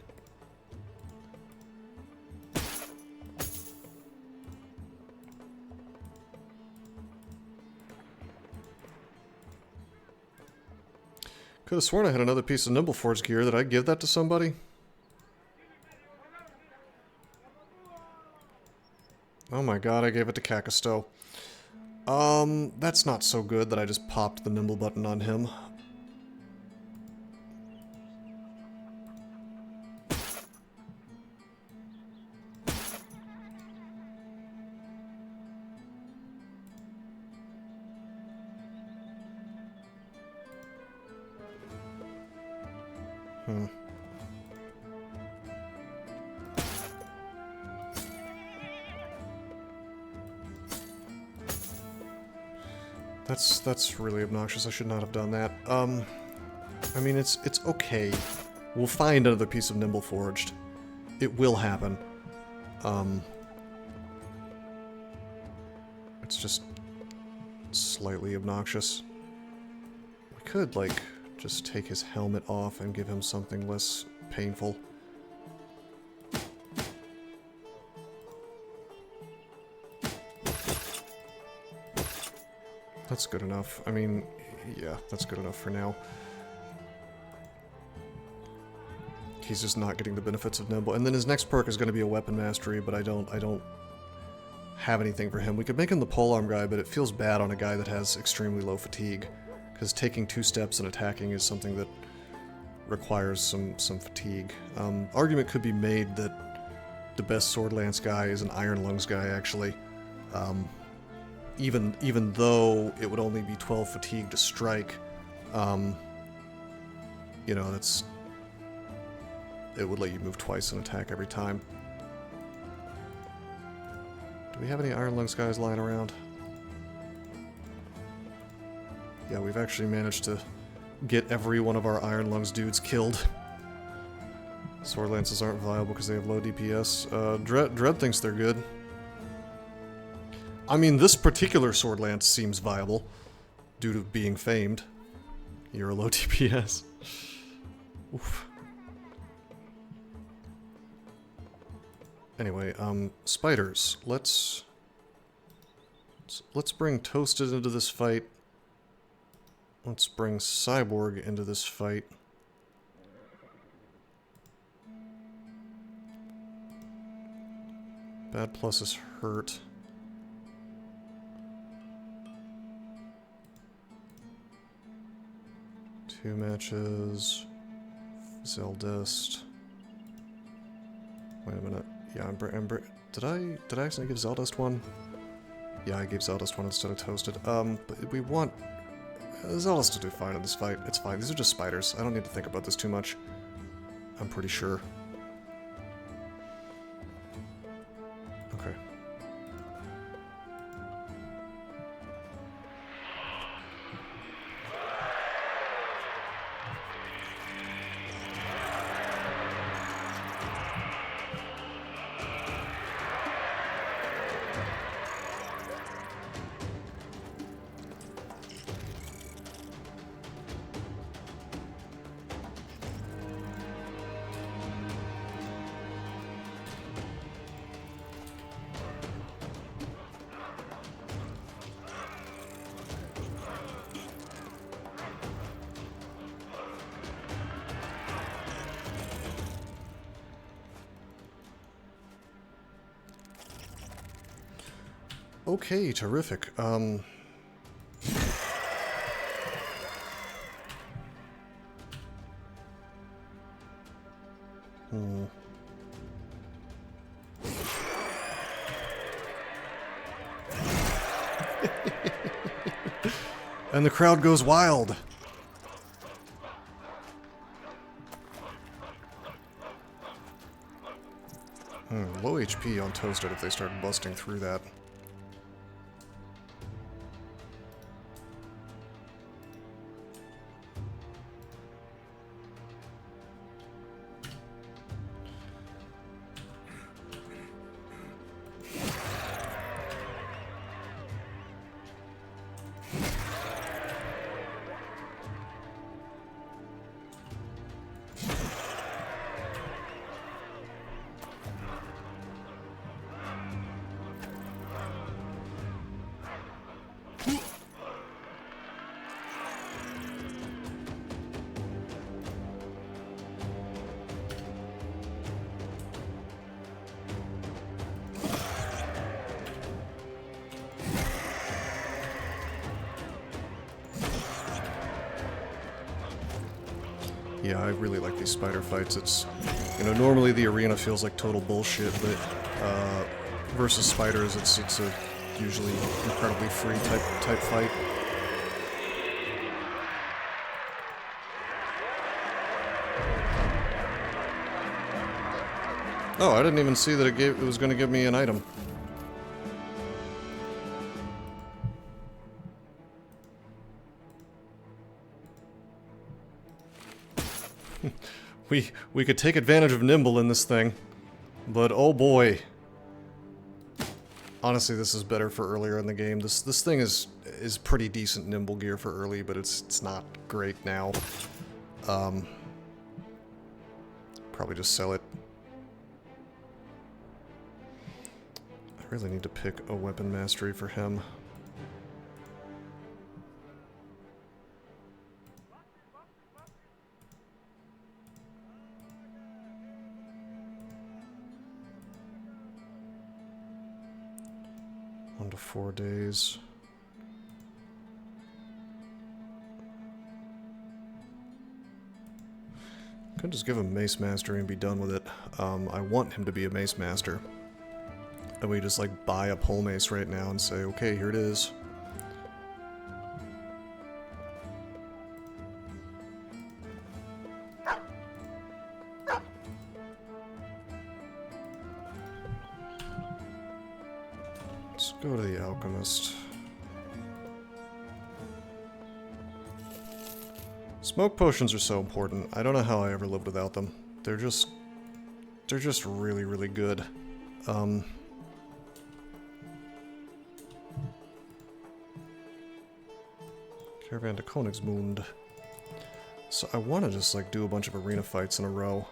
Could have sworn I had another piece of Nimbleforge gear. Did I give that to somebody? Oh my god, I gave it to Kakasto. That's not so good that I just popped the Nimble button on him. That's really obnoxious. I should not have done that. I mean, it's okay. We'll find another piece of Nimble Forged. It will happen. It's just slightly obnoxious. We could, like, just take his helmet off and give him something less painful. That's good enough. I mean, yeah, that's good enough for now. He's just not getting the benefits of Nimble. And then his next perk is going to be a Weapon Mastery, but I don't have anything for him. We could make him the polearm guy, but it feels bad on a guy that has extremely low fatigue. Because taking 2 steps and attacking is something that requires some fatigue. Argument could be made that the best Sword Lance guy is an Iron Lungs guy, actually. Even though it would only be 12 fatigue to strike, you know, it would let you move twice and attack every time. Do we have any Iron Lungs guys lying around? Yeah, we've actually managed to get every one of our Iron Lungs dudes killed. Sword Lances aren't viable because they have low DPS. Dread thinks they're good. I mean, this particular Sword Lance seems viable, due to being famed. You're a low DPS. Oof. Anyway, spiders. Let's bring Toasted into this fight. Let's bring Cyborg into this fight. Bad Plus is hurt. Two matches. Zeldest. Wait a minute. Yeah, did I accidentally give Zeldest one? Yeah, I gave Zeldest one instead of Toasted. But we want Zeldest to do fine in this fight. It's fine. These are just spiders. I don't need to think about this too much. I'm pretty sure. Okay. Okay, terrific. And the crowd goes wild. Low HP on Toasted if they start busting through that. Yeah, I really like these spider fights. It's, you know, normally the arena feels like total bullshit, but versus spiders, it's a usually incredibly free type fight. Oh, I didn't even see that it was going to give me an item. We could take advantage of Nimble in this thing, but oh boy. Honestly, this is better for earlier in the game. This thing is pretty decent Nimble gear for early, but it's not great now. Probably just sell it. I really need to pick a weapon mastery for him. One to 4 days. Could just give him Mace Mastery and be done with it. I want him to be a Mace Master. And we just like buy a pole mace right now and say, okay, here it is. Let's go to the Alchemist. Smoke potions are so important. I don't know how I ever lived without them. They're just really, really good. Caravan to Königsmund. So I want to just like do a bunch of arena fights in a row.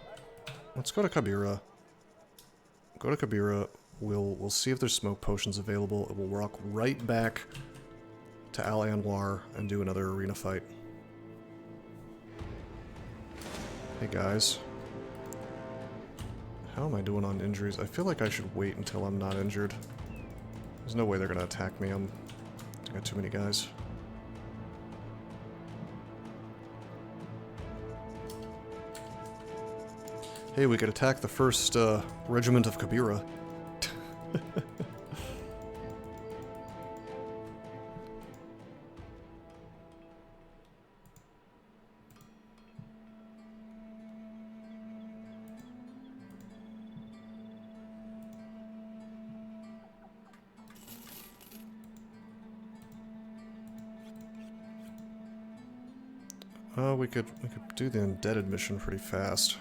Let's go to Kabira. Go to Kabira. We'll see if there's smoke potions available. And we'll walk right back to Al Anwar and do another arena fight. Hey guys. How am I doing on injuries? I feel like I should wait until I'm not injured. There's no way they're gonna attack me. I got too many guys. Hey, we could attack the first regiment of Kabira. We could do the indebted mission pretty fast.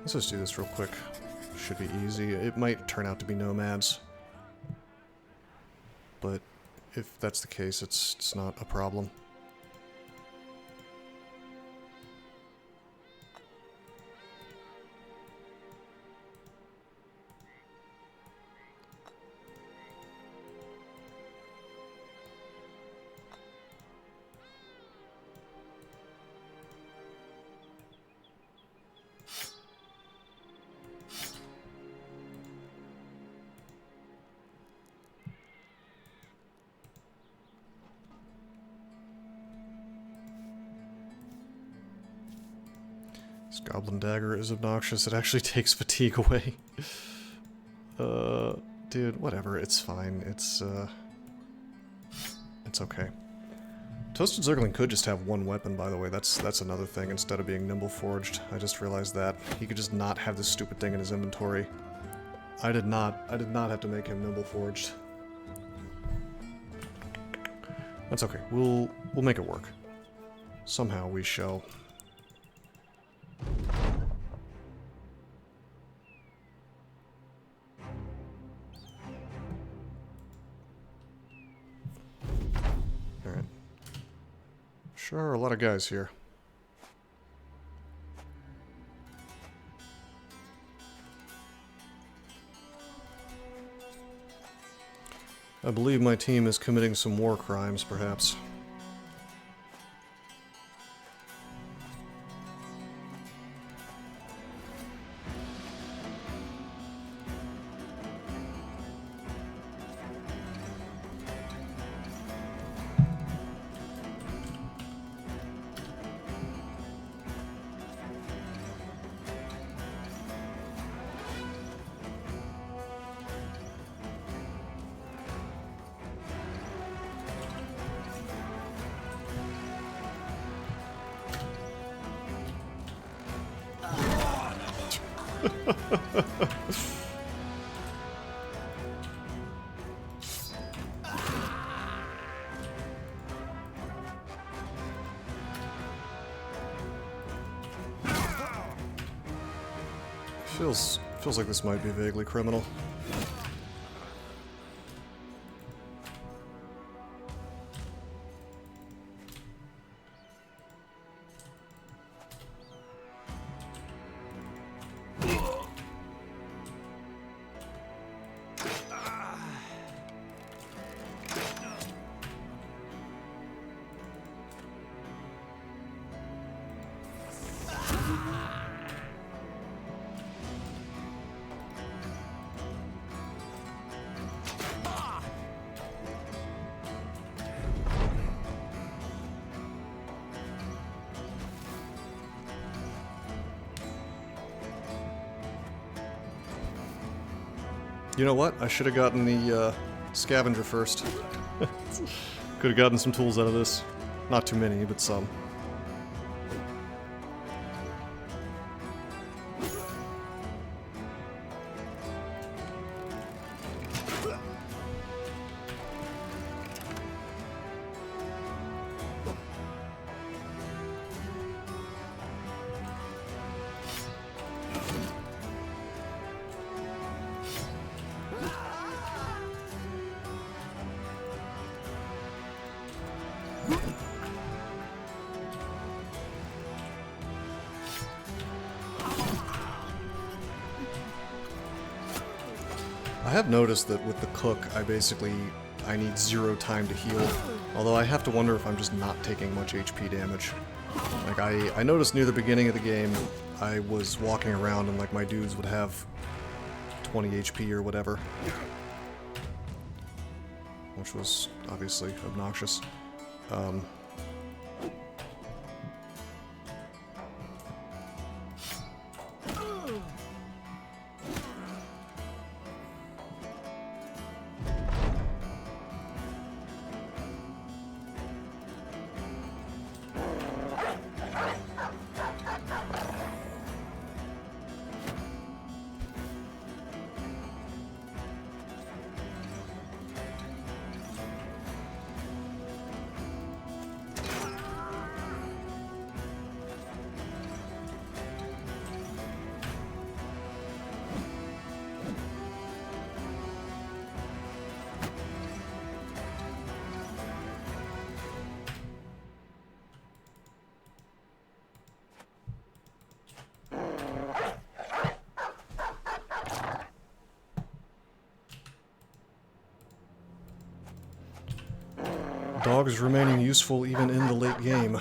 Let's just do this real quick. Should be easy. It might turn out to be nomads. But if that's the case, it's not a problem. This Goblin Dagger is obnoxious. It actually takes fatigue away. Dude, whatever. It's fine. It's okay. Toasted Zergling could just have one weapon, by the way. That's another thing. Instead of being Nimble Forged, I just realized that he could just not have this stupid thing in his inventory. I did not have to make him Nimble Forged. That's okay. We'll make it work. Somehow we shall. Alright. Sure, a lot of guys here. I believe my team is committing some war crimes, perhaps. Feels like this might be vaguely criminal. You know what? I should have gotten the scavenger first. Could have gotten some tools out of this. Not too many, but some. I have noticed that with the cook, I need 0 time to heal. Although I have to wonder if I'm just not taking much HP damage. Like, I noticed near the beginning of the game, I was walking around and, like, my dudes would have 20 HP or whatever. Which was obviously obnoxious. Dogs remaining useful even in the late game.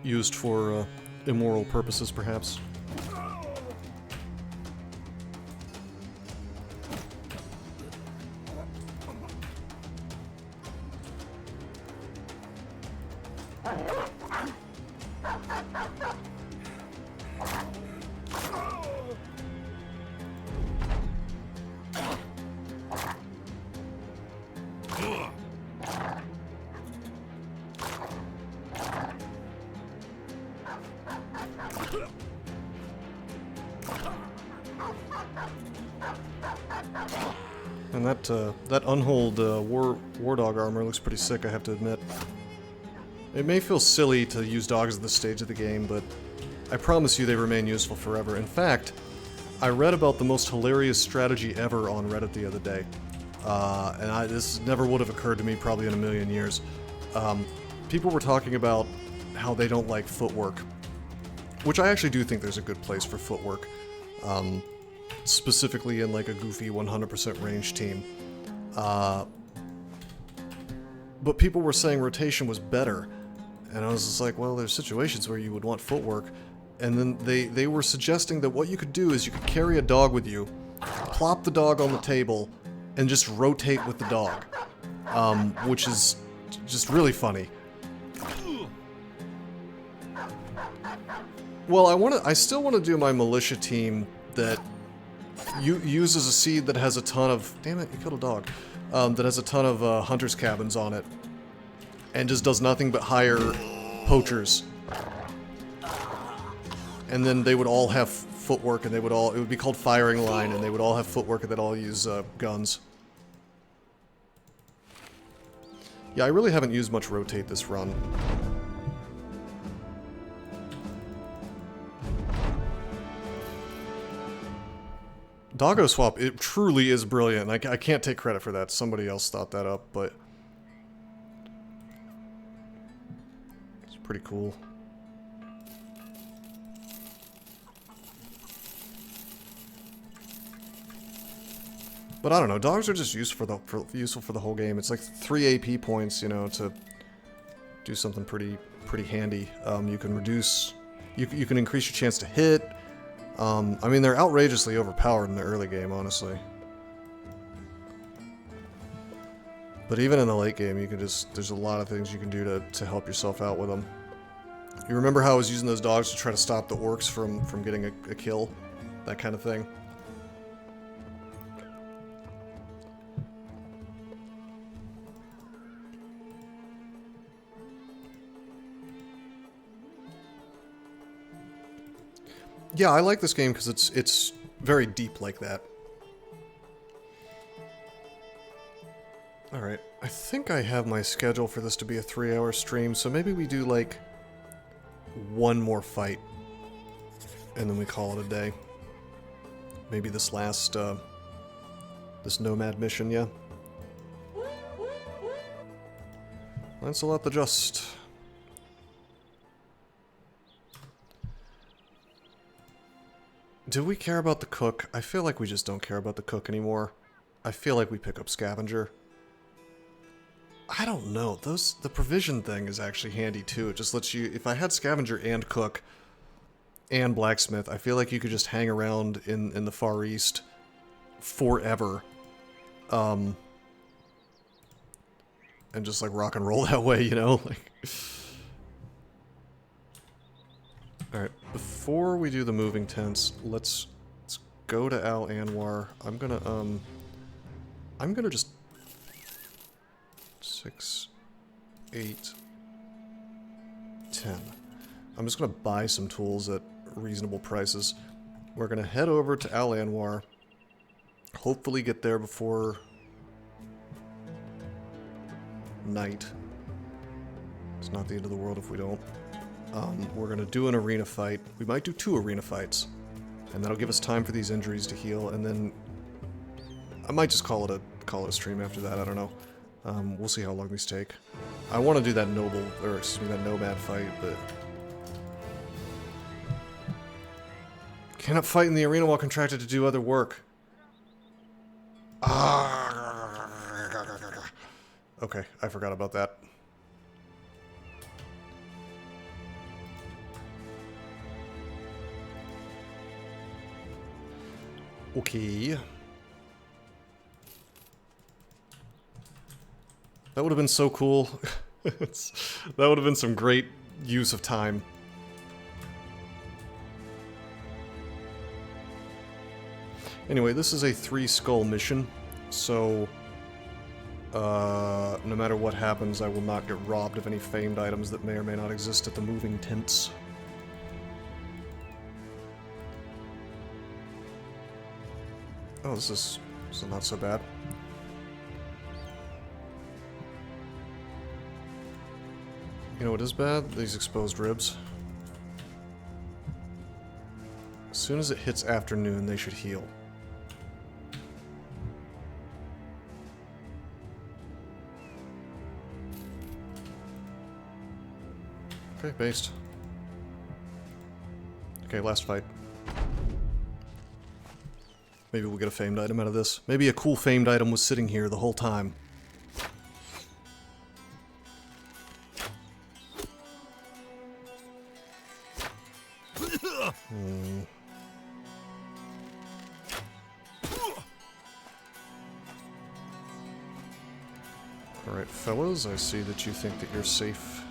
Used for immoral purposes, perhaps. And that unhold war dog armor looks pretty sick, I have to admit. It may feel silly to use dogs at this stage of the game, but I promise you they remain useful forever. In fact, I read about the most hilarious strategy ever on Reddit the other day. and this never would have occurred to me probably in a million years. People were talking about how they don't like footwork, which I actually do think there's a good place for footwork, specifically in like a goofy 100% range team. But people were saying rotation was better, and I was just like, well, there's situations where you would want footwork, and then they were suggesting that what you could do is you could carry a dog with you, plop the dog on the table, and just rotate with the dog, which is just really funny. Well, I still want to do my militia team that uses a seed that has a ton of, damn it, you killed a dog, that has a ton of hunters' cabins on it, and just does nothing but hire poachers. And then they would all have footwork, and it would be called firing line, and they would all have footwork, and they'd all use guns. Yeah, I really haven't used much rotate this run. Doggo swap, it truly is brilliant. I can't take credit for that. Somebody else thought that up, but it's pretty cool. But I don't know, dogs are just useful for the whole game. It's like 3 AP points, you know, to do something pretty handy. You can reduce, you can increase your chance to hit. I mean, they're outrageously overpowered in the early game, honestly. But even in the late game, you can there's a lot of things you can do to help yourself out with them. You remember how I was using those dogs to try to stop the orcs from getting a kill? That kind of thing. Yeah, I like this game because it's very deep like that. Alright, I think I have my schedule for this to be a 3-hour stream, so maybe we do like one more fight and then we call it a day. Maybe this last this nomad mission, yeah. Lancelot the Just. Do we care about the cook? I feel like we just don't care about the cook anymore. I feel like we pick up scavenger. I don't know. The provision thing is actually handy too. It just lets you, if I had scavenger and cook and blacksmith, I feel like you could just hang around in the Far East forever. And just like rock and roll that way, you know? Like, alright, before we do the moving tents, let's go to Al Anwar. I'm gonna just 6, 8, 10. I'm just gonna buy some tools at reasonable prices. We're gonna head over to Al Anwar, hopefully get there before night. It's not the end of the world if we don't. We're gonna do an arena fight. We might do 2 arena fights, and that'll give us time for these injuries to heal. And then I might just call it a stream after that. I don't know. We'll see how long these take. I want to do that that nomad fight, but cannot fight in the arena while contracted to do other work. Okay, I forgot about that. Okay. That would have been so cool. That would have been some great use of time. Anyway, this is a 3-skull mission, so no matter what happens, I will not get robbed of any famed items that may or may not exist at the moving tents. Oh, this is not so bad. You know what is bad? These exposed ribs. As soon as it hits afternoon, they should heal. Okay, based. Okay, last fight. Maybe we'll get a famed item out of this. Maybe a cool famed item was sitting here the whole time. Alright, fellas, I see that you think that you're safe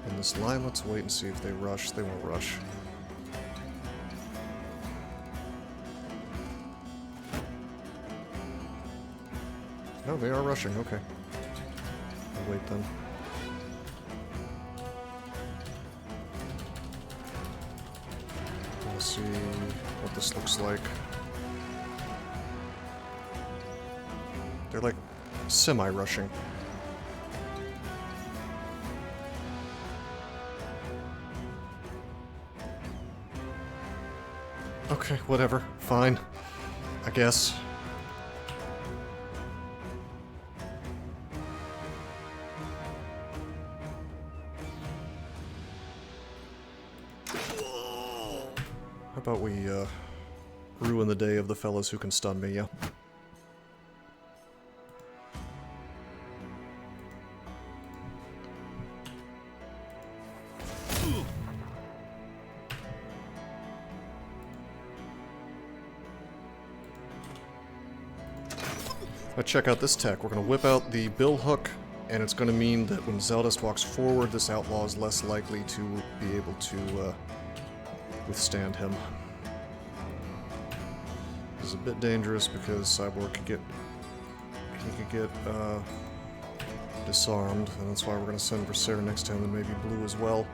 in this line. Let's wait and see if they rush. They won't rush. No, they are rushing. Okay. I'll wait then. Let's see what this looks like. They're like semi-rushing. Okay, whatever. Fine. I guess. How about we, ruin the day of the fellas who can stun me, yeah? Now check out this tech. We're going to whip out the bill hook, and it's going to mean that when Zeldust walks forward, this outlaw is less likely to be able to withstand him. This is a bit dangerous because Cyborg could get disarmed, and that's why we're going to send Berserker next to him, and maybe Blue as well.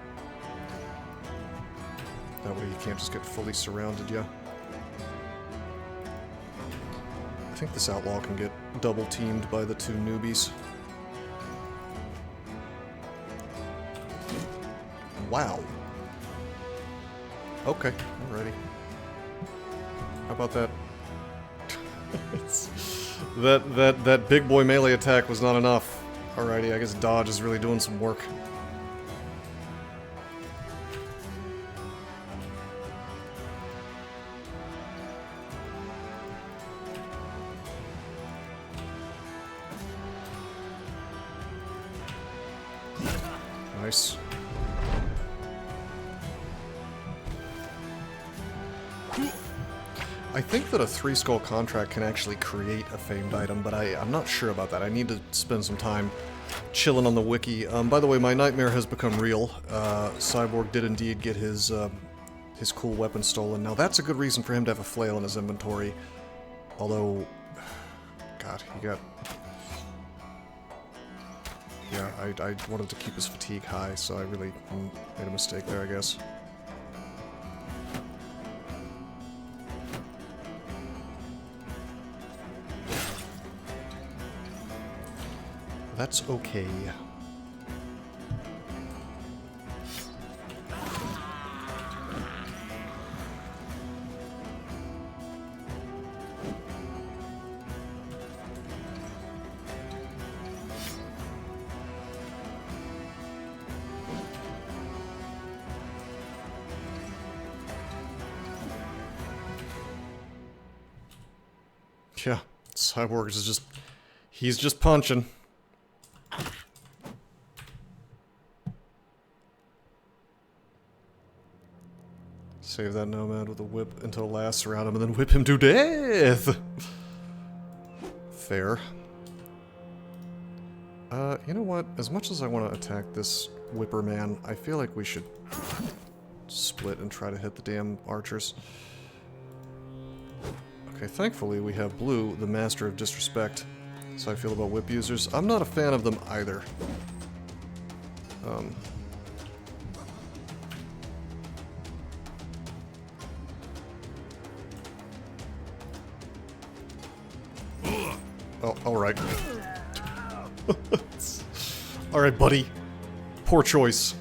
That way he can't just get fully surrounded, yeah. I think this outlaw can get double-teamed by the two newbies. Wow. Okay, I'm ready. How about that? that big boy melee attack was not enough. Alrighty, I guess dodge is really doing some work. Nice. I think that a 3-skull contract can actually create a famed item, but I'm not sure about that. I need to spend some time chilling on the wiki. By the way, my nightmare has become real. Cyborg did indeed get his cool weapon stolen. Now that's a good reason for him to have a flail in his inventory. Although, God, he got... Yeah, I wanted to keep his fatigue high, so I really made a mistake there, I guess. That's okay. Yeah, Cyborg is just... he's just punching. Save that nomad with a whip until it lasts around him and then whip him to death! Fair. You know what? As much as I want to attack this whipper man, I feel like we should split and try to hit the damn archers. Okay, thankfully we have Blue, the master of disrespect. That's how I feel about whip users. I'm not a fan of them either. Oh, alright. Alright, buddy. Poor choice.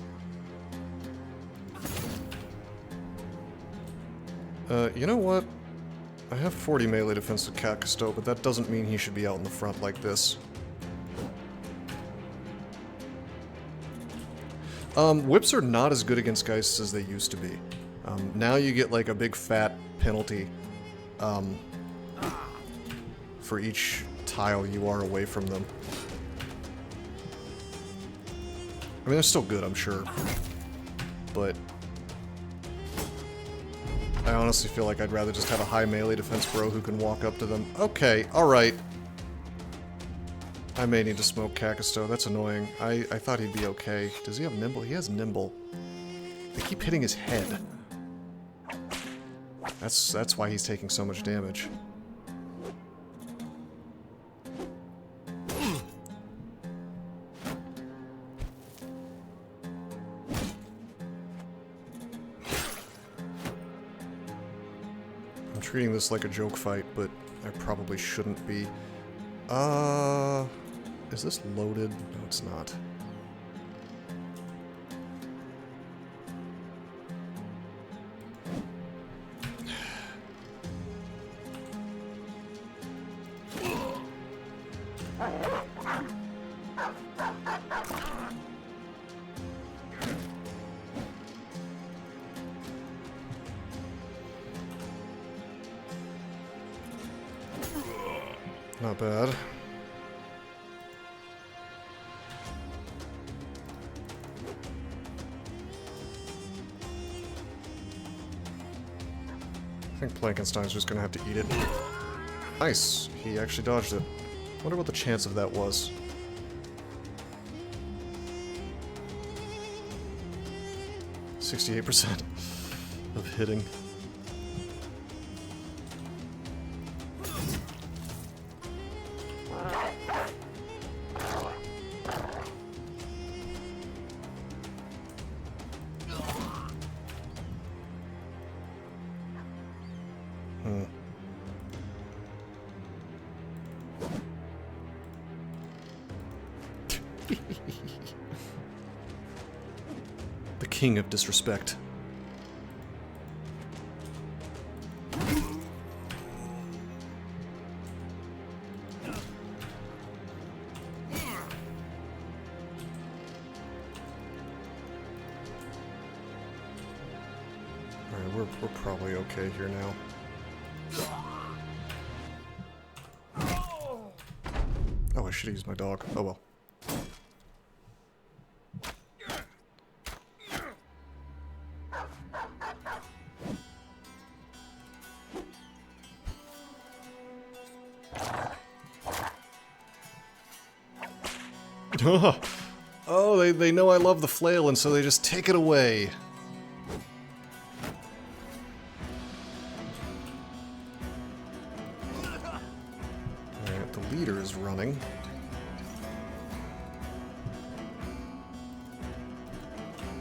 You know what? I have 40 melee defense with Cat Cousteau, but that doesn't mean he should be out in the front like this. Whips are not as good against Geists as they used to be. Now you get like a big fat penalty for each tile you are away from them. I mean, they're still good, I'm sure. But I honestly feel like I'd rather just have a high melee defense bro who can walk up to them. Okay, alright. I may need to smoke Kakasto. That's annoying. I thought he'd be okay. Does he have Nimble? He has Nimble. They keep hitting his head. That's why he's taking so much damage. I'm treating this like a joke fight, but I probably shouldn't be. Is this loaded? No, it's not. Not bad. I think Plankenstein's just gonna have to eat it. Nice! He actually dodged it. Wonder what the chance of that was. %68% of hitting. The king of disrespect. Alright, we're probably okay here now. Oh, I should have used my dog. Oh well. Oh, they know I love the flail, and so they just take it away. Alright, the leader is running.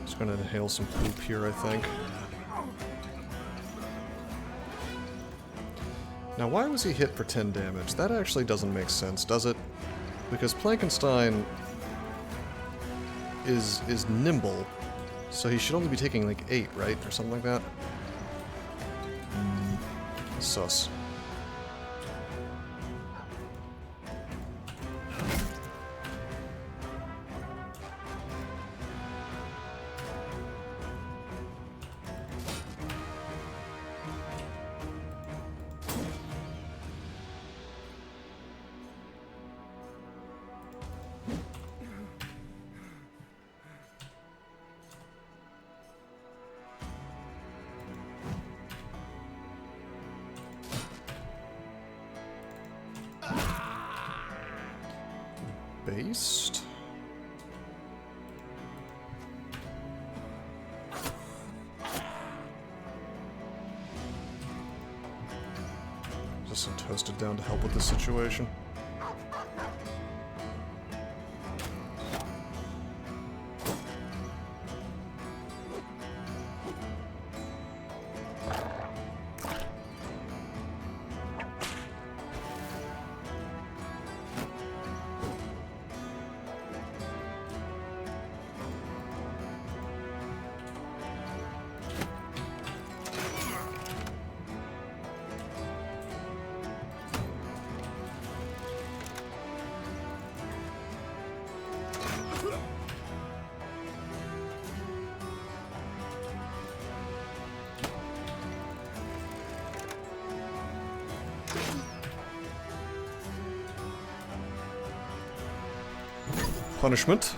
Just gonna inhale some poop here, I think. Now, why was he hit for 10 damage? That actually doesn't make sense, does it? Because Plankenstein is nimble, so he should only be taking like 8, right? Or something like that? Sus. Based. Just some toasted down to help with this situation. Punishment.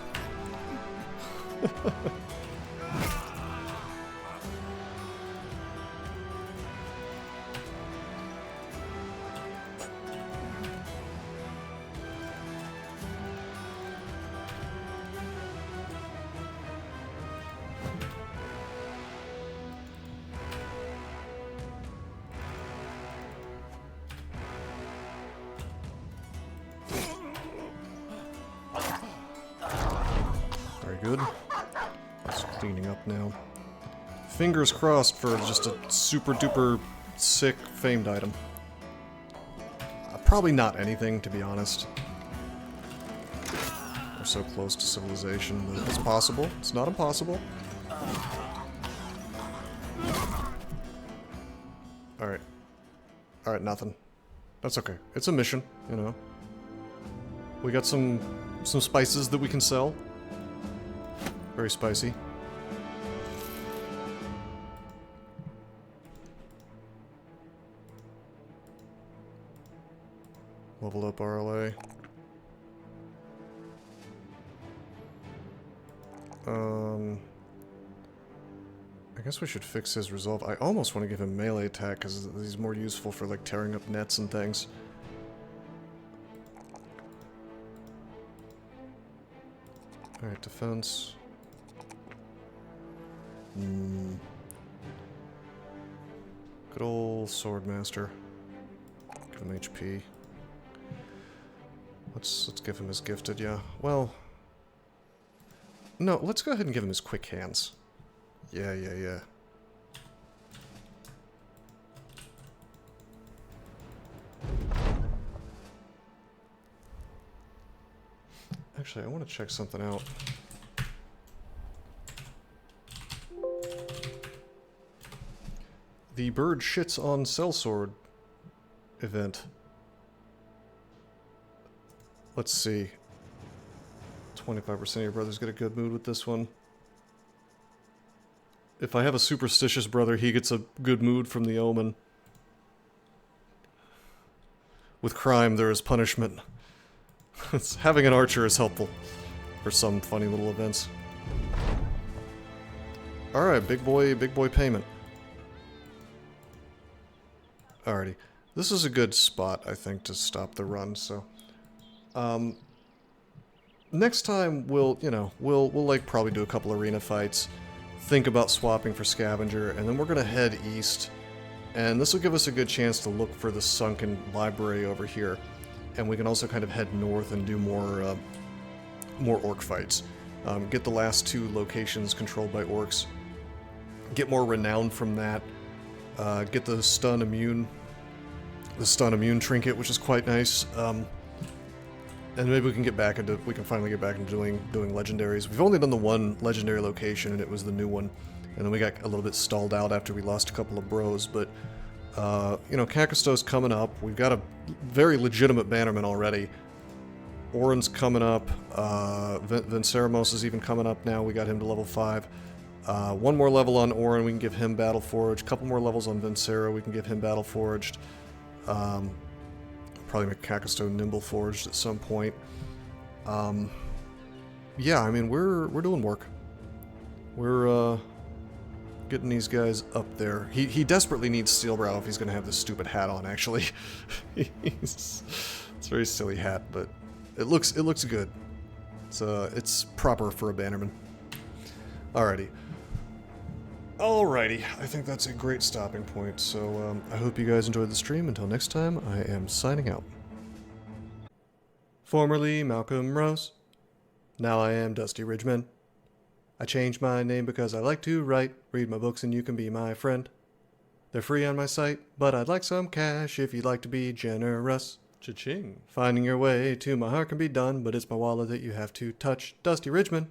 Good. It's cleaning up now. Fingers crossed for just a super duper sick famed item. Probably not anything, to be honest. We're so close to civilization, but it's possible. It's not impossible. Alright. Alright, nothing. That's okay. It's a mission, you know. We got some spices that we can sell. Very spicy. Leveled up RLA. I guess we should fix his resolve. I almost want to give him melee attack because he's more useful for like tearing up nets and things. Alright, defense. Good old Swordmaster. Give him HP. Let's give him his gifted, yeah. Well, no, let's go ahead and give him his quick hands. Yeah. Actually, I want to check something out. The bird shits on sellsword event. Let's see. 25% of your brothers get a good mood with this one. If I have a superstitious brother, he gets a good mood from the omen. With crime, there is punishment. Having an archer is helpful for some funny little events. Alright, big boy payment. Alrighty. This is a good spot, I think, to stop the run, so... next time, we'll like, probably do a couple arena fights, think about swapping for scavenger, and then we're gonna head east, and this will give us a good chance to look for the sunken library over here, and we can also kind of head north and do more orc fights. Get the last two locations controlled by orcs, get more renown from that, get the stun immune trinket, which is quite nice, and maybe we can finally get back into doing legendaries. We've only done the one legendary location, and it was the new one, and then we got a little bit stalled out after we lost a couple of bros, but, you know, Kakasto's coming up. We've got a very legitimate bannerman already. Orin's coming up, Venceramos is even coming up now. We got him to level 5. One more level on Orin, we can give him Battle Forged. A couple more levels on Vencera, we can give him Battle Forged. Probably make Kakasto Nimble Forged at some point. Yeah, I mean, we're doing work. We're getting these guys up there. He desperately needs Steelbrow if he's gonna have this stupid hat on, actually. It's a very silly hat, but it looks good. It's proper for a bannerman. Alrighty. Alrighty, I think that's a great stopping point, so I hope you guys enjoyed the stream. Until next time, I am signing out. Formerly Malcolm Rose, now I am Dusty Ridgeman. I changed my name because I like to write, read my books and you can be my friend. They're free on my site, but I'd like some cash if you'd like to be generous. Cha-ching. Finding your way to my heart can be done, but it's my wallet that you have to touch. Dusty Ridgeman.